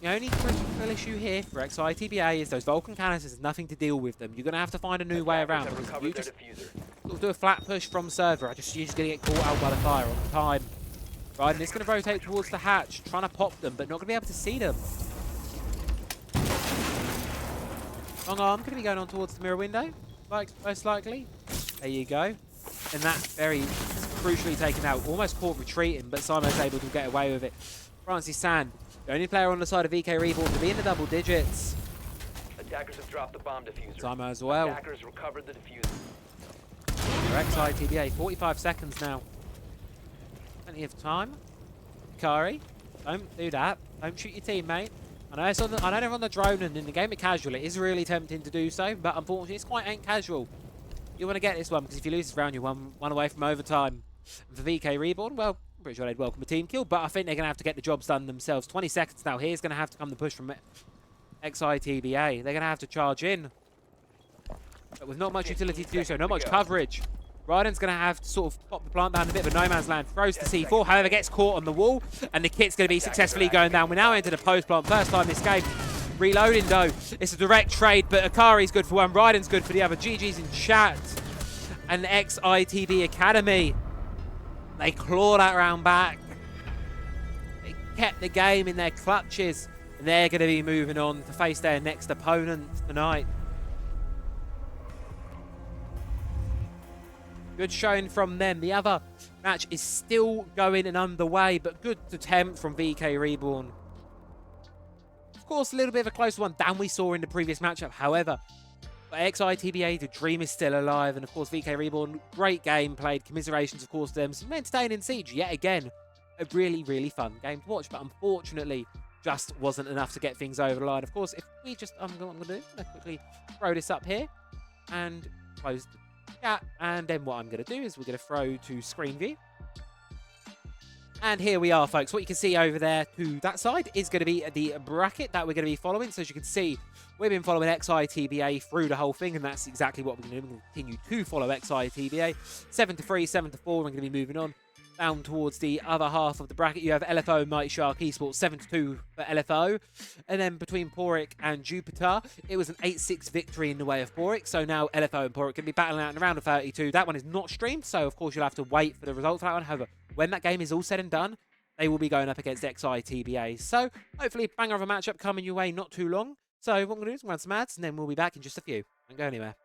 C: The only critical issue here for XITBA is those Vulcan canisters. There's nothing to deal with them. You're going to have to find a new way around. Because if you just do a flat push from server, you're just going to get caught out by the fire on time. Right, and it's going to rotate towards the hatch, trying to pop them, but not going to be able to see them. Long arm going to be going on towards the mirror window, most likely. There you go. And that very crucially taken out. Almost caught retreating, but Simo's able to get away with it. Francis Sand, the only player on the side of VK Reborn to be in the double digits.
E: Attackers have dropped the bomb diffuser.
C: Simo as well.
E: Attackers recovered the diffuser.
C: For XITBA, 45 seconds now. Plenty of time. Kari, don't do that. Don't shoot your teammate. I know they're on the drone, and in the game of casual, it is really tempting to do so, but unfortunately, it's quite ain't casual. You want to get this one, because if you lose this round, you're one away from overtime. And for VK Reborn, well, I'm pretty sure they'd welcome a team kill, but I think they're going to have to get the jobs done themselves. 20 seconds now. Here's going to have to come the push from XITBA. They're going to have to charge in. But with not much utility to do so, not much coverage. Ryden's going to have to sort of pop the plant down a bit of a no man's land. Throws the C4, however, gets caught on the wall. And the kit's going to be successfully going down. We're now into the post plant. First time this game. Reloading, though. It's a direct trade, but Akari's good for one. Ryden's good for the other. GG's in chat. And XITB Academy. They claw that round back. kept the game in their clutches. And they're going to be moving on to face their next opponent tonight. Good showing from them. The other match is still going and underway, but good attempt from VK Reborn. Of course, a little bit of a closer one than we saw in the previous matchup. However, for XITBA, the dream is still alive. And of course, VK Reborn, great game played. Commiserations, of course, to them. Some entertaining Siege yet again. A really, really fun game to watch, but unfortunately, just wasn't enough to get things over the line. Of course, if we just, I'm going to quickly throw this up here and close the chat. And then what I'm going to do is we're going to throw to screen view. And here we are, folks. What you can see over there to that side is going to be the bracket that we're going to be following. So as you can see, we've been following XITBA through the whole thing, and that's exactly what we're going to do. We're going to continue to follow XITBA. 7-3, 7-4, we're going to be moving on. Down towards the other half of the bracket, you have LFO and Mighty Shark Esports, 7-2 for LFO. And then between Porik and Jupiter, it was an 8-6 victory in the way of Porik. So now LFO and Porik can be battling out in a round of 32. That one is not streamed, so of course you'll have to wait for the results for that one. However, when that game is all said and done, they will be going up against XITBA. So hopefully banger of a matchup coming your way not too long. So what I'm going to do is run some ads, and then we'll be back in just a few. Don't go anywhere.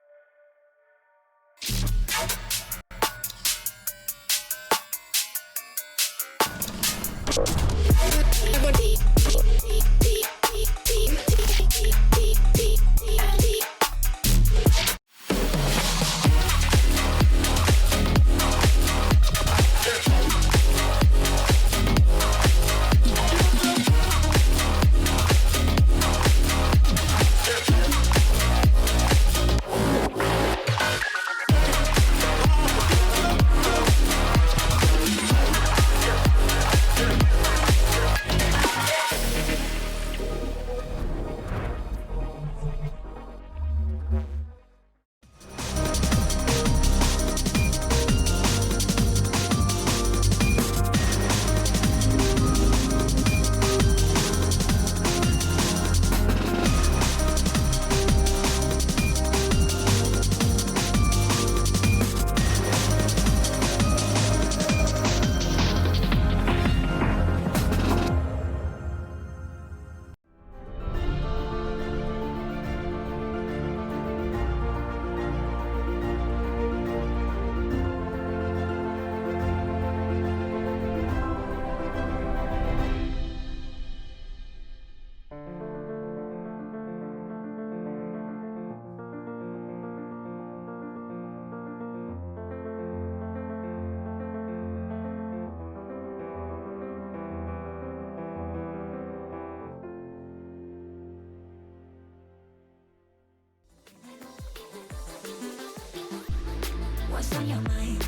B: What's on your mind?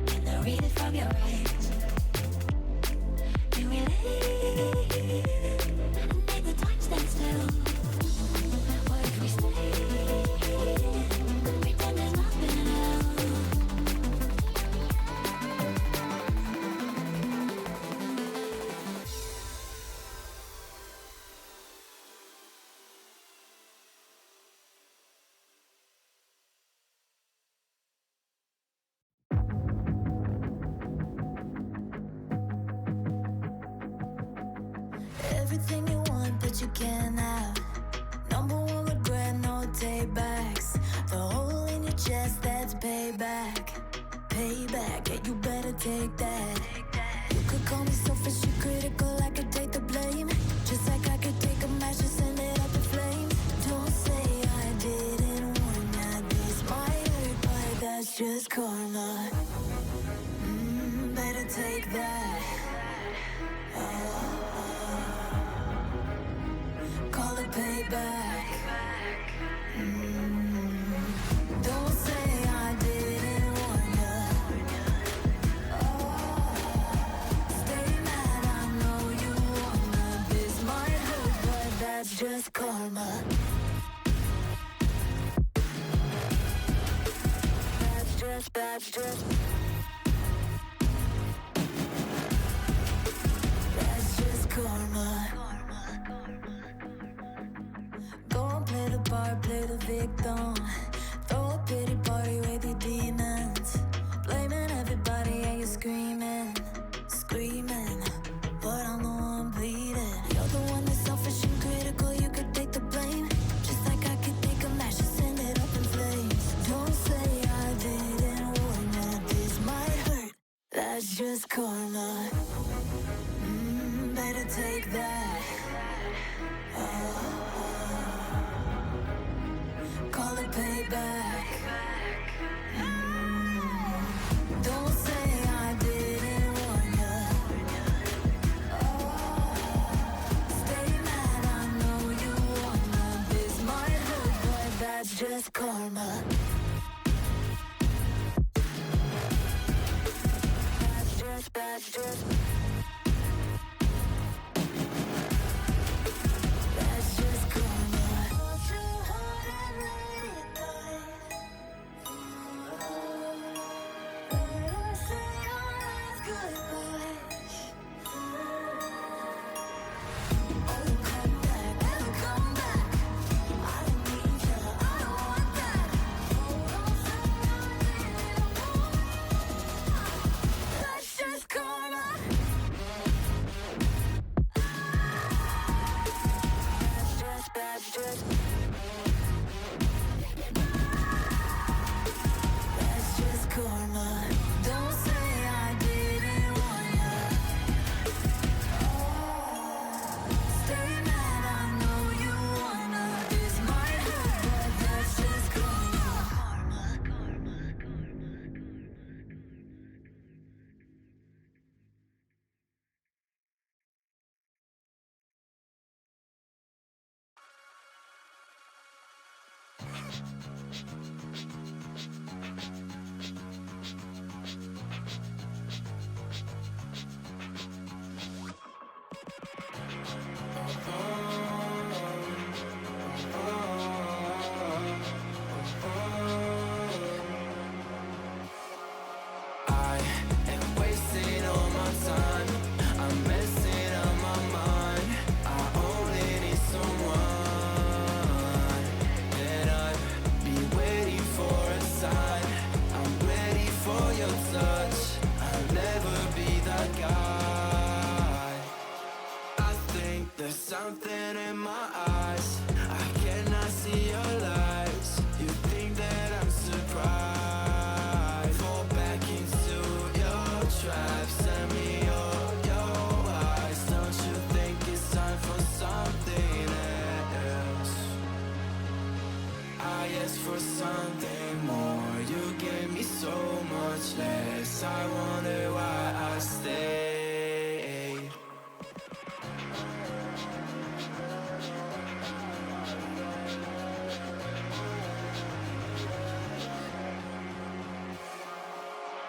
B: Can I read it from your eyes? You relate and make the time stand still. What if we stay? Pretend there's nothing else. Everything you want, but you can't have. Number one regret, no takebacks. The hole in your chest, that's payback. Payback, yeah, you better take that. You could call me selfish, you critical, I could take the blame. Just like I could take a match and send it up in flames. Don't say I didn't warn ya, this might hurt, but that's just karma. Better take that. Call it payback. Don't say I didn't warn ya. Stay mad, I know you wanna. This might hurt, but that's just karma. That's just karma. Go and play the part, play the victim. Throw a pity party with your demons. Blaming everybody and you're screaming. But I'm that's just karma. Better take that. Call it payback. Don't say I didn't warn ya. Stay mad, I know you wanna. This might hurt, but that's just karma. That's just karma. Hold your heart and let it die. Better say our last goodbye. Oh, come back, better come back. I don't need you, I don't want that. Oh, don't say I didn't want. That's just karma. That's just karma. Don't say I didn't want ya. Stay mad, I know you wanna. This might hurt, but that's just karma.
A: I am wasting all my time. I'm messing up my mind. I only need someone that I'd be waiting for a sign. I'm ready for your touch. I'll never be that guy. I think there's something in my eyes. I cannot see your lights. You think that I'm surprised? Fall back into your trap. Send me your eyes. Don't you think it's time for something else? I asked for something more. You gave me so much less. I wonder why I stayed.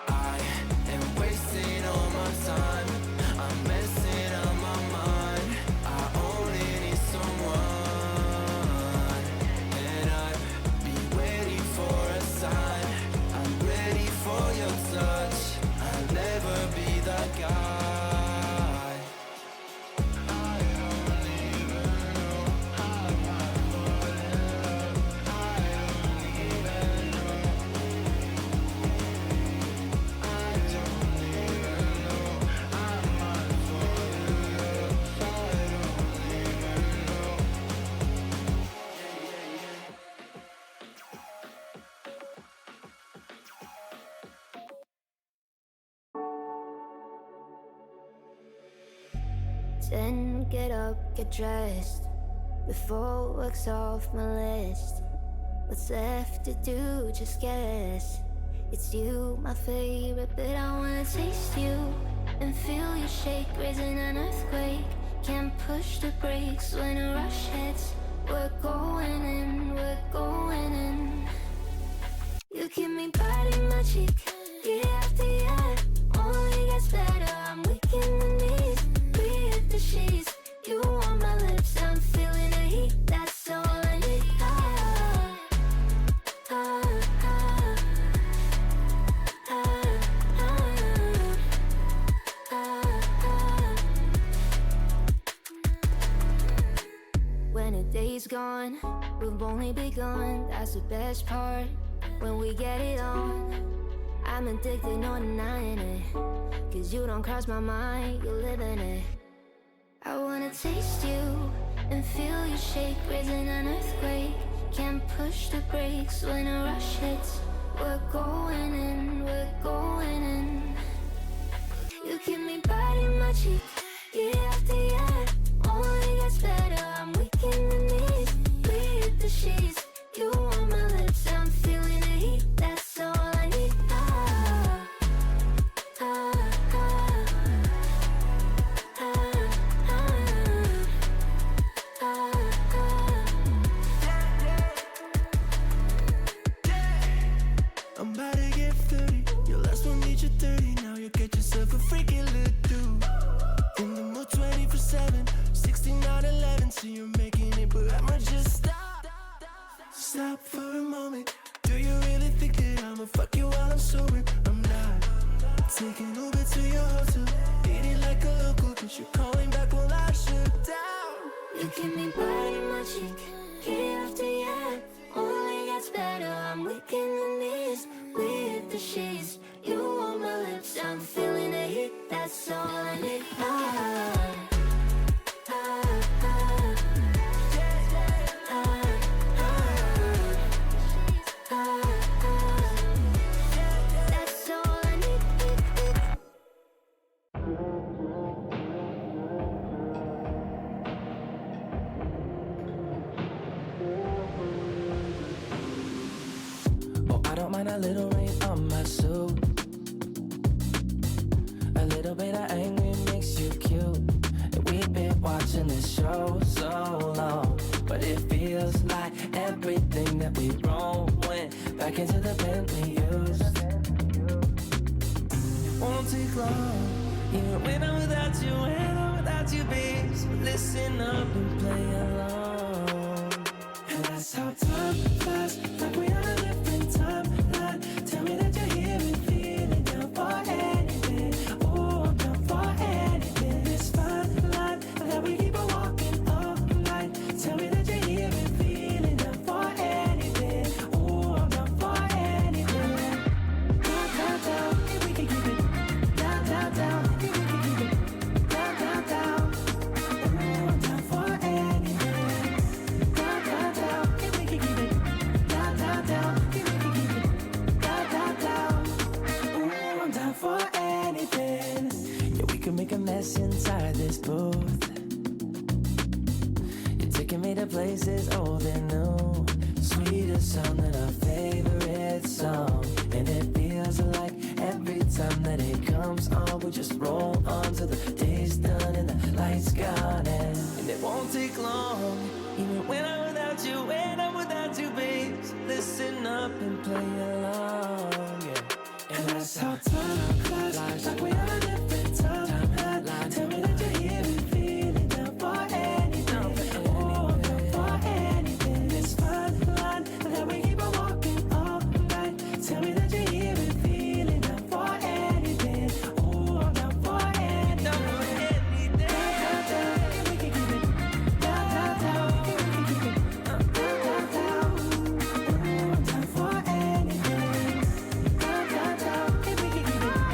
A: I am wasting all my time. I'm messing up my mind. I only need someone, and I'd be waiting for a sign. I'm ready for your touch. I'll never be that guy. I don't even know how I fall in love. I don't even know. I don't even know. I might fall in love. I don't even know.
B: Then get up, get dressed. Before work's off my list. What's left to do, just guess. It's you, my favorite, but I wanna taste you and feel you shake, raising an earthquake. Can't push the brakes when a rush hits. We're going in, we're going in. You keep me biting my cheek, year after year. Only gets better, I'm weak in the knees. We hit the sheets, you on my lips, I'm feeling the heat. That's all I need. When a day's gone, we've only begun. That's the best part, when we get it on. I'm addicted, no denying it. Cause you don't cross my mind, you live in it. I wanna taste you and feel you shake, raising an earthquake. Can't push the brakes when a rush hits. We're going in, we're going in.
A: Uber to your hotel. Beat it like a local, but you're calling back while I shut down.
B: You keep me biting my cheek, year after year. Only gets better, I'm weak in the knees. With the sheets, you on my lips, I'm feeling the heat. That's all I need. That's all I need.
A: Oh, I don't mind a little rain on my suit. A little bit of angry makes you cute. And we've been watching this show so long, but it feels like everything that we wrong went back into the Bentley used. It won't take long, even when I'm without you, when I'm without you, babe. So listen up and play along. And that's how time flies, like we on a different timeline. Tell me that you're here and feeling down for anything. Oh, I'm down for anything. This fine line that we keep on walking all night. Tell me that you're here and feeling down for anything. Oh, I'm down for anything. Down, down, down, if we can keep it. Down, down, down, if we can keep it. Down, down, down. Oh, I'm down for anything. Down, down, down, if we can keep it. Down, down, down, if we can keep it. Down, down, down. Ooh, I'm down for anything. Yeah, we can make a mess inside this booth. You're taking me to places old and new, sweeter sound than our favorite song. And it feels like every time that it comes on, we just roll on till the day's done and the lights gone. And it won't take long, even when I'm without you, when I'm without you, babe. So listen up and play along, yeah. And that's how time flies, like we on a different timeline. Tell me that you're here and feeling down for anything. Oh, I'm down for anything. This fine line that we keep on walking all night. Tell me that you're here and feeling down for anything. Oh, I'm down for anything. Down, down, down, if we can keep it. Down, down, down, if we can keep it. Down, down, down. Oh, I'm down for anything. Down, down, down, if we can keep it.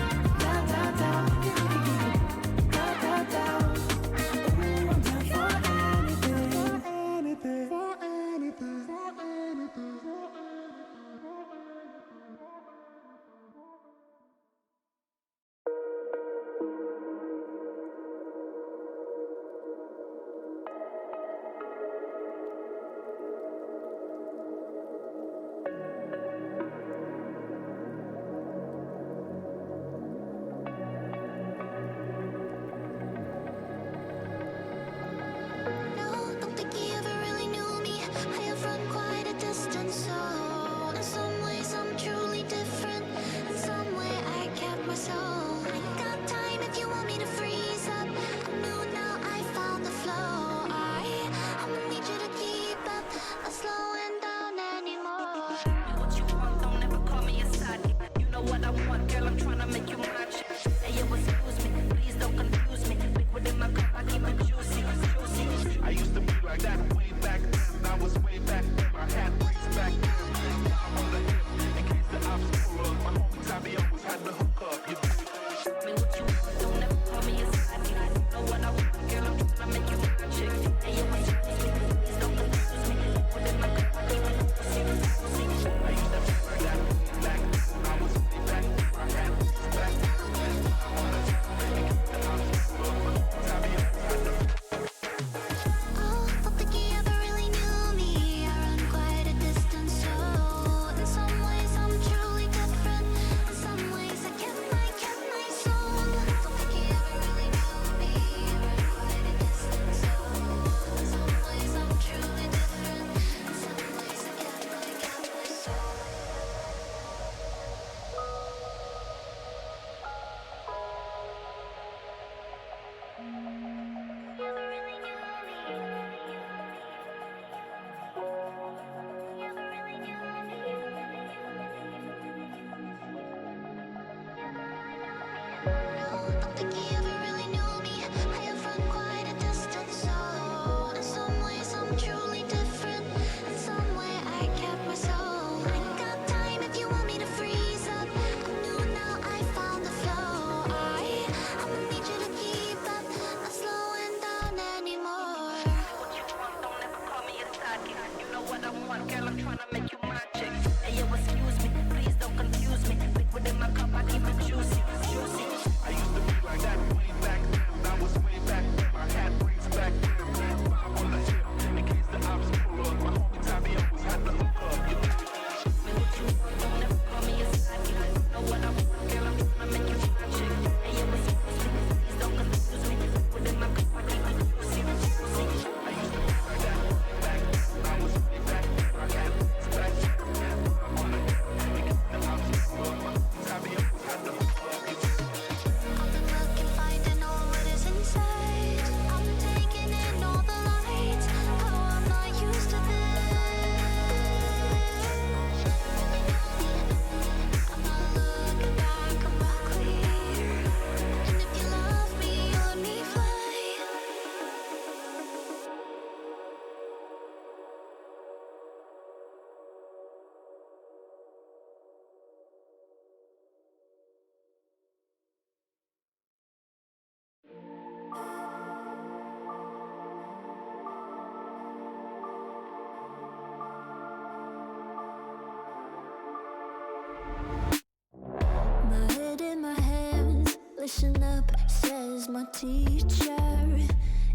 B: Listen up, says my teacher.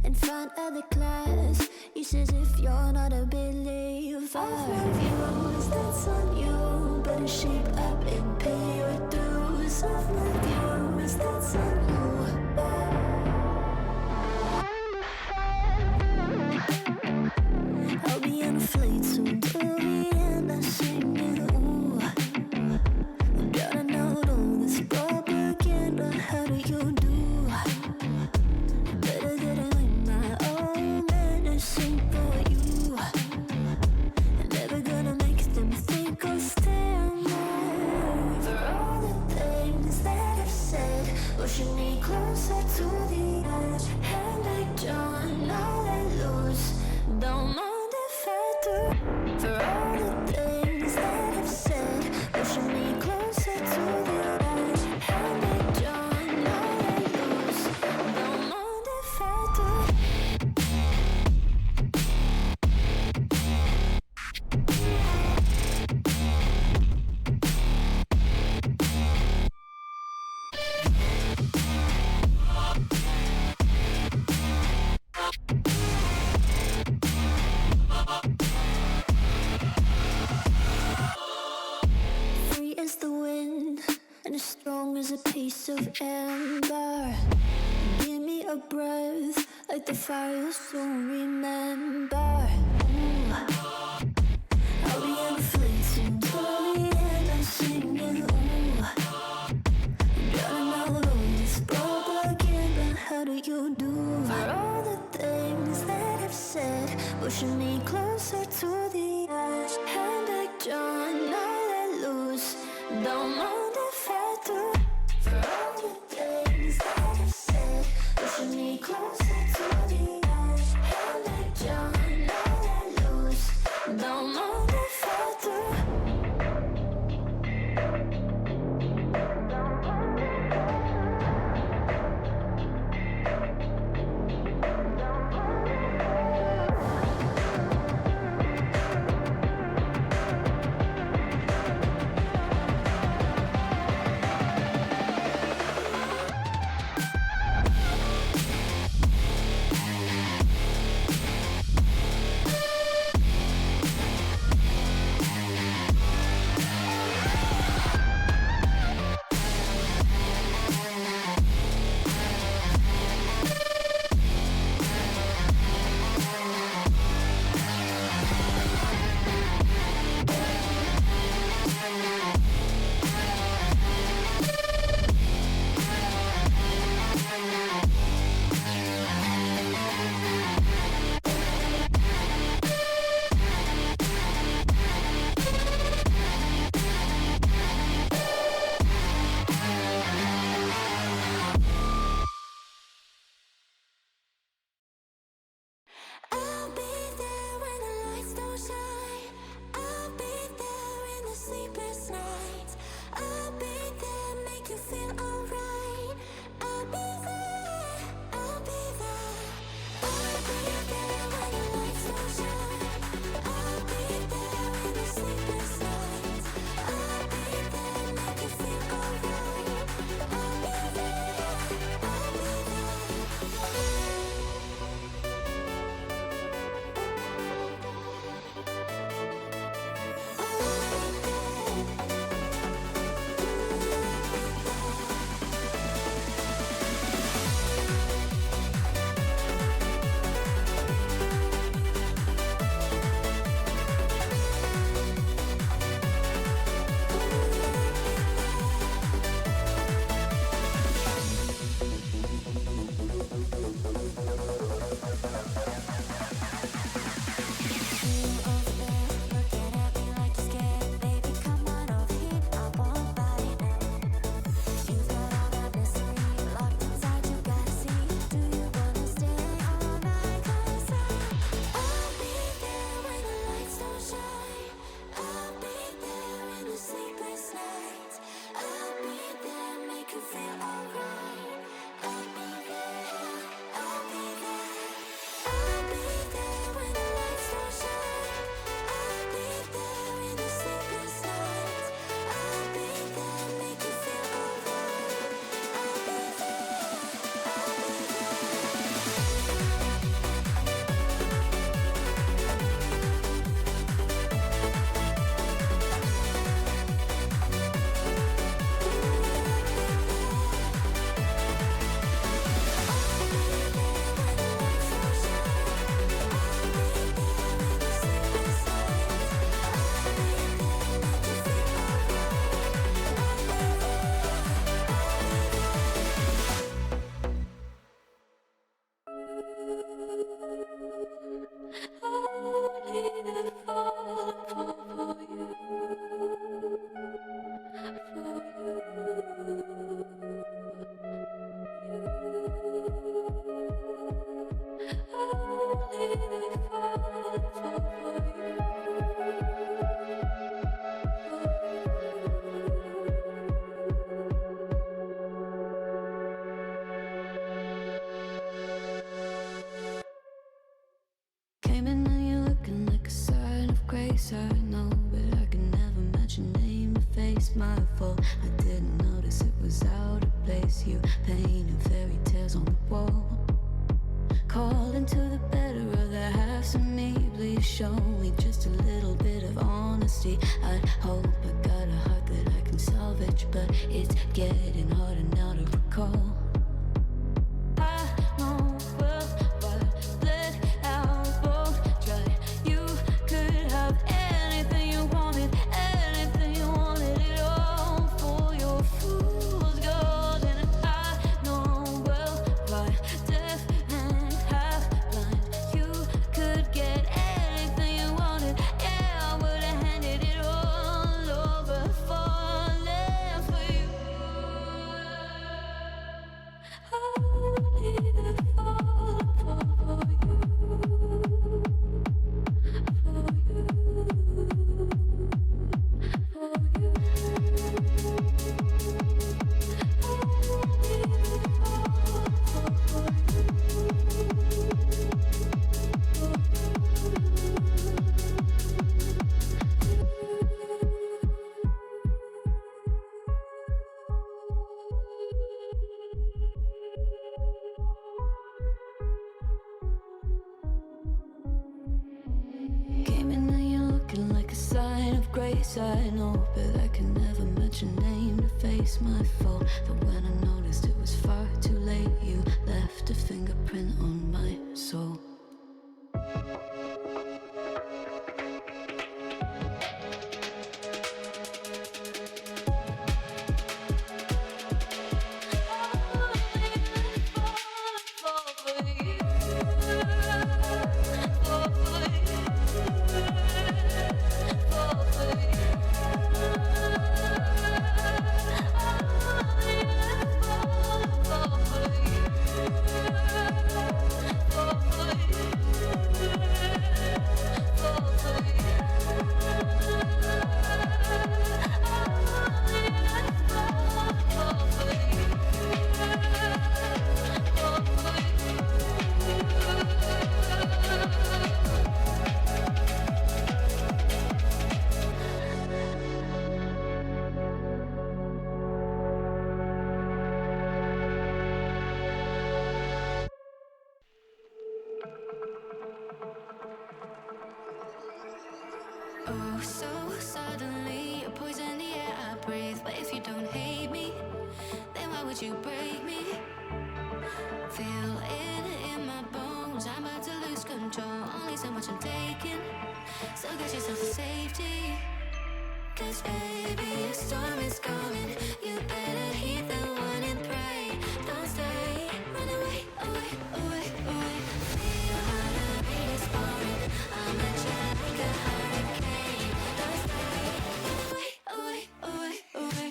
B: In front of the class, he says if you're not a believer, all my views, that's on you. Better shape up and pay your dues. Off my views, that's on you. I'll be on a flight soon to the end. I'm singing, ooh. Gotta know all this propaganda. How do you do? Better get it in my own medicine for you. Never gonna make them think I'll stand there. For all the things that I've said, pushing me closer to the edge. And I don't know let loose. Don't mind if I do. For all the things that I've said, pushing me closer to the edge. And I don't know let loose. Don't mind if I do. Free as the wind and as strong as a piece of amber. Give me a breath like the fire you'll soon remember. Ooh. I'll be on a fleet soon to the end. I'm singing, ooh. Gotta know all this propaganda. How do you do? For all the things that I've said, pushing me closer to the edge. And I don't know let loose. Don't mind if I do. For all the things that I've said, pushing me closer to the edge. And I don't know let loose. Don't mind if I do. I'll be there when the lights don't shine. I'll be there in the sleepless nights. I'll be there, make you feel alright. I'll be there, I'll be there. I'll be there when the lights don't shine. I'll be there in the sleepless nights. I'll be there, make you feel alright. I'll be there, I'll be there. Came in and you're looking like a sign of grace. I know, but I can never match your name to face my fault. I didn't notice it was out of place. You painting fairy tales on the wall. Calling to the better of the halves of me. Please show me just a little bit of honesty. I hope I got a heart that I can salvage, but it's getting harder now to recall. I know well what bled out won't dry. You could have anything you wanted it all for your fool's gold. And I know well why deaf and half blind. You could get anything you wanted. Yeah, I would have handed it all over, falling for you. Came in and you're looking like a sign of grace. I know, but I can never match your name to face my fault. But when I noticed it was far too late, you left a fingerprint on my soul. Oh, so suddenly you're poison the air I breathe. But if you don't hate me, then why would you break me? Feel it in my bones, I'm about to lose control. Only so much I'm taking, so get yourself to safety. 'Cause baby, a storm is coming. You better heed the warning, pray. Don't stay, run away, away, away, away. Feel how the rain is pouring. I'm at you like a hurricane. Don't stay, run away, away, away, away.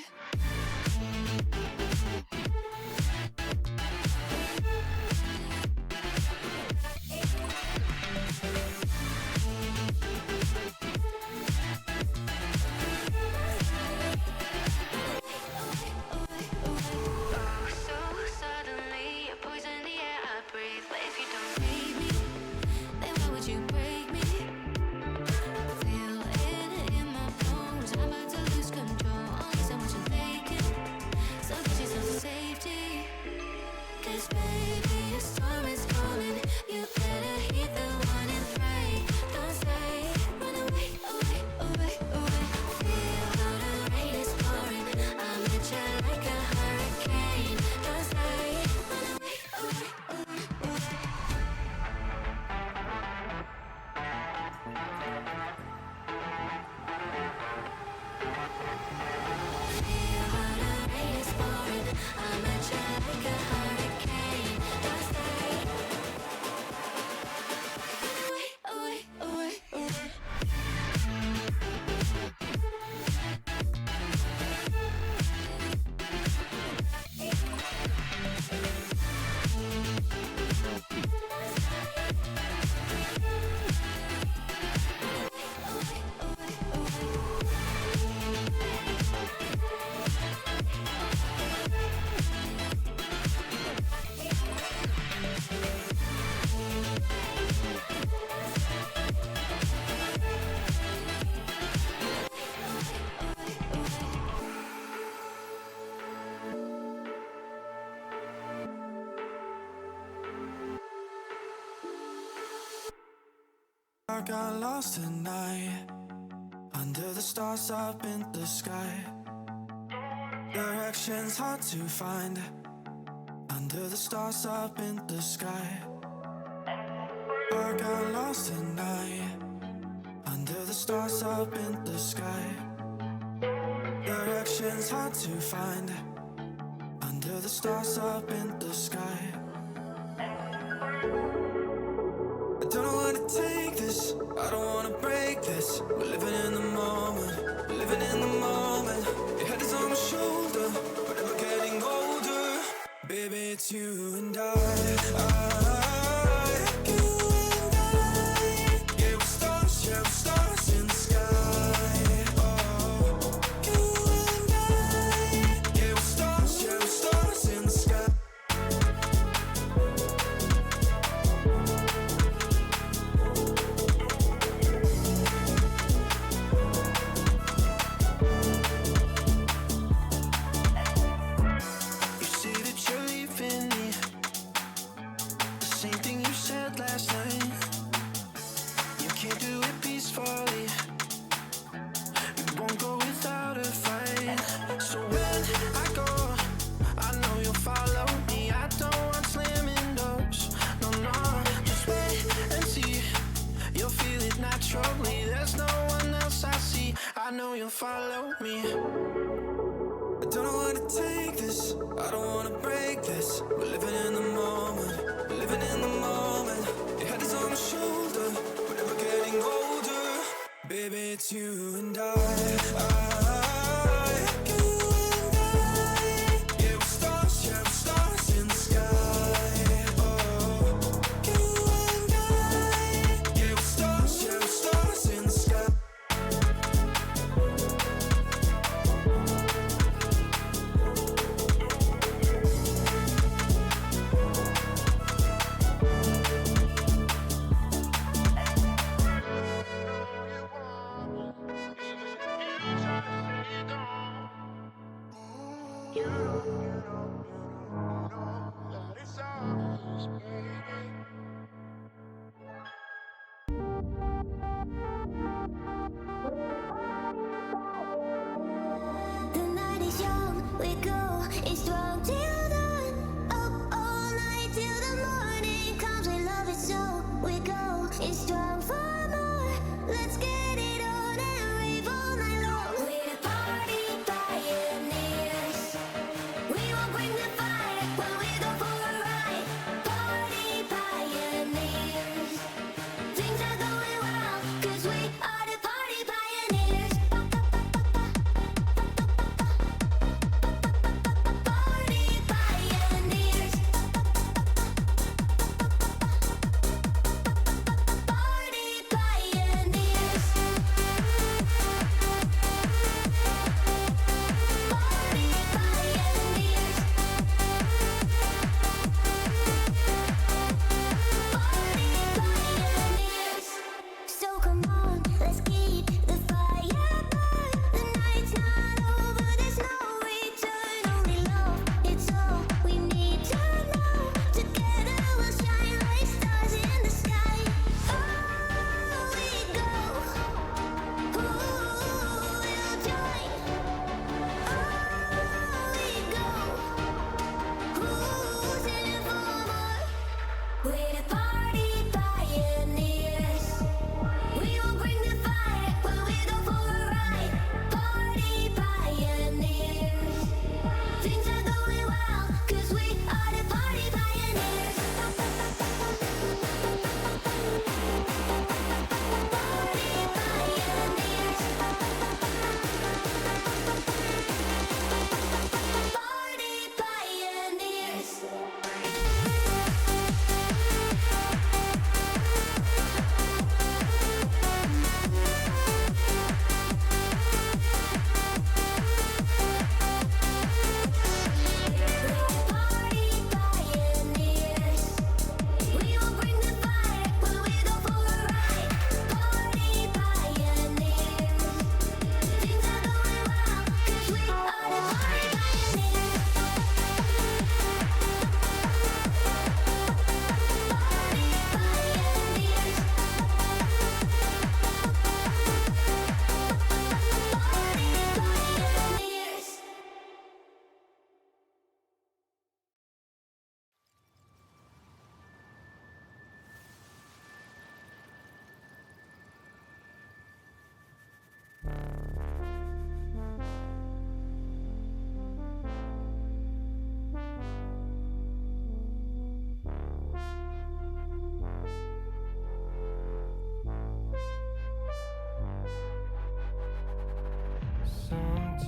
B: I'm at you like a hurricane.
A: I got lost at night, under the stars up in the sky. Directions hard to find, under the stars up in the sky. I got lost at night, under the stars up in the sky. Directions hard to find, under the stars up in the sky. I don't know where to take this, I don't wanna break this. We're living in the moment, we're living in the moment. Your head is on my shoulder, but we're getting older. Baby, it's you and I. You and I. Yeah, we're stars in the sky. Oh, you and I. Yeah, we're stars in the sky. You say that you're leaving me, the same thing you said last night. You can't do it peacefully, you won't go without a fight. So when I go, I know you'll follow me. I don't want slamming doors, no, no. Just wait and see, you'll feel it naturally. There's no one else I see, I know you'll follow me. I don't know where to take this, I don't wanna break this. We're living in the moment, we're living in the moment. Your head is on my shoulder, but we're getting older. Baby, it's you and I. You and I. Yeah, we're stars in the sky. Oh, you and I. Yeah, we're stars in the sky.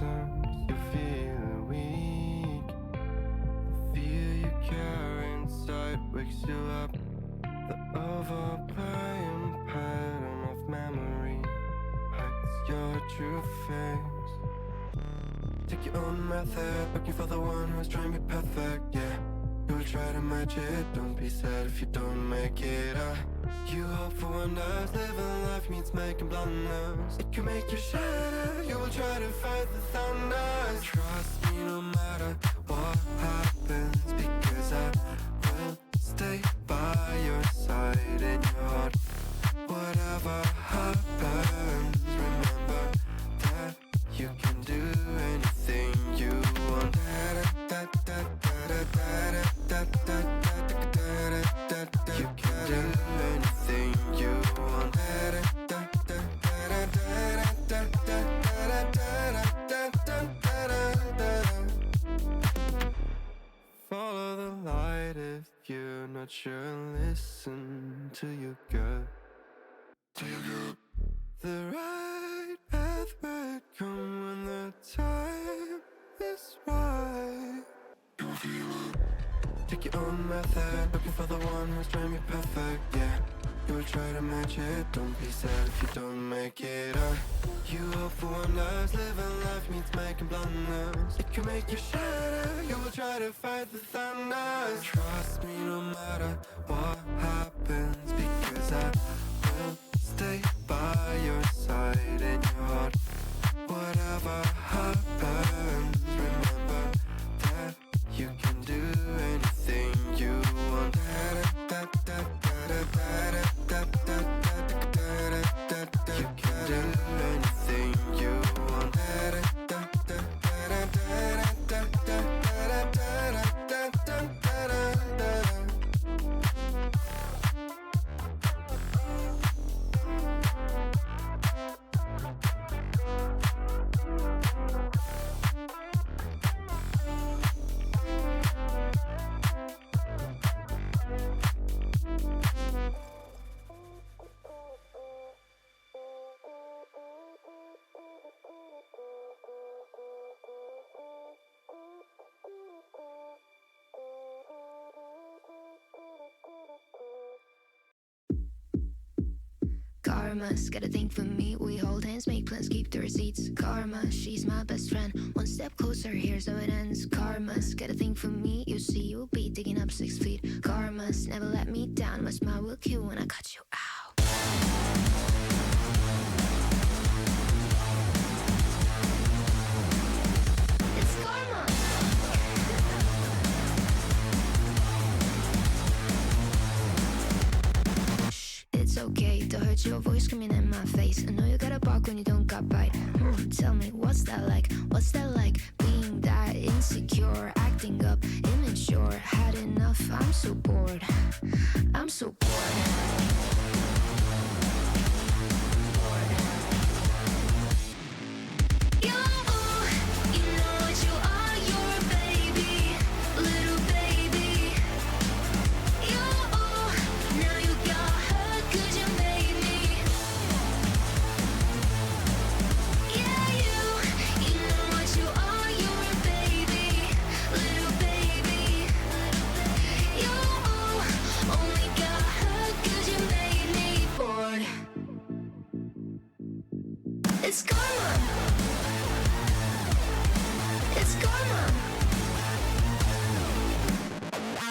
F: sometimes you feel weak. The fear you carry inside wakes you up. The overplaying pattern of memory hides your true face. Take your own method, looking for the one who's trying to be perfect, yeah. You will try to match it, don't be sad if you don't make it. You hope for wonders, living life means making blunders. It can make you shatter, you will try to fight the thunders. Trust me no matter what happens, because I will stay by your side in your heart. Whatever happens, remember that you can do anything you want. You can do anything you want. Follow the light if you're not sure. Listen to your gut. The right path will come when the time is right. Take your own method, looking for the one who's trying to be perfect, yeah. You will try to match it, don't be sad if you don't make it. You hope for wonders, living life means making blunders. It can make you shatter, you will try to fight the thunders. Trust me no matter what happens, because I will stay by your side in your heart. Whatever happens, remember that you can do anything you want. You can do anything you want.
B: Karma's got a thing for me. We hold hands, make plans, keep the receipts. Karma, she's my best friend. One step closer, here's how it ends. Karma's got a thing for me. You see, you'll be digging up 6 feet. Karma's never let me down. My smile will kill when I cut you out. It's karma. It's okay to hurt your voice screaming in my face. I know you gotta bark when you don't got bite. Tell me, what's that like? What's that like? Being that insecure, acting up, immature. Had enough, I'm so bored. I'm so bored. You know what you are, you're a baby, little baby. Now you got hurt 'cause you made me. Yeah, you know what you are, you're a baby, little baby. You only got hurt 'cause you made me bored. It's karma. It's karma.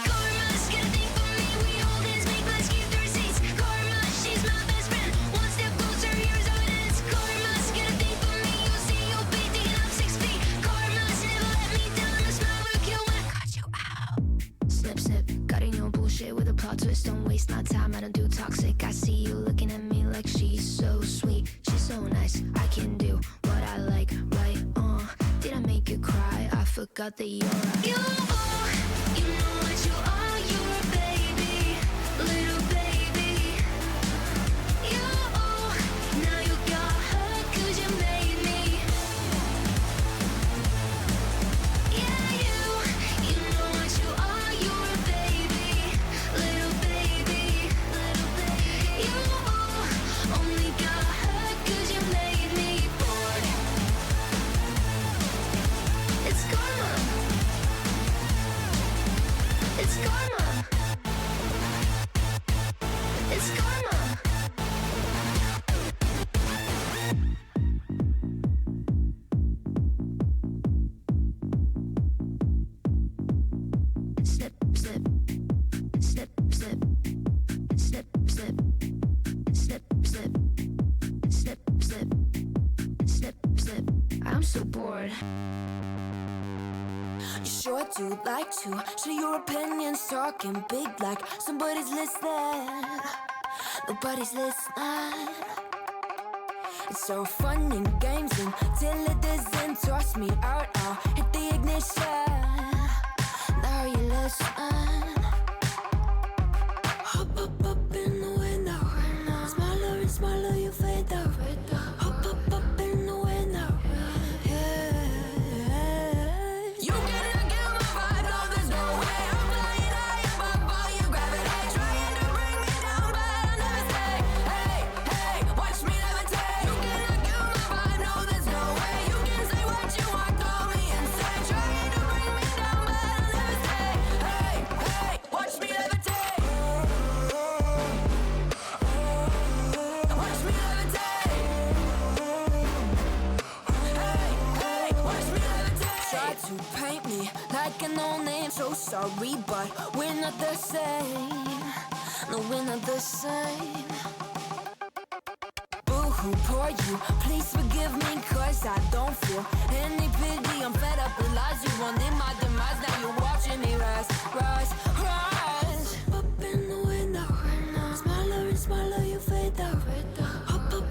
B: Karma's got a thing for me. We hold hands, make plans, keep the receipts. Karma, she's my best friend. One step closer, here's how it ends. Karma's got a thing for me. You see, you'll be digging up 6 feet. Karma's never let me down. My smile will kill when I cut you out. Snip, snip, cutting your bullshit with a plot twist. Don't waste my time, I don't do toxic. I see you looking at me like she's so sweet. She's so nice, I can do what I like, right? Did I make you cry? I forgot that you're right. You know what you are, you're a baby, little baby. You now you got hurt 'cause you made me. Yeah, you know what you are, you're a baby, little baby. You only got hurt 'cause you made me bored. karma. It's karma. Slip, slip, slip, slip, slip, slip, slip, slip, slip, slip, slip, slip. I'm so bored. You sure do like to share your opinions, talking big like somebody's listening. Nobody's listening. It's so fun and games until it doesn't. Toss me out, I'll hit the ignition. Now you listen. Hop up in the window. Smaller and smaller you fade out. Hop up in the window. Yeah. You cannot get my vibe, no, there's no way. I'm flying high above all your gravity, trying to bring me down, but I'll never stay. Hey, hey, watch me levitate. You cannot get my vibe, no, there's no way. You can say what you want, call me insane, trying to bring me down, but I'll never stay. Hey, hey, watch me levitate. Watch me levitate. Hey, hey, watch me levitate. Try to paint me like a no-name, so sorry, but we're not the same. No, we're not the same. Boo-hoo, poor you, please forgive me, cause I don't feel any pity. I'm fed up with lies, you wanted my demise, now you're watching me rise, rise, rise. Up in the window, smaller and smaller you fade out.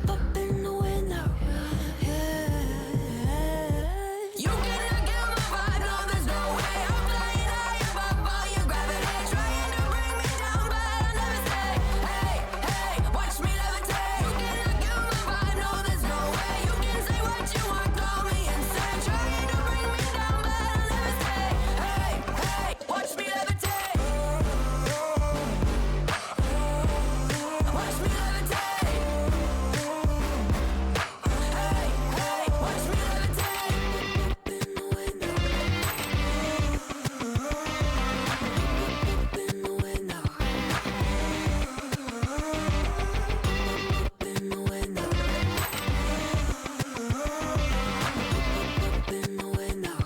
B: Up in the window, yeah. You cannot get my vibe, no, there's no way. I'm flying high above all your gravity, trying to bring me down, but I'll never stay. Hey, hey, watch me levitate. You cannot get my vibe, no, there's no way. You can say what you want, call me insane, trying to bring me down, but I'll never stay. Hey, hey, watch me levitate. Watch me levitate. Hey, hey, watch me levitate. Up in the window. Up in the window. Up in the window. Up in the window.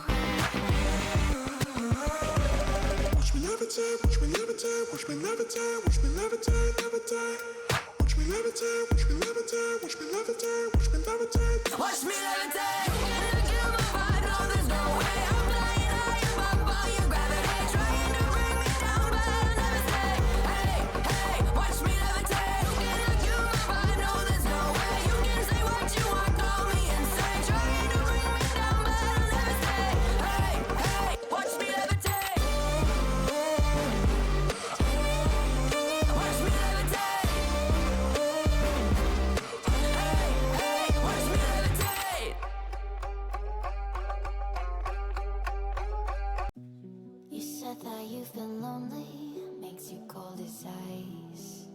F: Watch me levitate, watch me levitate, watch me levitate, watch me levitate, levitate. Watch me levitate, watch me levitate, watch me levitate, watch me levitate.
B: Watch me levitate. You cannot get my vibe, no, there's no way. I'm flying high above all your gravity, trying to bring me down, but I'll never stay. Hey, hey, watch me levitate. You cannot get my vibe, no, there's no way. You can say what you want, call me insane, trying to bring me down, but I'll never stay. Hey, hey, watch me levitate. Watch me levitate. Hey, hey, watch me levitate. You said that you've been lonely, makes you cold as ice.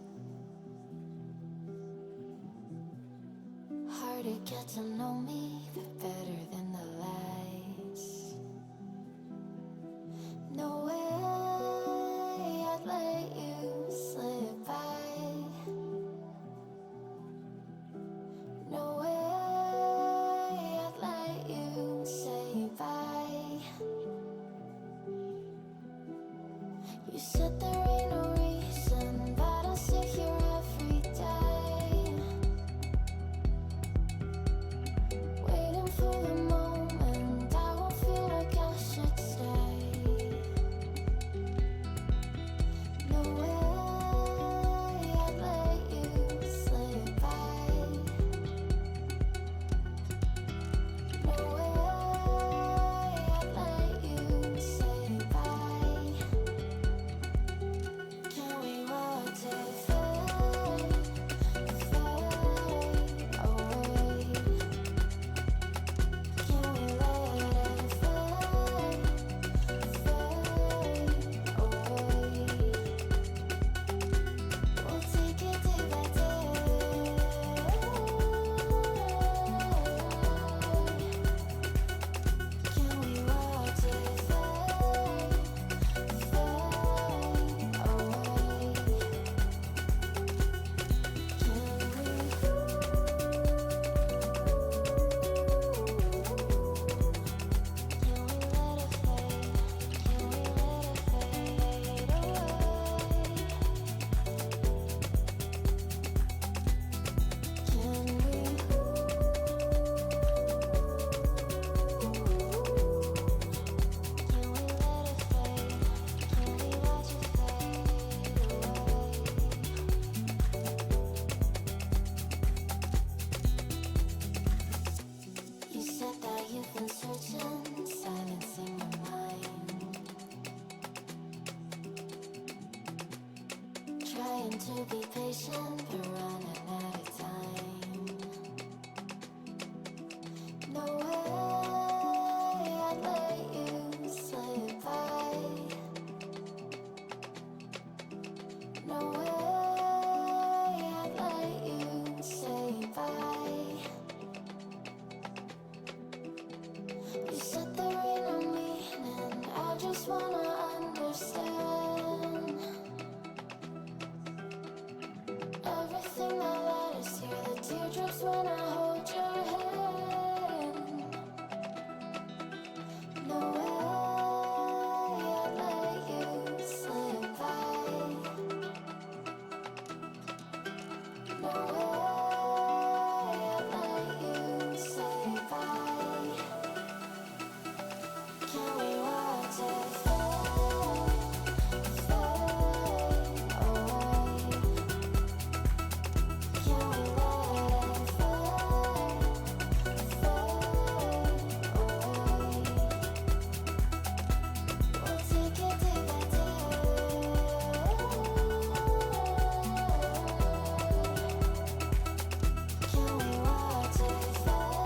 B: Hard to get to know me, but better than the lights. No way I'd let you slip by. No way I'd let you say bye. You said there ain't no reason, but I'll sit here every day, waiting for the moment I won't feel like I should stay. No way I'd let you slip by. No way I'd let you say bye. trying to be patient, but running out of time. No way I'd let you slip by. No way I'd let you say bye. You said there ain't no meaning, I just wanna understand everything that led us here, the teardrops when I hold your hand. No way I'd let you slip by. No way I'd let you say bye. Can we watch it fade, fade away? Can we let it fade, fade away? We'll take it day by day. Can we watch it fade, fade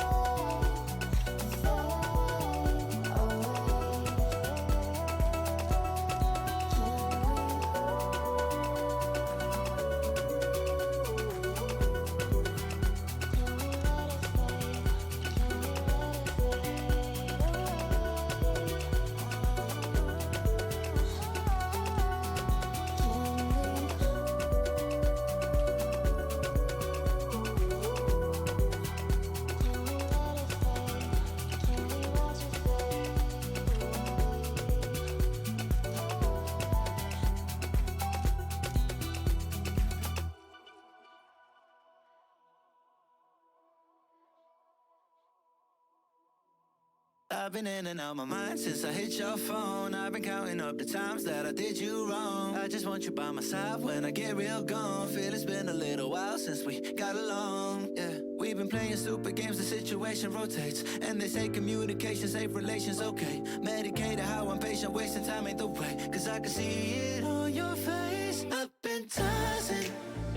A: I've been in and out my mind since I hit your phone. I've been counting up the times that I did you wrong. I just want you by my side when I get real gone. Feel it's been a little while since we got along. Yeah, we've been playing stupid games, the situation rotates. And they say communication, safe relations, okay. Medicated how I'm patient, wasting time ain't the way. Cause I can see it on your face. I've been tossing,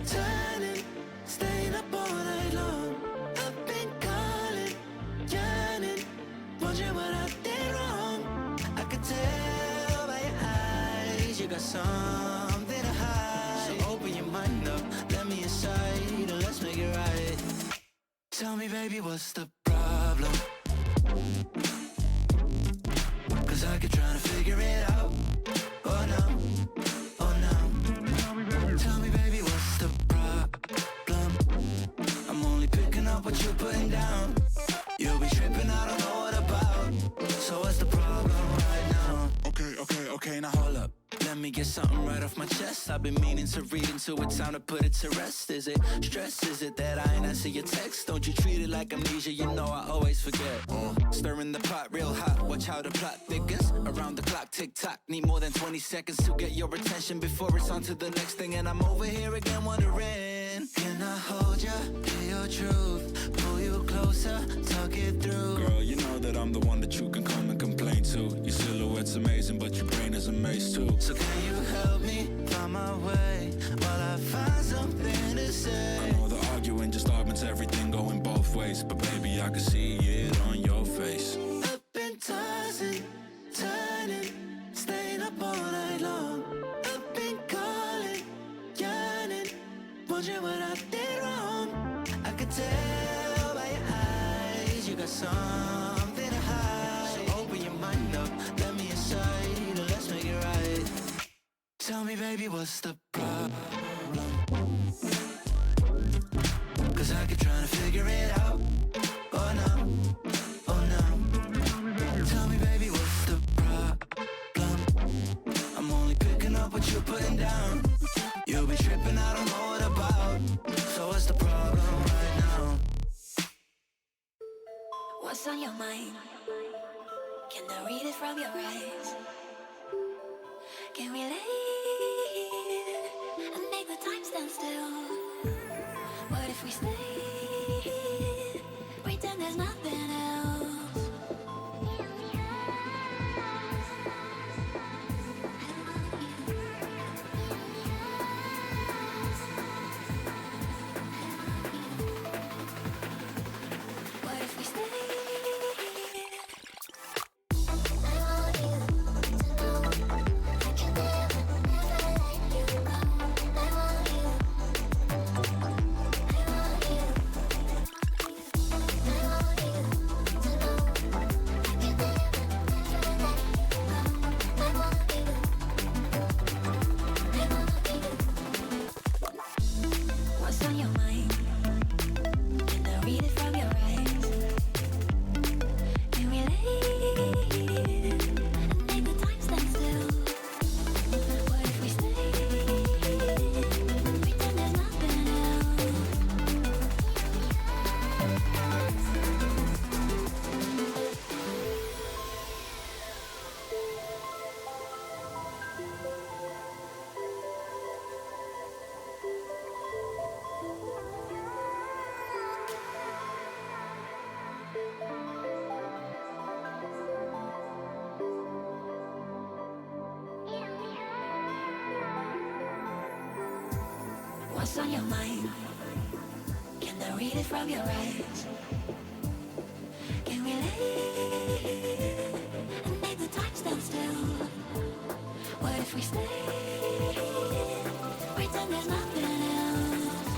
A: turning, staying up all night long. I've been calling, yearning, wondering what I did wrong. I could tell by your eyes you got something to hide. So open your mind up, let me inside, and let's make it right. Tell me, baby, what's the problem? Cause I keep trying to figure it out. Oh no, oh no. Tell me, baby, what's the problem? I'm only picking up what you're putting down. You'll be tripping, I don't know what about. So what's the problem right now? Okay, now hold up. Let me get something right off my chest. I've been meaning to read into it, time to put it to rest. Is it stress? Is it that I ain't answer your text? Don't you treat it like amnesia, you know I always forget. Stirring the pot real hot, watch how the plot thickens. Around the clock, tick-tock, need more than 20 seconds to get your attention before it's on to the next thing. And I'm over here again wondering, can I hold ya, hear your truth, pull you closer, talk it through?
G: Girl, you know that I'm the one that you can come and complain to. Your silhouette's amazing, but your brain is a maze too.
A: So can you help me find my way while I find something to say?
G: I know the arguing just augments everything going both ways, but baby, I can see it on your face.
A: I've been tossing, turning, staying up all night long. I've been calling, yearning, wondering what I did wrong. I could tell by your eyes you got something to hide. So open your mind up, let me inside, and let's make it right. Tell me, baby, what's the problem? Cause I keep trying to figure it out. Oh no, oh no. Tell me, baby, what's the problem? I'm only picking up what you're putting down. You'll be tripping, I don't know what about. So what's the problem right now?
B: What's on your mind? Can I read it from your eyes? Can we leave and make the time stand still? What if we stay? Pretend there's nothing else. What's on your mind? Can I read it from your eyes? Can we live and make the time stand still? What if we stay? Pretend there's nothing else.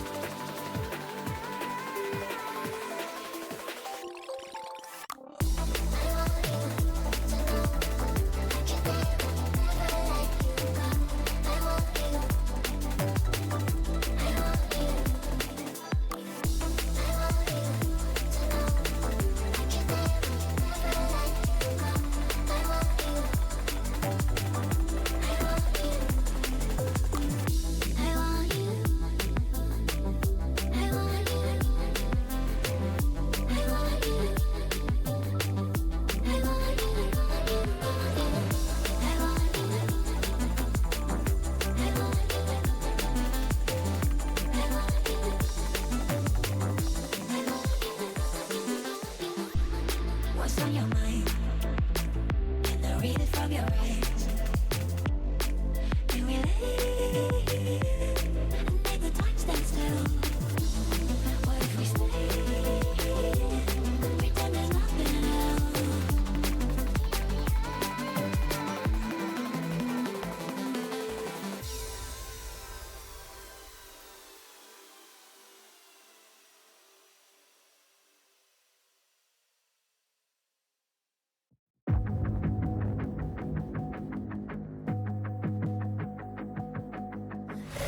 B: What's on your mind? Can I read it from your eyes? Can we live and make the time stand still? What if we stay? Pretend there's nothing else.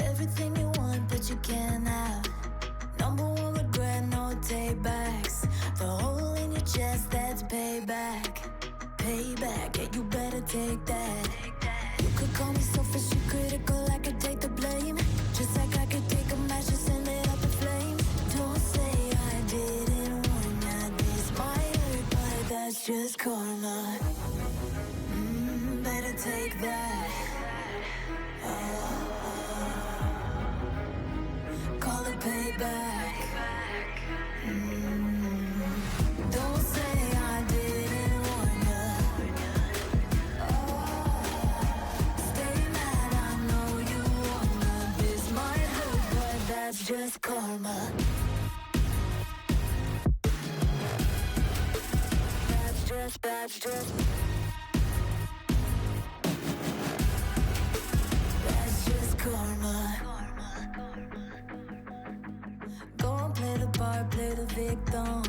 B: Everything you want, but you can't have. Number one regret, no take backs. The hole in your chest, that's payback. Payback, yeah, you better take that. You could call me selfish and critical, I could take the blame. Just like I could take a match and send it up in flames. Don't say I didn't warn ya, this might hurt, but that's just karma. Better take that. Call it payback. Don't say I didn't warn ya. Stay mad, I know you wanna. This might hurt, but that's just karma. That's just karma. Go and play the part, play the victim.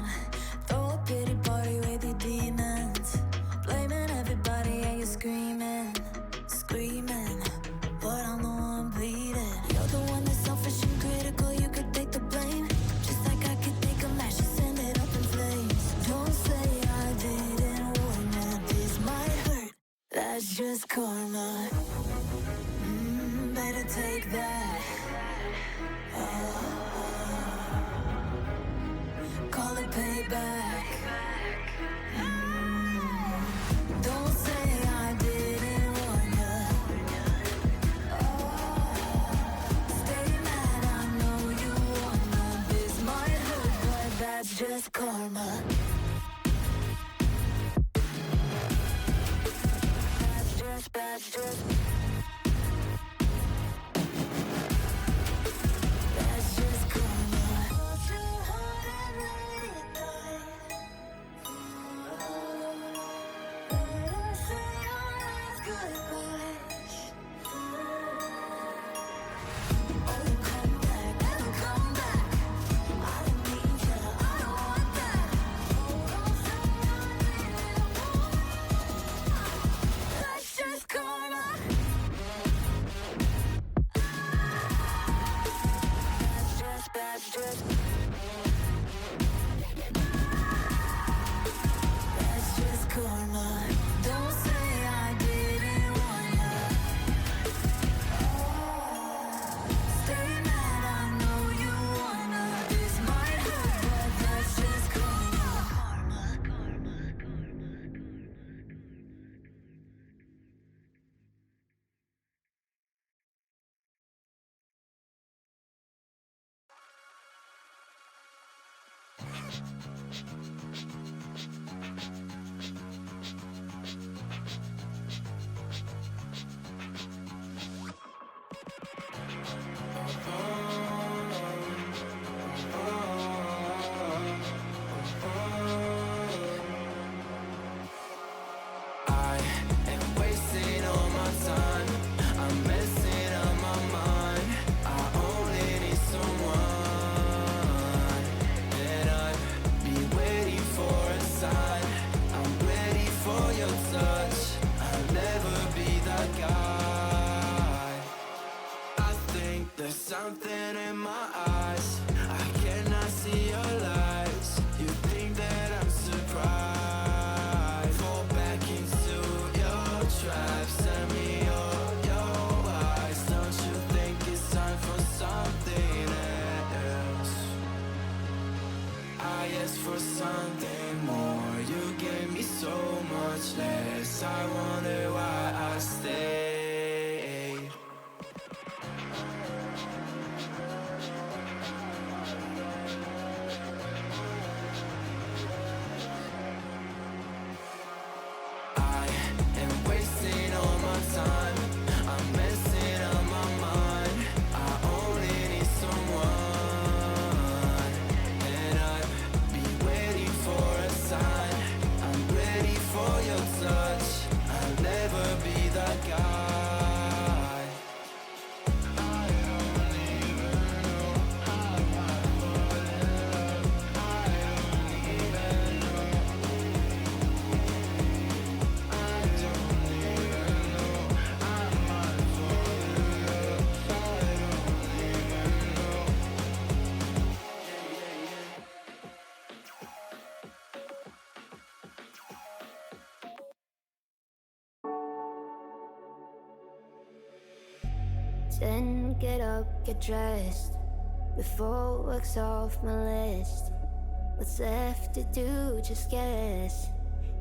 B: Throw a pity party with your demons. Blaming everybody and you're screaming. But I'm the one bleeding. You're the one that's selfish and critical, you could take the blame. Just like I could take a match and send it up in flames. Don't say I didn't warn ya, this might hurt. That's just karma. Better take that. Call it payback. Don't say I didn't warn ya. Stay mad, I know you wanna. This might hurt, but that's just karma. That's just karma. Hold your heart and let it die. Let her say your last goodbyes. Oh, you come back, never come back. I don't need ya, I don't want that. Oh, don't say I didn't warn ya. That's just karma. That's just karma. Don't say I didn't warn ya. Stay mad, I know you wanna. This might hurt, but that's just karma.
A: think there's something in my eyes. I cannot see your lies. You think that I'm surprised. Fall back into your trap. Send me your eyes. Don't you think it's time for something else? I asked for something more. You gave me so much less. I wonder why I stayed. I am wasting all my time. I'm messing up my mind. I only need someone, and I've been waiting for a sign. I'm ready for your touch. I'll never be that guy. I don't even know how I fall in love. I don't even know. I don't even know. I might fall in love. I don't even know.
B: Then get up, get dressed. Before work's off my list. What's left to do, just guess.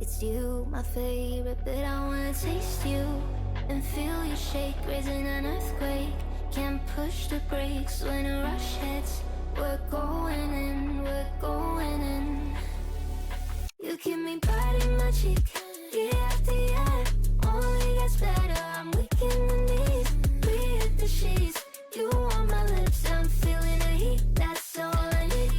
B: It's you, my favorite, but I wanna taste you and feel you shake, raising an earthquake. Can't push the brakes when a rush hits. We're going in, we're going in. You keep me biting my cheek, year after year. Only gets better, I'm weak in the knees. We hit the sheets, you on my lips, I'm feeling the heat. That's all I need.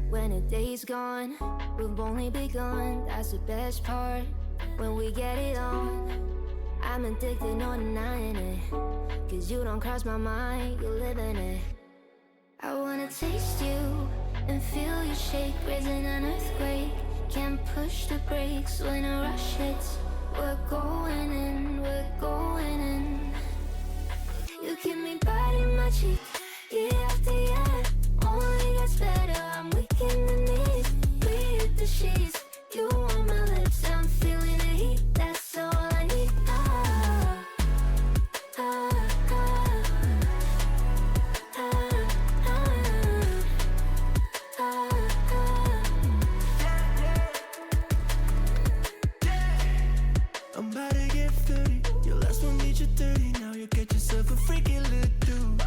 B: When a day's gone, we've only begun. That's the best part, when we get it on. I'm addicted, no denying it. Cause you don't cross my mind, you live in it. I wanna taste you and feel you shake, raising an earthquake. Can't push the brakes when a rush hits. We're going in, we're going in. You keep me biting my cheek, year after year. Only gets better, I'm weak in the knees. We hit the sheets, you on my lips, I'm feeling the heat. That's all I need.
A: I'm about to get 30. Your last one made you 30. Now you get yourself a freaking little dude.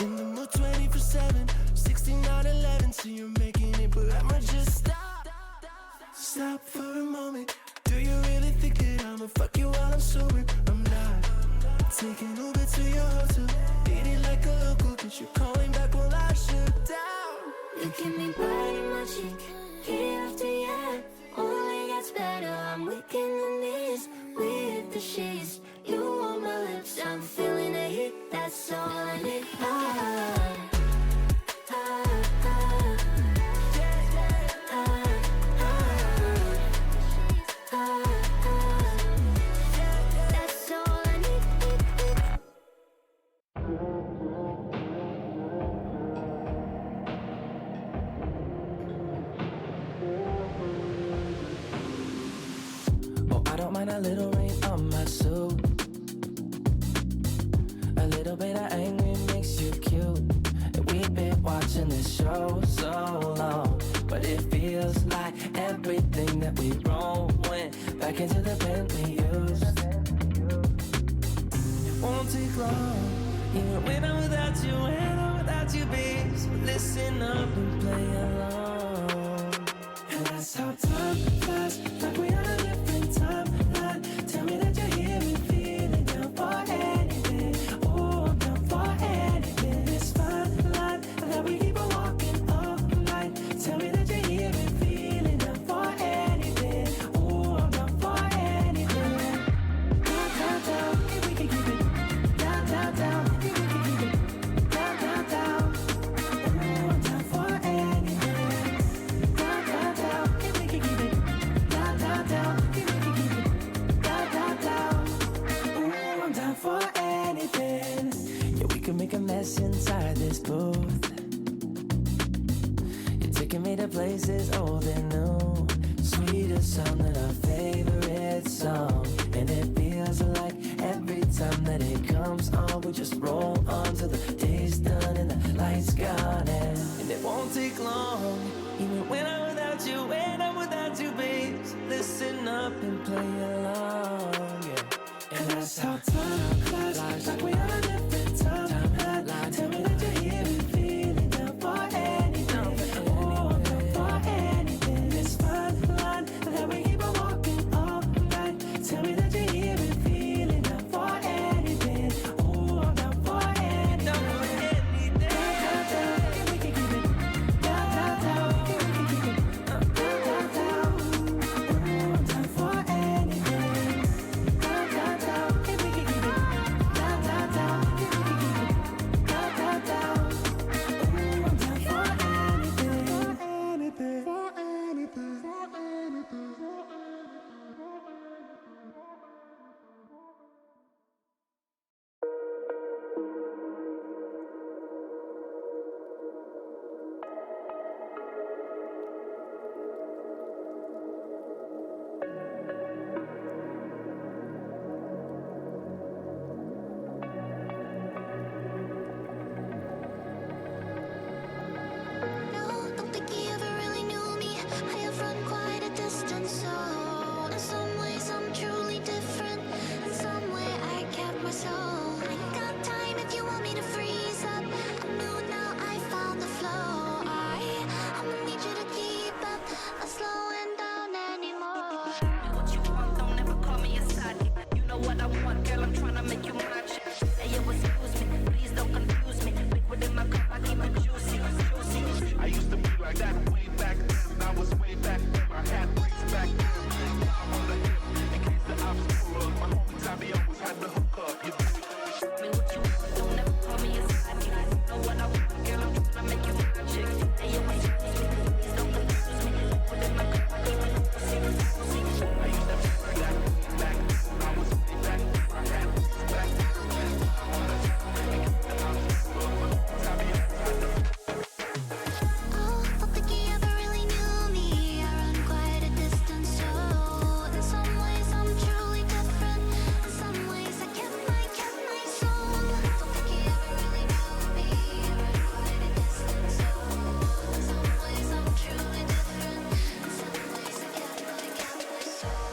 A: In the mood 24/7, 6911. So you're making it, but I'ma just stop. Stop for a moment. Do you really think that I'ma fuck you while I'm sober? I'm not. Taking Uber to your hotel. Eating like a local, cause you're calling back while I shut down.
B: You keep me biting my cheek, year after year. Only gets better, I'm weak in the knees. We hit the sheets, you on my lips, I'm feeling the heat. That's all I need. That's all I need.
A: Oh, I don't mind a little rain on my suit. A little bit of angry makes you cute. And we've been watching this show so long, but it feels like everything that we wrote went back into the pen we used. It won't take long, even when I'm without you, when I'm without you, babe. So listen up and play along. And that's how time flies, like we on a different timeline. Tell me that you're here and feeling down for anything. Oh, I'm down for anything. This fine line that we keep on walking all night. Tell me that you're here and feeling down for anything. Oh, I'm down for anything. Down, down, down, if we can keep it. Down, down, down, if we can keep it. Down, down, down. Oh, I'm down.
H: the places old and new. Sweetest sound than our favorite song. And it feels like every time that it comes on, we just roll on till the day's done and the lights gone. And it won't take long, even when I'm without you, babe. So listen up and play along, yeah. And that's how time flies, like we on a different timeline. Tell me that you're here and feeling down for anything. Oh, I'm down for anything. It's fine line that we keep on walking all night. Tell me that you're here and feeling down for anything. Oh, I'm down for anything. Down, we can keep it down, down. We can keep it down, down. Oh, I'm down for anything. Down, down. We can keep it down, down. We can keep it down, down. Oh, I'm down for anything. For anything.
B: No, don't think he ever really knew me. I have run quite a distance, so in some ways I'm truly different. In some way I kept my soul. I got time if you want me to freeze up. I'm new now, I found the flow. I'ma need you to keep up, not slowing down anymore.
I: What you want, don't ever call me a side. You know what I want, girl, I'm tryna make you mine. Hey, yo, excuse me, please don't confuse me. Liquid in my cup, I keep it juicy, juicy.
D: I used to be like that way back then. I was way back then. I had ways back then. I'm on the hip in case the obstacle. My homie Tommy always had the hook up. You
I: Me what you want, don't ever call me a side. You know what I want, girl, I'm tryna make you mine. Hey, yo, excuse me, please don't confuse me. Liquid in my cup, I keep it juicy, juicy.
D: I used to be like that way back then. I was way back then. I had ways back then. I'm on the hip in case the obstacle. My homie Tommy always had the
B: Oh, don't think he ever really knew me. I run quite a distance, so in some ways I'm truly different. In some ways I kept my soul. Don't think he ever really knew me. I run quite a distance, so in some ways I'm truly different. In some ways I kept my soul.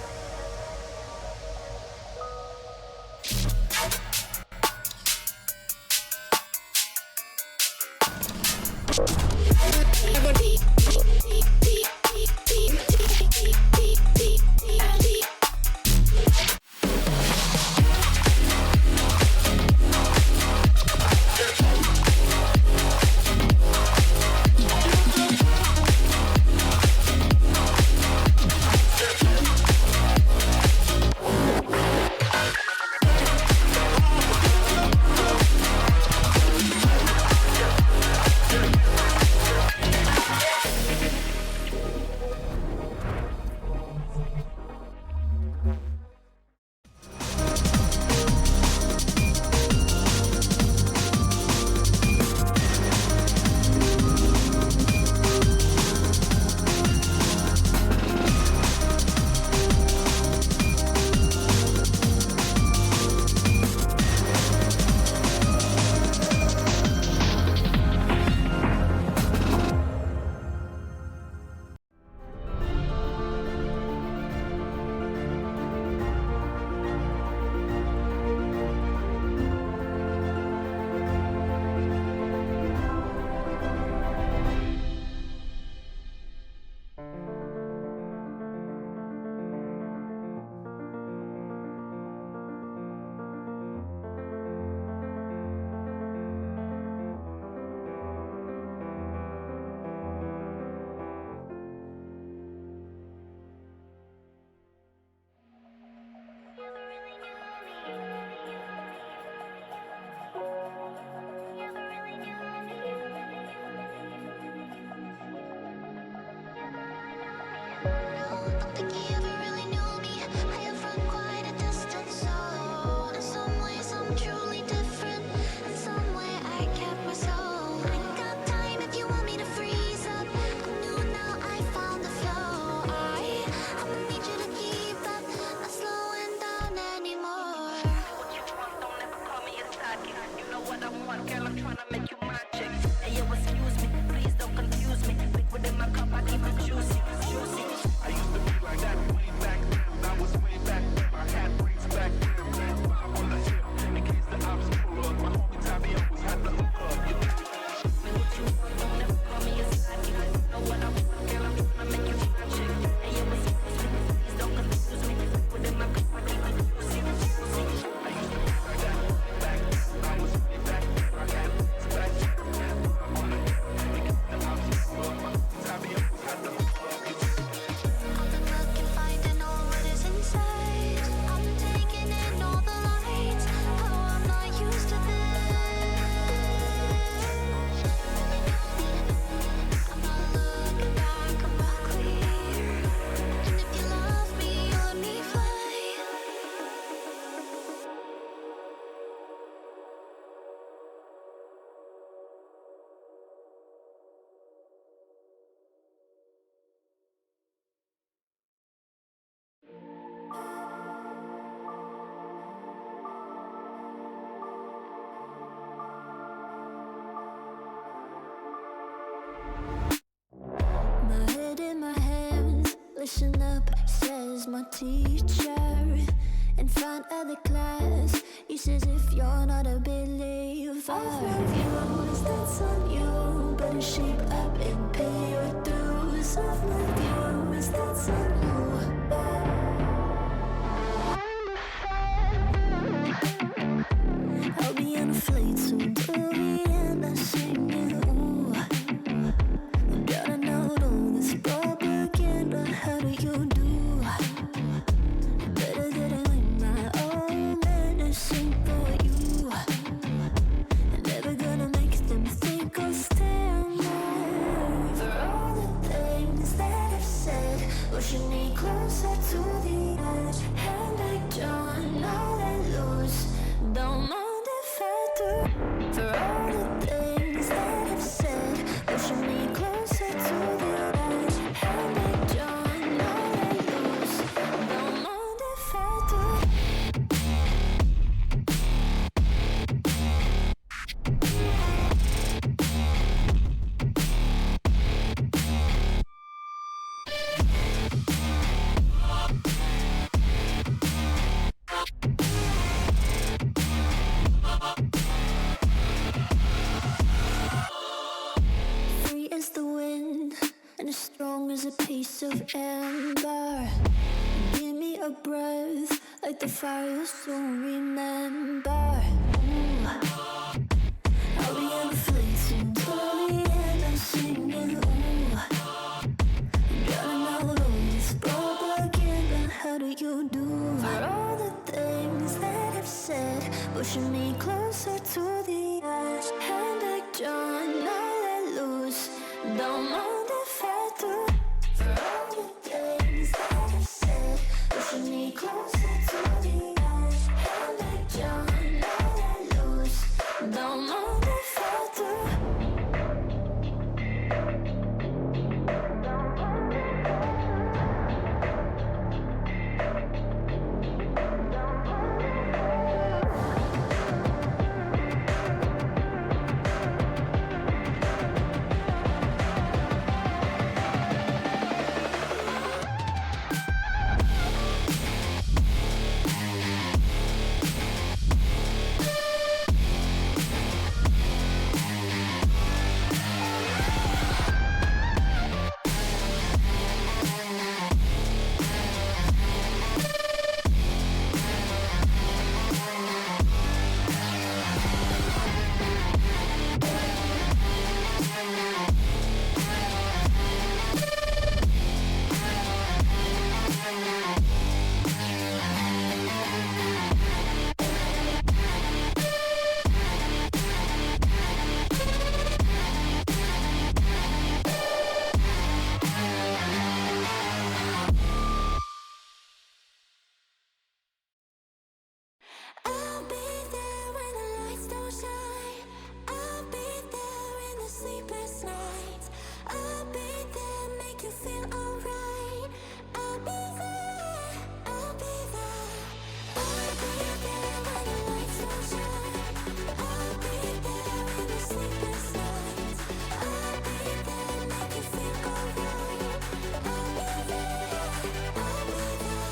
B: Listen up, says my teacher. In front of the class, he says if you're not a believer, views, that's on you. Better shape up and pay your dues. Of my views, that's on you. I'll be on a flight soon to Vienna singing, ooh. Gotta know all this propaganda, how do you do? Better that I learn my own medicine for you. Never gonna make them think I'll stand there. For all the things that I've said, pushing me closer to the edge. And I don't know that lose, don't mind if I do. For all the things that I've said, pushing me closer to the edge. And I don't know that lose, don't mind if I do. Free as the wind and as strong as a piece of amber. Give me a breath like the fire you'll soon remember. Ooh. I'll be on the fleet soon to the end. I'm singing, ooh. Gotta know all this propaganda, how do you do? For all the things that I've said, pushing me closer to the edge. And I don't know that lose, don't mind if I do. For all the things that I've said, pushing me closer to the edge. And I don't know that lose, don't mind if I do. I'll be there when the lights don't shine. I'll be there in the sleepless nights. I'll be there, make you feel alright. I'll be there, I'll be there. I'll be there when the lights don't shine. I'll be there in the sleepless nights. I'll be there, make you feel alright. I'll be there, I'll be there.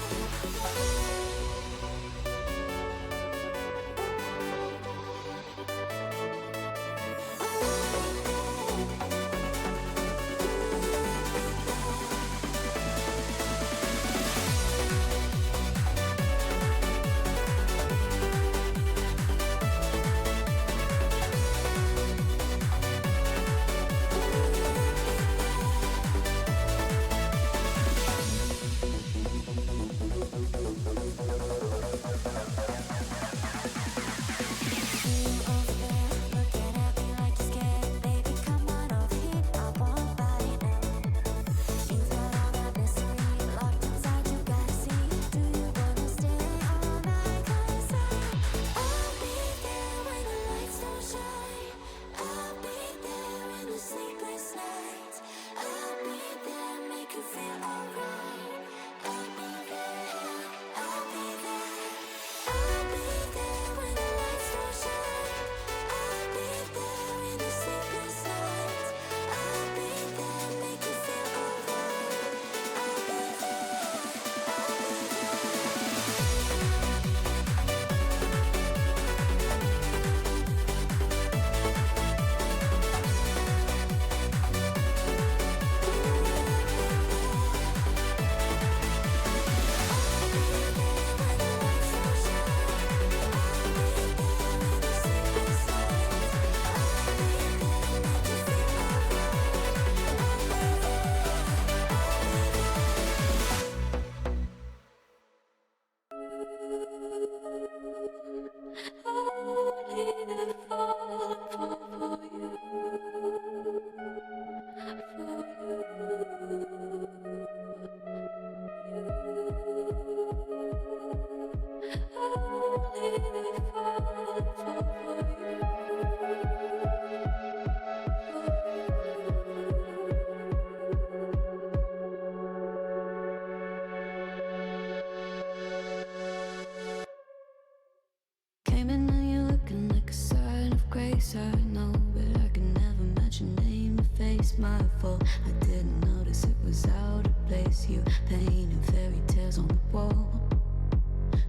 B: it's my fault. I didn't notice it was out of place. You painted fairy tales on the wall.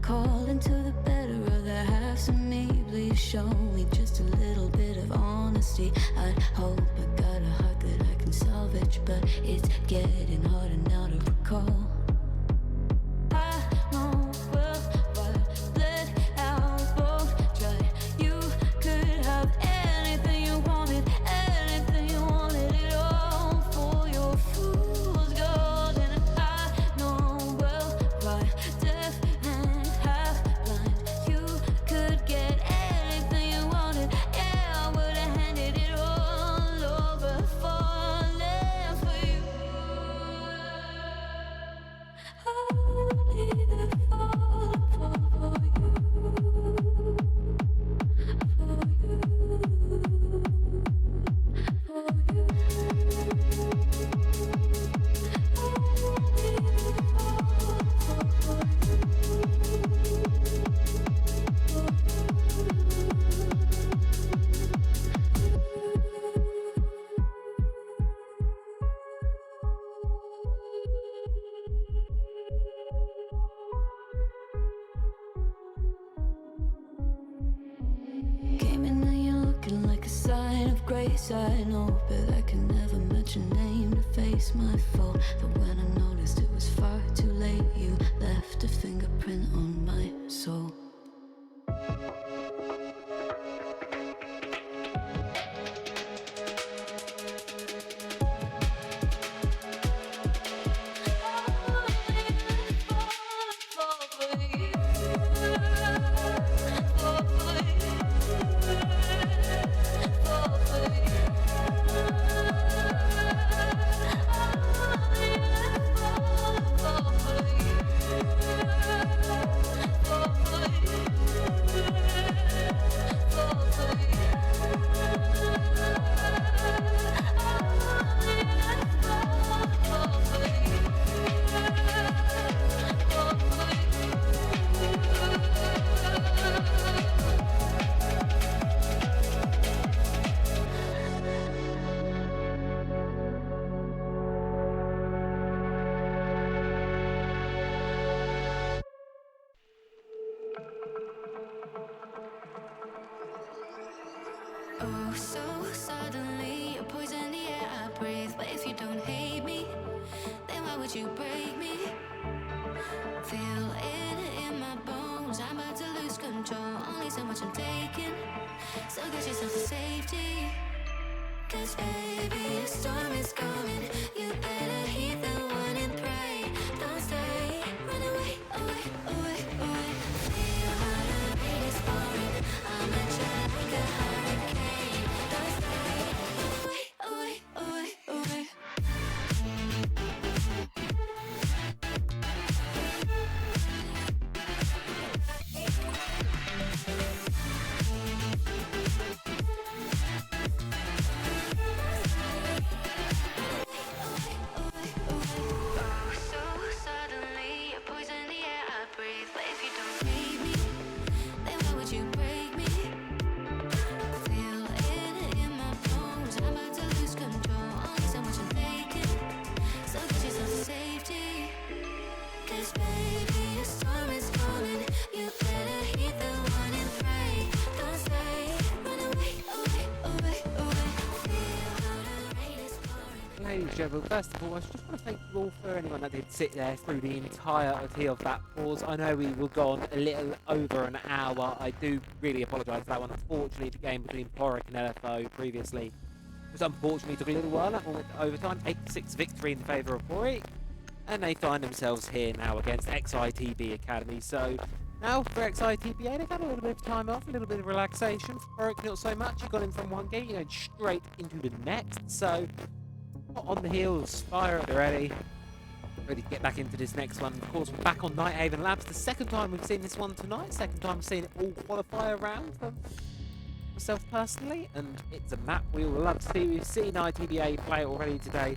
B: Calling to the better of the halves of me. Please show me just a little bit of honesty. I'd hope I got a heart that I can salvage, but it's getting harder now to recall. I know well what let out both dry. You could have anything you wanted it all for your fool's gold. And I know well why deaf and half blind. You could get anything you wanted. Yeah, I would have handed it all over, falling for you. Only the fall for you. Came in and you're looking like a sign of grace. I know, but I can never match your name to face my fault. But when I noticed it was far too late, you left a fingerprint on my soul. Oh, so suddenly you poison the air I breathe. But if you don't hate me, then why would you break me? Feel it in my bones, I'm about to lose control. Only so much I'm taking, so get yourself to safety. Cause baby, a storm is coming. You better heed the warning, pray. Don't stay, run away, away, away, away. Feel how the rain is pouring. I'm at you like a hurricane. Don't stay, away, away, away, away.
C: Ladies and gentlemen, first of all, I just want to thank you all for anyone that did sit there through the entirety of that pause. I know we were gone a little over an hour. I do really apologise for that one. Unfortunately, the game between Porrick and LFO previously was unfortunately took a little while. That one went to overtime. 8-6 victory in favour of Porrick. And they find themselves here now against XITB Academy. So now for XITBA, they've had a little bit of time off, a little bit of relaxation. For Porrick, not so much. You've gone in from one game, you're going straight into the next. So hot on the heels, fire at the ready to get back into this next one. Of course, we're back on Nighthaven Labs. The second time we've seen this one tonight. Second time we've seen it all qualifier round for myself personally. And it's a map we all love to see. We've seen ITBA play it already today.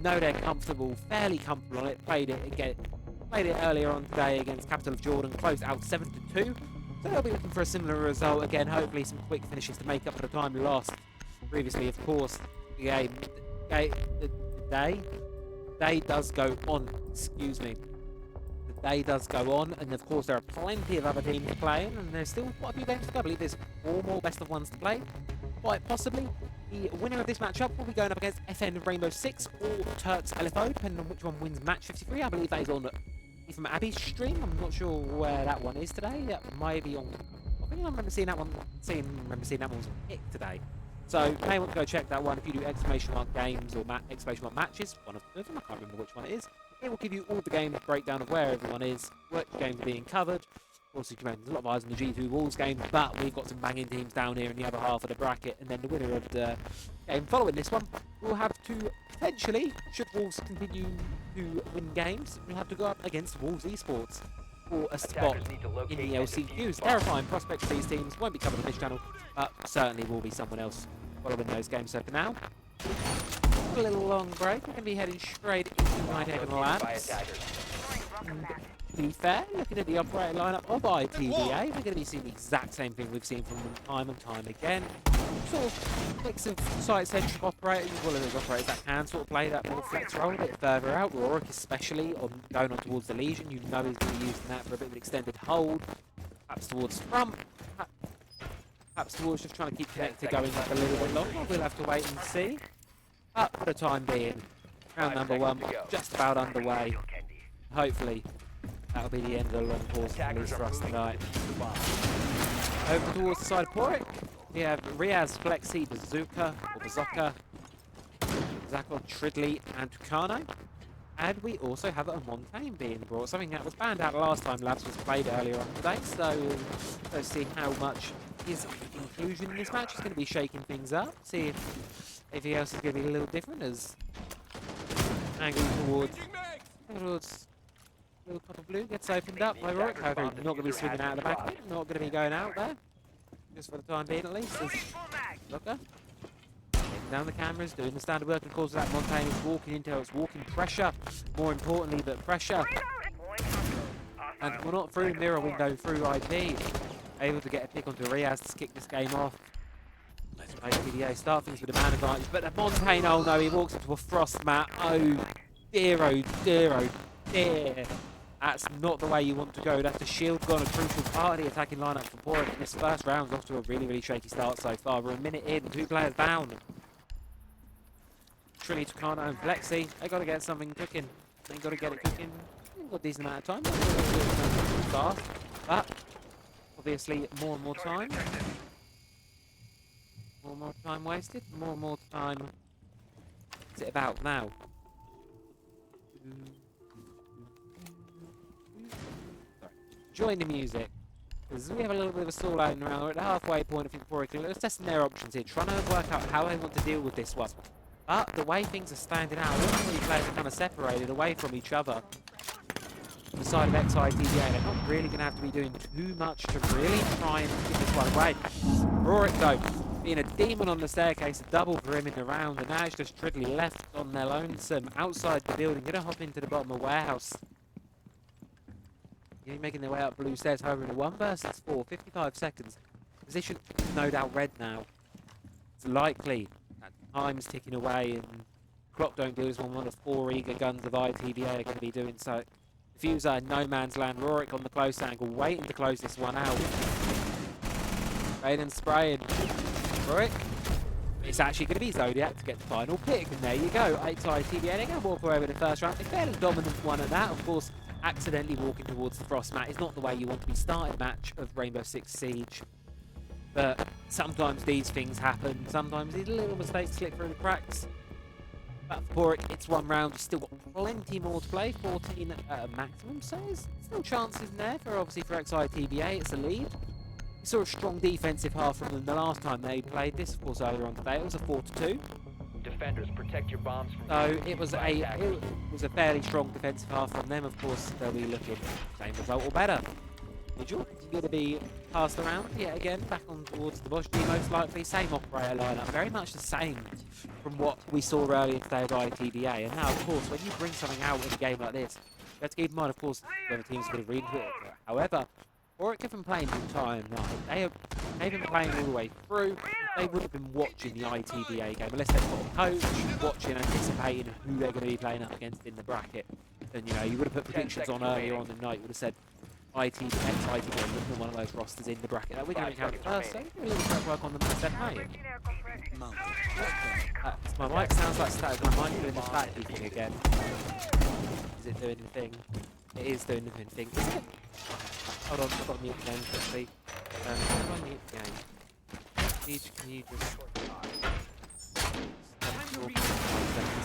C: Know they're comfortable, fairly comfortable on it. Played it earlier on today against Capital of Jordan. Closed out 7-2. So they'll be looking for a similar result again. Hopefully some quick finishes to make up for the time we lost previously. Of course, the game the day does go on. Excuse me. The day does go on, and of course there are plenty of other teams playing, and there's still quite a few games to go. I believe there's 4 more best of ones to play. Quite possibly, the winner of this matchup will be going up against FN Rainbow Six or Turks LFO, depending on which one wins match 53. I believe that is on from Abby's stream. I'm not sure where that one is today. That might be on. I think I remember seeing that one. Remember seeing that one was on Kick today. So you may want to go check that one if you do exclamation mark games or exclamation mark matches. One of them, I can't remember which one it is. It will give you all the game breakdown of where everyone is, which games are being covered. Also, there's a lot of eyes on the G2 Walls game, but we've got some banging teams down here in the other half of the bracket, and then the winner of the game following this one will have to potentially, should Wolves continue to win games, we'll have to go up against Wolves Esports for a spot
E: Attackers need to
C: in
E: locate
C: the
E: and defuse
C: LCQs.
E: bomb.
C: Terrifying prospects for these teams, won't be covered on this channel, but certainly will be someone else following those games. So for now, a little long break, we're going to be heading straight into Night Haven
E: Located by
C: Labs.
E: attackers.
C: And to be fair, looking at the operator lineup of ITVA, we're going to be seeing the exact same thing we've seen from them time and time again. Sort of mix of site-centric operators, as well as those operators that can sort of play that more flex role a bit further out. Rorik especially, on going on towards the Legion, you know he's going to be using that for a bit of an extended hold. Perhaps towards front, perhaps towards just trying to keep connected going up a little bit longer. We'll have to wait and see. But for the time being, round number 1 just about underway. Hopefully, that'll be the end of the long pause, at least for us tonight. Over towards the side of Porik, we have Riaz, Flexi, Bazooka, or Bazooka, Zakon, Tridley, and Tucano. And we also have a Montaigne being brought, something that was banned out last time Labs was played earlier on today. So let's see how much his inclusion in this match is going to be shaking things up. See if anything else is going to be a little different as angle towards little top of blue gets opened up by Rorik. However, he's not going to be swinging out of the back of it, not going to be going out there. Just for the time being at least. Looker. Taking down the cameras, doing the standard work, and of course that Montaigne is walking into it's walking pressure, more importantly, but pressure. And we're not through mirror window, through IP. Able to get a pick onto Riaz to kick this game off. Let's play PDA, start things with a man advantage, but the Montaigne, oh no, he walks into a frost mat. Oh dear, oh dear, oh dear. That's not the way you want to go. That's the shield gone, a crucial part of the attacking lineup for Porik. And this first round's off to a really, really shaky start so far. We're a minute in, 2 players down. Trilly, Tucano, and Flexi, they got to get something cooking. They got to get it cooking. They've got a decent amount of time. Not too fast, but obviously more and more time. More and more time wasted. More and more time. What's it about now? Enjoying the music, because we have a little bit of a stall out around. We're at the halfway point of Porik. Let's test their options here, trying to work out how they want to deal with this one. But the way things are standing out, all three players are kind of separated away from each other. On the side of XITDA, they're not really going to have to be doing too much to really try and give this one away. Rorik, though, being a demon on the staircase, a double for him in the round, and now it's just Tridley left on their lonesome outside the building, going to hop into the bottom of the warehouse. You're making their way up blue stairs, however, in a 1 versus 4, 55 seconds. Position no doubt red now. It's likely that time's ticking away and clock don't do as one of 4 eager guns of ITVA are going to be doing so. Diffuser in no man's land. Rorik on the close angle, waiting to close this one out. Raiden spraying. Rorik. It's actually going to be Zodiac to get the final pick, and there you go. ITVA, they're going to walk away with the first round. A fairly dominant one at that, of course. Accidentally walking towards the frost mat is not the way you want to be starting a match of Rainbow Six Siege. But sometimes these things happen. Sometimes these little mistakes slip through the cracks. But for Porik, it's 1 round. You've still got plenty more to play. 14 at a maximum. So there's still chances in there for obviously for XITVA. It's a lead. We saw a strong defensive half from them the last time they played this, of course, earlier on today. It was a 4-2.
E: Defenders, protect your bombs from
C: So it was a fairly strong defensive half from them. Of course, they'll be looking same result or better. Vigil going to be passed around yet again, back on towards the Bosch D, most likely. Same operator lineup, very much the same from what we saw earlier today by ITVA. And now, of course, when you bring something out in a game like this, you have to keep in mind, of course, whether teams are going to read it. However, or it could have been playing the entire night. They've been playing all the way through. They would have been watching the ITBA game, unless they've got a coach watching, anticipating who they're going to be playing up against in the bracket. And you know, you would have put predictions on earlier on the night. You would have said ex-ITBA looking at one of those rosters in the bracket that we're going to encounter first. So we're going to try to work on them as they're playing. My mic sounds like static, and I might be doing the static thing again. Is it doing the thing? It is doing the thing, isn't it? Hold on, I've got to mute the game quickly. How do I mute the game? Siege, can you just...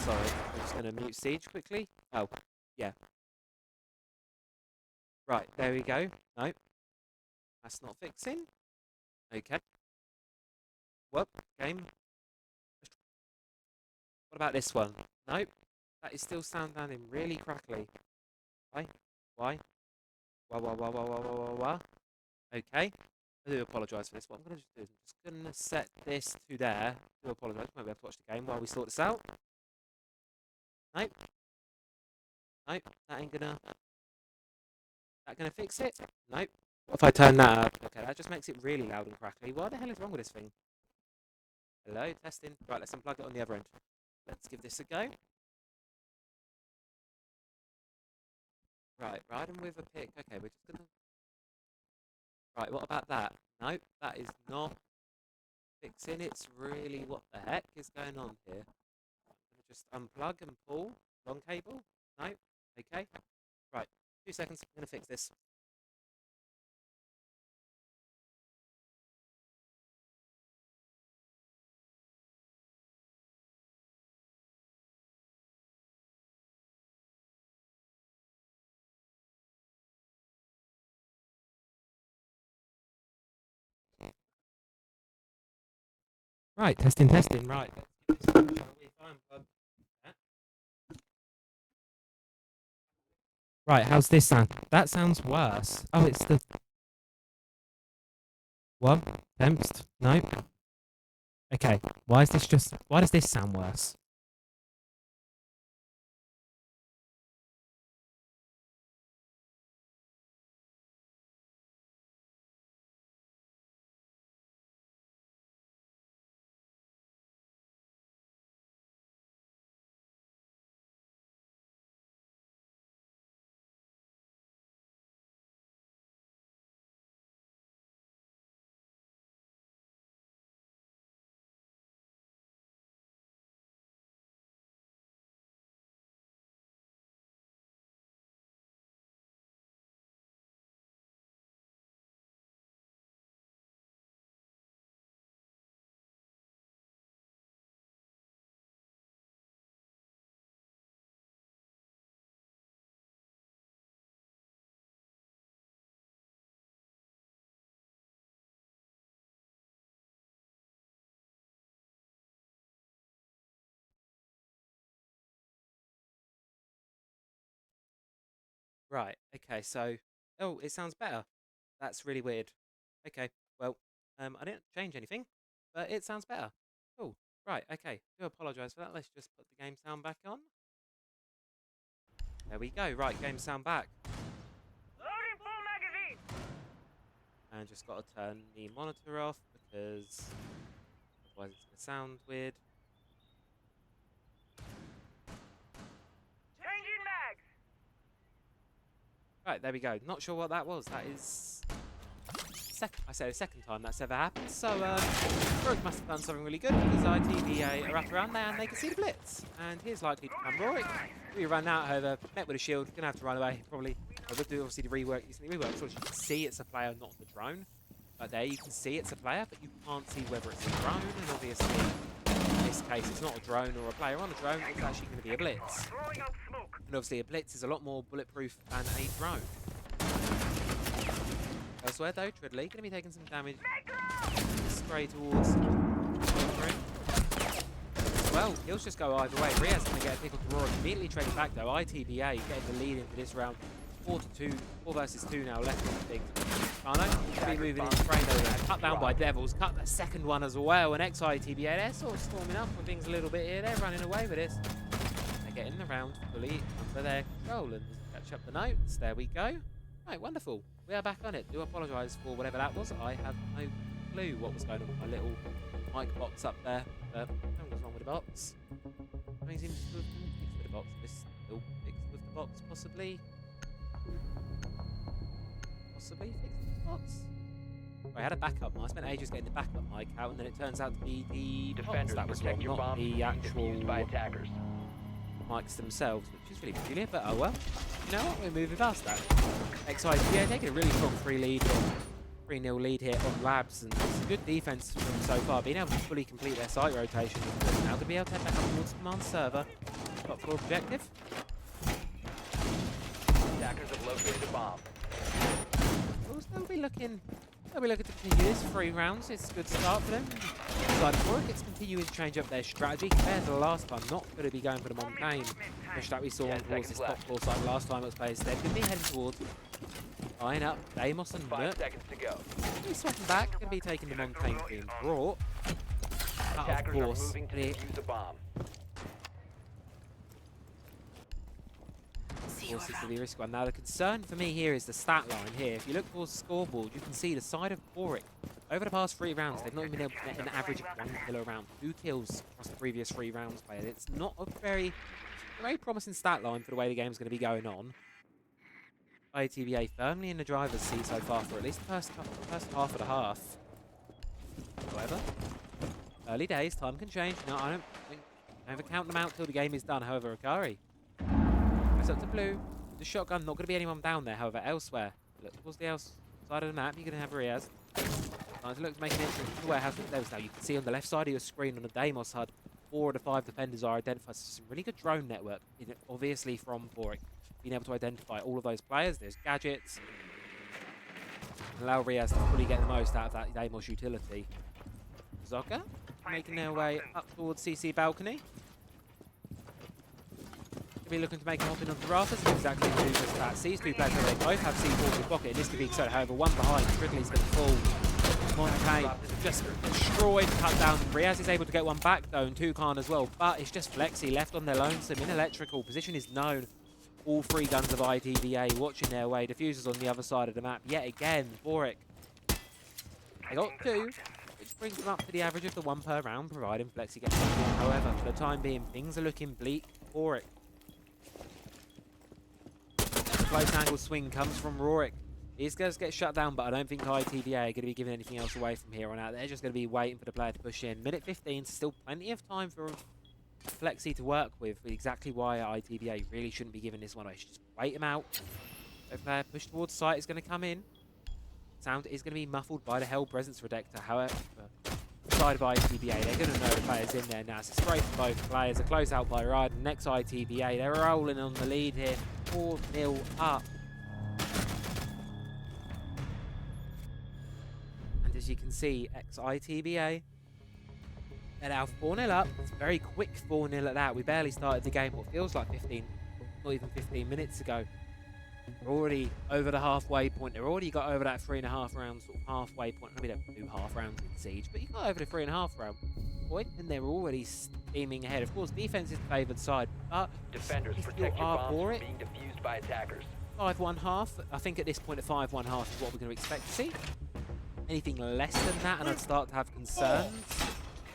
C: Sorry, I'm just going to mute Siege quickly. Oh, yeah. Right, there we go. No, that's not fixing. Okay. Whoop, game. What about this one? Nope, that is still sounding really crackly. Why? Why? Why? Okay. I do apologise for this. What I'm going to do is I'm just going to set this to there. I do apologise. Might be able to watch the game while we sort this out. Nope. Nope. That ain't gonna... That gonna fix it? Nope. What if I turn that up? Okay, that just makes it really loud and crackly. What the hell is wrong with this thing? Hello? Testing. Right, let's unplug it on the other end. Let's give this a go. Right, riding with a pick. Okay, we're just gonna... Right, what about that? Nope, that is not fixing. It's really... What the heck is going on here? I'm gonna just unplug and pull. Long cable? Nope. Okay. Right, 2 seconds. I'm gonna fix this. Right, testing. Right, let's give this a go, shall we? If I unplug that. Right, how's this sound? That sounds worse. Oh, it's the... What? Tempst? Nope. Okay, why is this just... Why does this sound worse? Right, okay, so... Oh, it sounds better. That's really weird. Okay, well, I didn't change anything, but it sounds better. Cool. Right, okay, do apologise for that. Let's just put the game sound back on. There we go. Right, game sound back.
I: Loading full magazine.
C: And just got to turn the monitor off because otherwise it's going to sound weird.
I: Changing mags.
C: Right, there we go. Not sure what that was. That is... I say the second time that's ever happened. So, Rorik must have done something really good because ITBA are up around there and they can see the blitz. And here's likely to come Rorik. We run out, however, met with a shield. Gonna have to run away, probably. We'll do obviously the rework. Using the rework, so you can see it's a player, not the drone. Right there, you can see it's a player, but you can't see whether it's a drone. And obviously, in this case, it's not a drone or a player on a drone. It's actually going to be a blitz. And obviously, a blitz is a lot more bulletproof than a drone. Elsewhere though, Treadley going to be taking some damage. Spray towards. Well, he'll just go either way. Riaz going to get a pick on Rorik. Immediately trading back though. ITBA getting the lead into this round. 4 versus 2 now left on the thing. Carno going to be moving in frame though. Cut down by Devils. Cut the second one as well. And ex-ITBA, they're sort of storming up with things a little bit here. They're running away with this. They're getting the round fully under their control. And catch up the notes. There we go. Right, wonderful. We are back on it. Do apologise for whatever that was. I have no clue what was going on with my little mic box up there. But nothing was wrong with the box. Nothing seems to have been fixed with the box. This still fixed with the box, possibly. Possibly fixed with the box. I had a backup mic. I spent ages getting the backup mic out, and then it turns out to be the box
E: Defenders,
C: that was
E: protect
C: wrong,
E: your
C: not
E: bombs
C: the
E: from being
C: actual
E: defused by attackers.
C: mics themselves, which is really peculiar, but oh well. You know what, we're moving past that. XIT taking a really strong 3-0 lead here on Labs, and it's a good defense from them so far, being able to fully complete their site rotation. Now to be able to head back up towards the command server. Top floor objective.
E: Attackers have located a bomb.
C: They'll be looking to continue this 3 rounds. It's a good start for them. Side of Warwick, it's continuing to change up their strategy compared to the last time. Not going to be going for the Montaigne, which that we saw towards this top floor side last time it was played. They're going to be heading towards eyeing up Deimos and
E: 5
C: Nut.
E: seconds to go.
C: We're swapping back, going to be taking the Montaigne being brought. But of
E: Attackers are
C: course,
E: moving to defuse the bomb.
C: it's going to be a risky one. Now the concern for me here is the stat line here. If you look towards the scoreboard, you can see the side of Warwick. Over the past 3 rounds, they've not even been able to get an average of 1 kill a round. 2 kills across the previous 3 rounds played. It's not a very promising stat line for the way the game's going to be going on. ITBA firmly in the driver's seat so far for at least the first half of the half. However, early days, time can change. No, I don't ever count them out till the game is done. However, Akari goes up to blue. The shotgun, not going to be anyone down there. However, elsewhere, look towards the outside of the map, you're going to have Riaz. Trying to look to make an entrance to the warehouse with those. Now you can see on the left side of your screen on the Deimos HUD, 4 of the 5 defenders are identified. So some really good drone network, obviously from Warwick, being able to identify all of those players. There's gadgets. And allow Riaz to fully get the most out of that Deimos utility. Zoka making their way up towards CC balcony. Be looking to make a hop in on the rafters, and exactly do just that. Sees 2 players, they both have C4 in pocket, and this could be so. However, one behind, Ridley's going to fall. Montaigne just destroyed, cut down. Riaz is able to get one back though, and Toucan as well, but it's just Flexi left on their lonesome in electrical. Position is known. All 3 guns of ITVA watching their way. Diffusers on the other side of the map. Yet again, Warwick. They got 2, which brings them up to the average of the 1 per round, providing Flexi gets one in. However, for the time being, things are looking bleak for Warwick. Close angle swing comes from Rorik. He's going to get shut down, but I don't think ITVA are going to be giving anything else away from here on out. They're just going to be waiting for the player to push in. Minute 15, still plenty of time for Flexi to work with. Exactly why ITVA really shouldn't be giving this one away. Just wait him out. If player push towards site is going to come in. Sound is going to be muffled by the Hell Presence Redactor. However, side of ITVA, they're going to know the players in there now. So spray from both players. A close out by Ride. Next ITVA, they're rolling on the lead here. 4-0 up. And as you can see, ex-ITBA, they're now 4-0 up. It's very quick 4-0 at that. We barely started the game, what feels like 15, not even 15 minutes ago. We're already over the halfway point. They've already got over that 3.5 round sort of halfway point. I mean, they don't do half rounds in Siege, but you got over the 3.5 round point, and they're already steaming ahead. Of course, defense is the favoured side, but
E: Defenders,
C: if
E: protect
C: you
E: your
C: are
E: bombs
C: for
E: from
C: it,
E: being defused by attackers.
C: 5-1 half. I think at this point, a 5-1 half is what we're going to expect to see. Anything less than that, and I'd start to have concerns.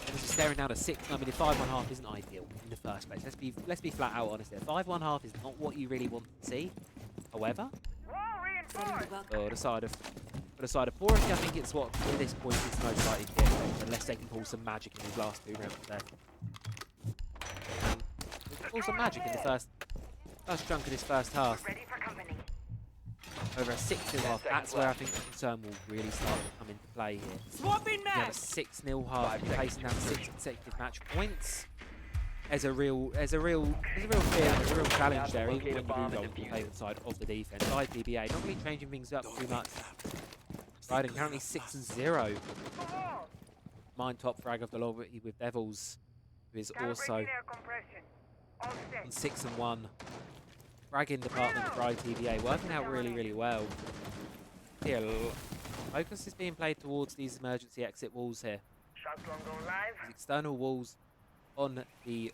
C: And just staring down a 6. I mean, a 5-1 half isn't ideal in the first place. Let's be flat out honest there. 5-1 half is not what you really want to see. However, for the side of Warwick, I think it's what at this point it's most likely to get, unless they can pull some magic in his last 2 rounds there. Pull some magic in the first chunk of this first half. Over a 6-0 half, that's where I think the concern will really start to come into play here. You have a 6-0 half, facing down 6 consecutive match points. There's a real fear, there's a real challenge there, even when you do go on the favoured side of the defence. ITBA not really changing things up too much. Riding currently 6-0. Mine top frag of the lobby with Devils, who is also on 6-1. Fragging department for ITBA working out really well. Here, focus is being played towards these emergency exit walls here. These external walls on the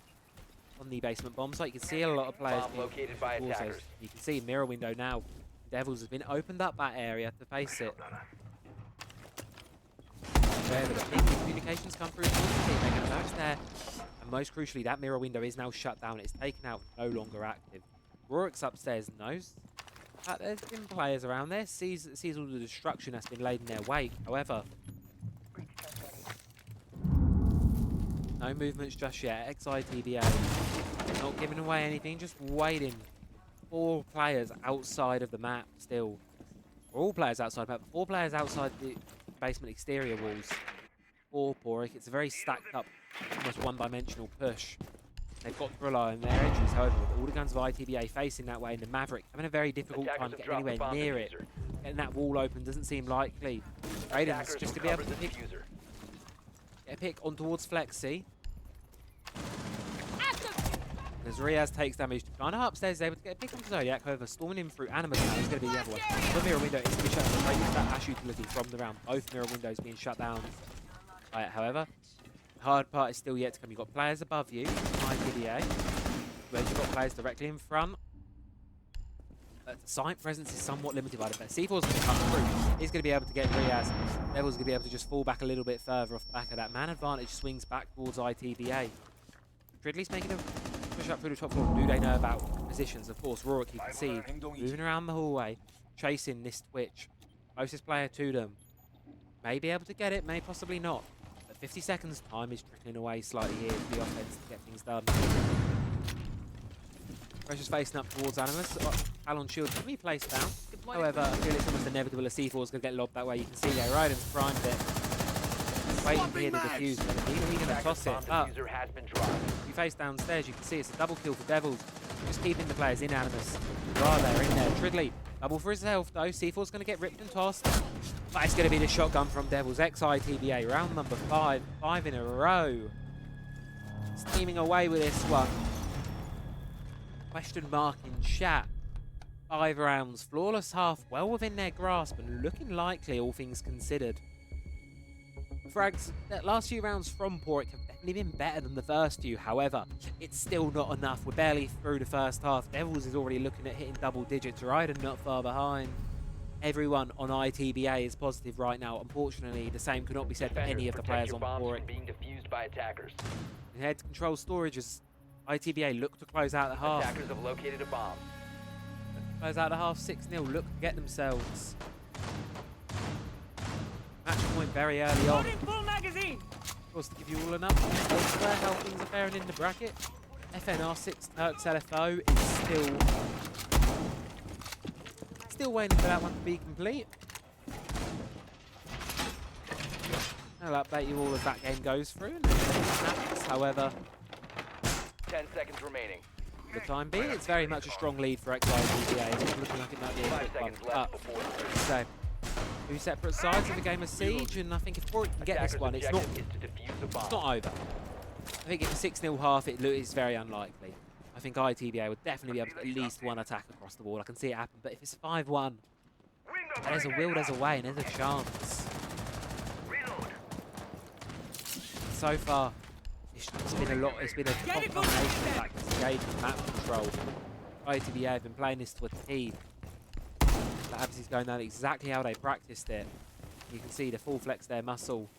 C: basement bomb site. You can see a lot of players
E: Bomb located by
C: being
E: attackers.
C: You can see mirror window now. Devils has been opened up that area to face it. There, the communications come through. They're going to notice there. And most crucially, that mirror window is now shut down. It's taken out, no longer active. Rorik's upstairs knows that there's been players around there, sees all the destruction that's been laid in their wake. However, no movements just yet. XITBA not giving away anything, just waiting. 4 players outside of the map still. All players outside the map, 4 players outside the basement exterior walls. 4 Porik. It's a very stacked up, almost one-dimensional push. They've got to rely on their edges, however, with all the guns of ITBA facing that way, and the Maverick having a very difficult time getting anywhere near it. Getting that wall open doesn't seem likely. Raiden's just to be able to pick, get a pick on towards Flexi. As Riaz takes damage to Kana upstairs, is able to get a pick on Zodiac, however, storming him through Animus now is going to be the other one. The mirror window is going to be shut down. Right, use that Ash utility from the round. Both mirror windows being shut down. Right, however, the hard part is still yet to come. You've got players above you, ITBA. Where you've got players directly in front. The site presence is somewhat limited by the fact. C4's going to come through. He's going to be able to get Riaz. Devil's going to be able to just fall back a little bit further off the back of that. Man advantage swings back towards ITBA. Ridley's making a push up through the top floor. Do they know about positions? Of course, Rorik, you can see, moving around the hallway, chasing this Twitch. Closest player to them. May be able to get it, may possibly not. But 50 seconds time is trickling away slightly here for the offense to get things done. Pressure's facing up towards Animus. Talon shield can be placed down. However, I feel it's almost inevitable a C4 is going to get lobbed that way. You can see there, Raiden's primed it. Waiting to hear the defuse, but he's going to toss it up. You face downstairs, you can see it's a double kill for Devils. Just keeping the players in Animus. They're in there. Tridley, double for his health though. C4's going to get ripped and tossed. But it's going to be the shotgun from Devils. XITBA, round number 5. 5 in a row. Steaming away with this one. Question mark in chat. 5 rounds. Flawless half, well within their grasp and looking likely, all things considered. Frags, the last few rounds from Porik have definitely been better than the first few. However, it's still not enough. We're barely through the first half. Devils is already looking at hitting double digits. Raiden not far behind. Everyone on ITBA is positive right now. Unfortunately, the same cannot be said for any of the players on Porik.
E: Being defused by attackers.
C: Head to control storage as ITBA look to close out the half.
E: Attackers have located a bomb.
C: Close out the half 6-0. Look to get themselves. Match point very early on. Of course, to give you all an update elsewhere how things are faring in the bracket. FNR6 Turks LFO is still waiting for that one to be complete. I'll update you all as that game goes through. And happens. However,
E: 10 seconds remaining.
C: for the time being, it's very much a strong lead for XITBA. It's looking like it might be a
E: 5
C: quick one.
E: seconds left before
C: So, 2 separate sides of a game of Siege, and I think if Porik can get this one, it's not over. I think if a 6-0 half, it's very unlikely. I think ITBA would definitely be able to get at least one attack across the board. I can see it happen, but if it's 5-1, there's a will, there's a way, and there's a chance. So far, it's been a lot. It's been a combination of factors, engagement, map control. ITBA have been playing this to a T. That Abs is going down exactly how they practiced it. You can see the full flex their muscle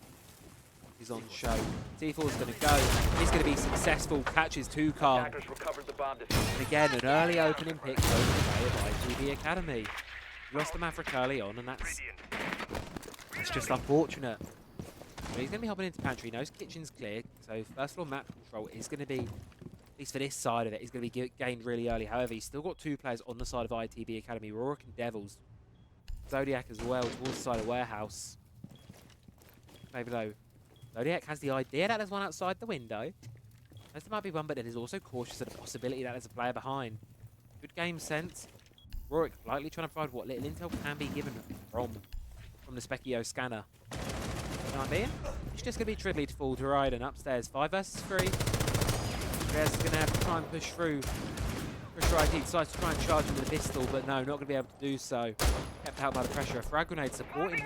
C: is on show. C4's going to go. He's going to be successful. Catches 2 car. And again, an early opening pick over the way of ITB Academy. Lost the Maverick early on, and that's just unfortunate. But he's going to be hopping into pantry. Knows kitchen's clear. So first floor map control is going to be, at least for this side of it, is going to be gained really early. However, he's still got 2 players on the side of ITB Academy. Rorik and Devils. Zodiac as well towards the side of Warehouse. Maybe though. Zodiac has the idea that there's one outside the window. There might be one, but then he's also cautious of the possibility that there's a player behind. Good game sense. Rorik lightly trying to provide what little intel can be given from the Specchio scanner. You know what I mean? It's just going to be Tridley to fall to Raiden upstairs. 5 versus 3. Rez is going to have to try and push through. Push right. He decides to try and charge him with a pistol, but no, not going to be able to do so. Kept out by the pressure. A frag grenade supporting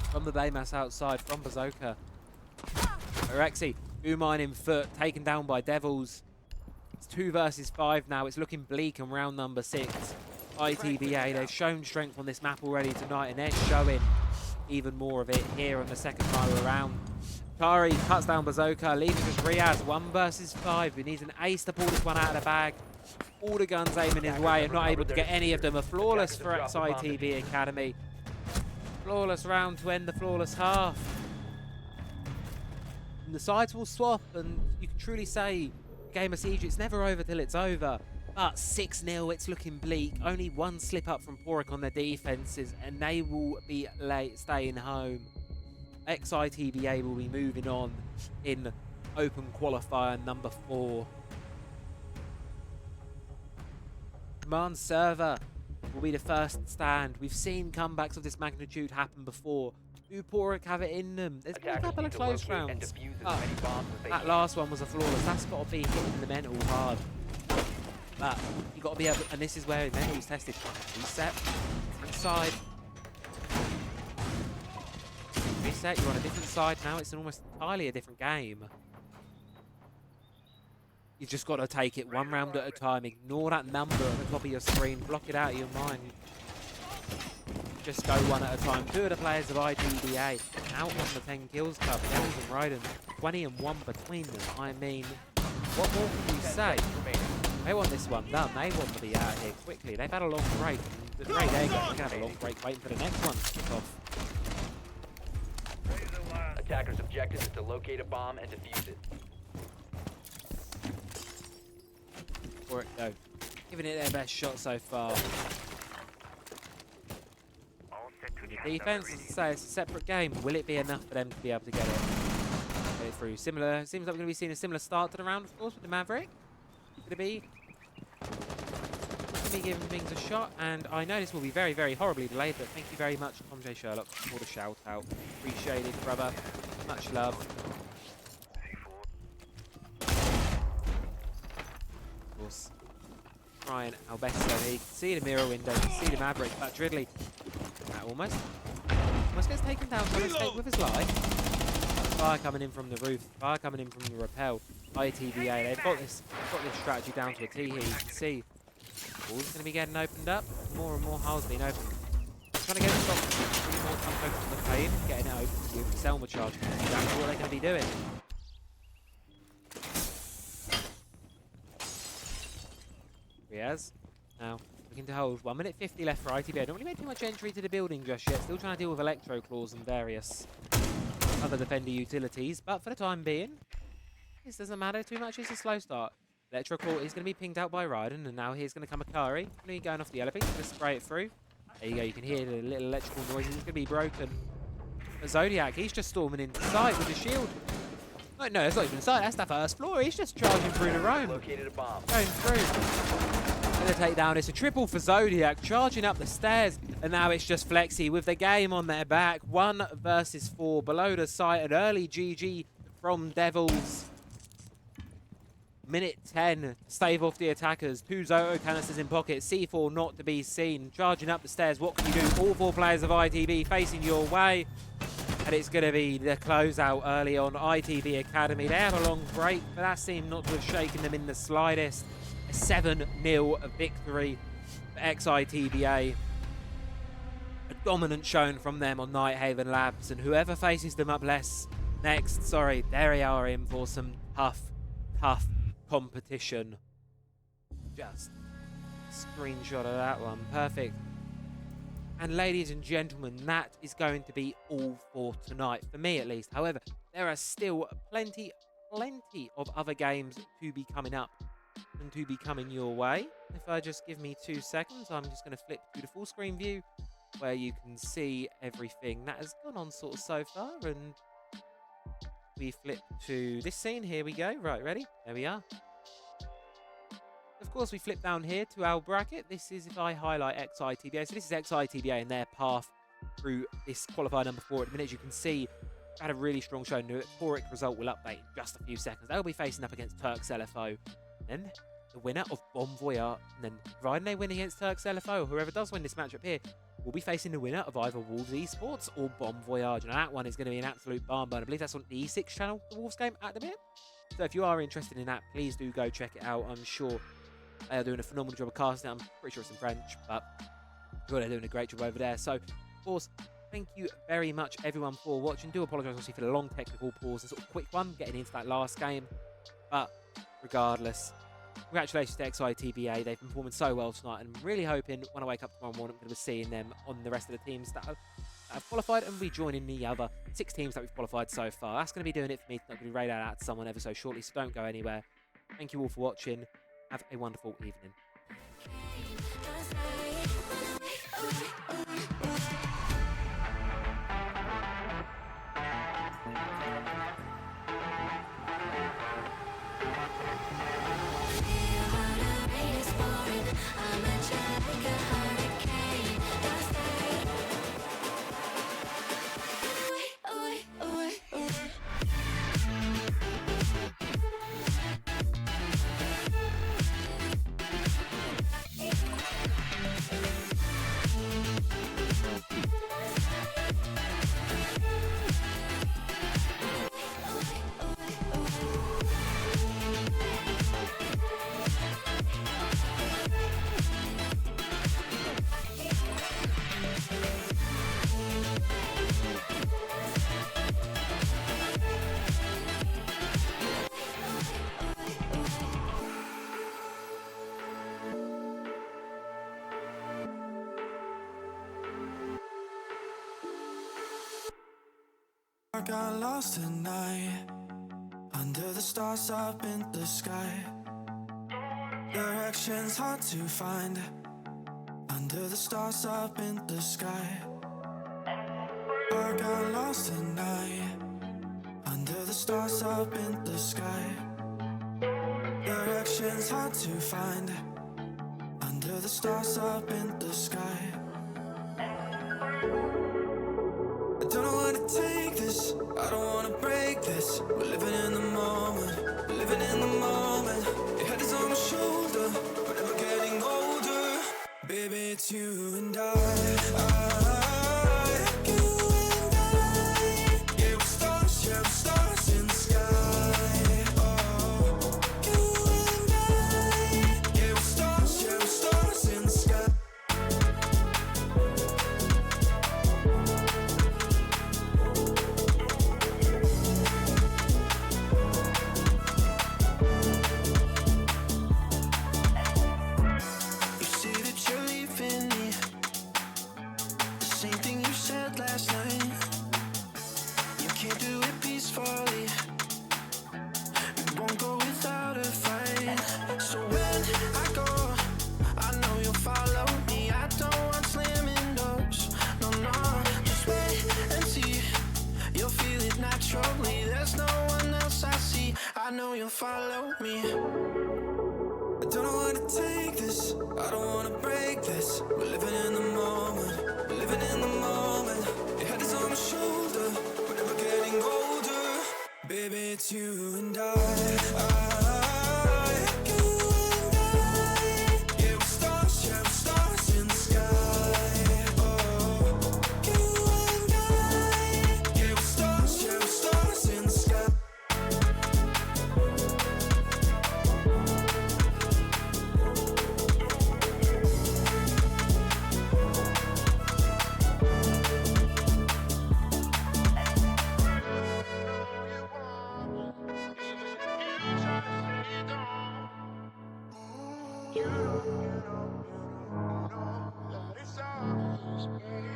C: from the Baymass outside from Bazooka. Rexy, Umine in foot, taken down by Devils. It's 2 versus 5 now. It's looking bleak in round number 6. ITBA. They've shown strength on this map already tonight, and they're showing even more of it here on the second time around. Kari cuts down Bazooka, leaving just Riaz 1 versus 5. He needs an ace to pull this one out of the bag. All the guns aiming his way and not able to get any of them. A flawless for XITB Academy. Flawless round to end the flawless half. And the sides will swap, and you can truly say Game of Siege, it's never over till it's over. But 6-0, it's looking bleak. Only one slip up from Porik on their defenses, and they will be late staying home. XITBA will be moving on in Open Qualifier number 4. Command Server will be the first stand. We've seen comebacks of this magnitude happen before. Do Porik have it in them? There's been a couple of close rounds. That last one was a flawless. That's got to be hitting the mental hard. But you got to be able, and this is where mental's tested. Reset, different side. Reset, you're on a different side now. It's almost entirely a different game. You've just got to take it one round at a time. Ignore that number at the top of your screen. Block it out of your mind. Just go one at a time. 2 of the players of ITBA out on the 10 kills club. Devils and Raiden, 20 and 1 between them. I mean, what more can you say? They want this one done. They want to be out of here quickly. They've had a long break. The great they're going to have a long break waiting for the next one to kick off.
E: Attackers' objective is to locate a bomb and defuse it.
C: For it though, giving it their best shot so far. Defense, as I say, it's a separate game. Will it be enough for them to be able to get it through? Similar, seems like we're going to be seeing a similar start to the round, of course, with the Maverick. Could it be? Going to be giving things a shot, and I know this will be very, very horribly delayed, but thank you very much, Tom J. Sherlock, for the shout out. Appreciate it, brother. Much love. Of course, trying our best so he can see the mirror window, can see the Maverick, but Dridley almost gets taken down by mistake with his life. Fire coming in from the roof, fire coming in from the rappel. ITBA, they've got this strategy down to a T here. You can see all's going to be getting opened up. More and more holes being opened. Trying to get the stop, really more time focus on the plane, getting it open with the Selma charge. That's what they're going to be doing. Riaz now looking to hold. 1 minute 50 left for ITBA. Don't really make too much entry to the building just yet. Still trying to deal with electro claws and various other defender utilities. But for the time being, this doesn't matter too much. It's a slow start. Electro claw is going to be pinged out by Raiden, and now here's going to come Akari. Going to be going off the elevator. Going to spray it through. There you go. You can hear the little electrical noises. It's going to be broken. But Zodiac, he's just storming inside with the shield. No, it's not even inside. That's the first floor. He's just charging through the roam.
E: Located a bomb.
C: Going through. Going to take down. It's a triple for Zodiac, charging up the stairs, and now it's just Flexi with the game on their back. 1 versus 4 below the site. An early GG from Devils. Minute 10, stave off the attackers. 2 Zoto canisters in pocket. C4 not to be seen. Charging up the stairs. What can you do? All 4 players of ITB facing your way. And it's going to be the closeout early on ITB Academy. They have a long break, but that seemed not to have shaken them in the slightest. A 7-0 victory for XITBA. A dominant showing from them on Nighthaven Labs. And whoever faces them up next, sorry, there they are in for some tough competition. Just screenshot of that one. Perfect. And ladies and gentlemen, that is going to be all for tonight, for me at least. However, there are still plenty of other games to be coming up and to be coming your way. If I just give me 2 seconds, I'm just going to flip to the full screen view where you can see everything that has gone on sort of so far. And we flip to this scene. Here we go. Right, ready? There we are. Of course, we flip down here to our bracket. This is if I highlight XITBA. So this is XITBA and their path through this qualifier number 4. At the minute, as you can see, had a really strong showing. The Porik result will update in just a few seconds. They'll be facing up against Turks LFO. Then the winner of Bon Voyage. And then providing they win against Turks LFO, or whoever does win this matchup here, will be facing the winner of either Wolves Esports or Bon Voyage. And that one is going to be an absolute barn burner. I believe that's on the E6 channel, the Wolves game at the minute. So if you are interested in that, please do go check it out. I'm sure They are doing a phenomenal job of casting it. I'm pretty sure it's in French, but I'm sure they're doing a great job over there. So, of course, thank you very much, everyone, for watching. Do apologise, obviously, for the long technical pause and sort of quick one getting into that last game. But regardless, congratulations to XITBA. They've been performing so well tonight, and I'm really hoping when I wake up tomorrow morning, I'm going to be seeing them on the rest of the teams that have qualified, and be joining the other 6 teams that we've qualified so far. That's going to be doing it for me. I'm going to be radioed out to someone ever so shortly, so don't go anywhere. Thank you all for watching. Have a wonderful evening.
A: I got lost tonight under the stars up in the sky. Directions hard to find under the stars up in the sky. I got lost tonight under the stars up in the sky. Directions hard to find under the stars up in the sky. I don't know where to take this, I don't wanna break this. We're living in the moment, we're living in the moment. Your head is on my shoulder, we're never getting older. Baby, it's you and I. You and I. Yeah, we're stars in the sky. Oh, you and I. Yeah, we're stars in the sky. Last night, you can't do it peacefully. It won't go without a fight. So when I go, I know you'll follow me. I don't want slamming doors. No, no, just wait and see. You'll feel it naturally. There's no one else I see. I know you'll follow me. I don't know where to take this, I don't wanna break this. We're living in the moment, we're living in the moment. Your head is on my shoulder, we're never getting older. Baby, it's you and I. You and I. Yeah, we're stars in the sky. Oh, you and I. Yeah, we're stars in the sky.
D: That it's ours, baby.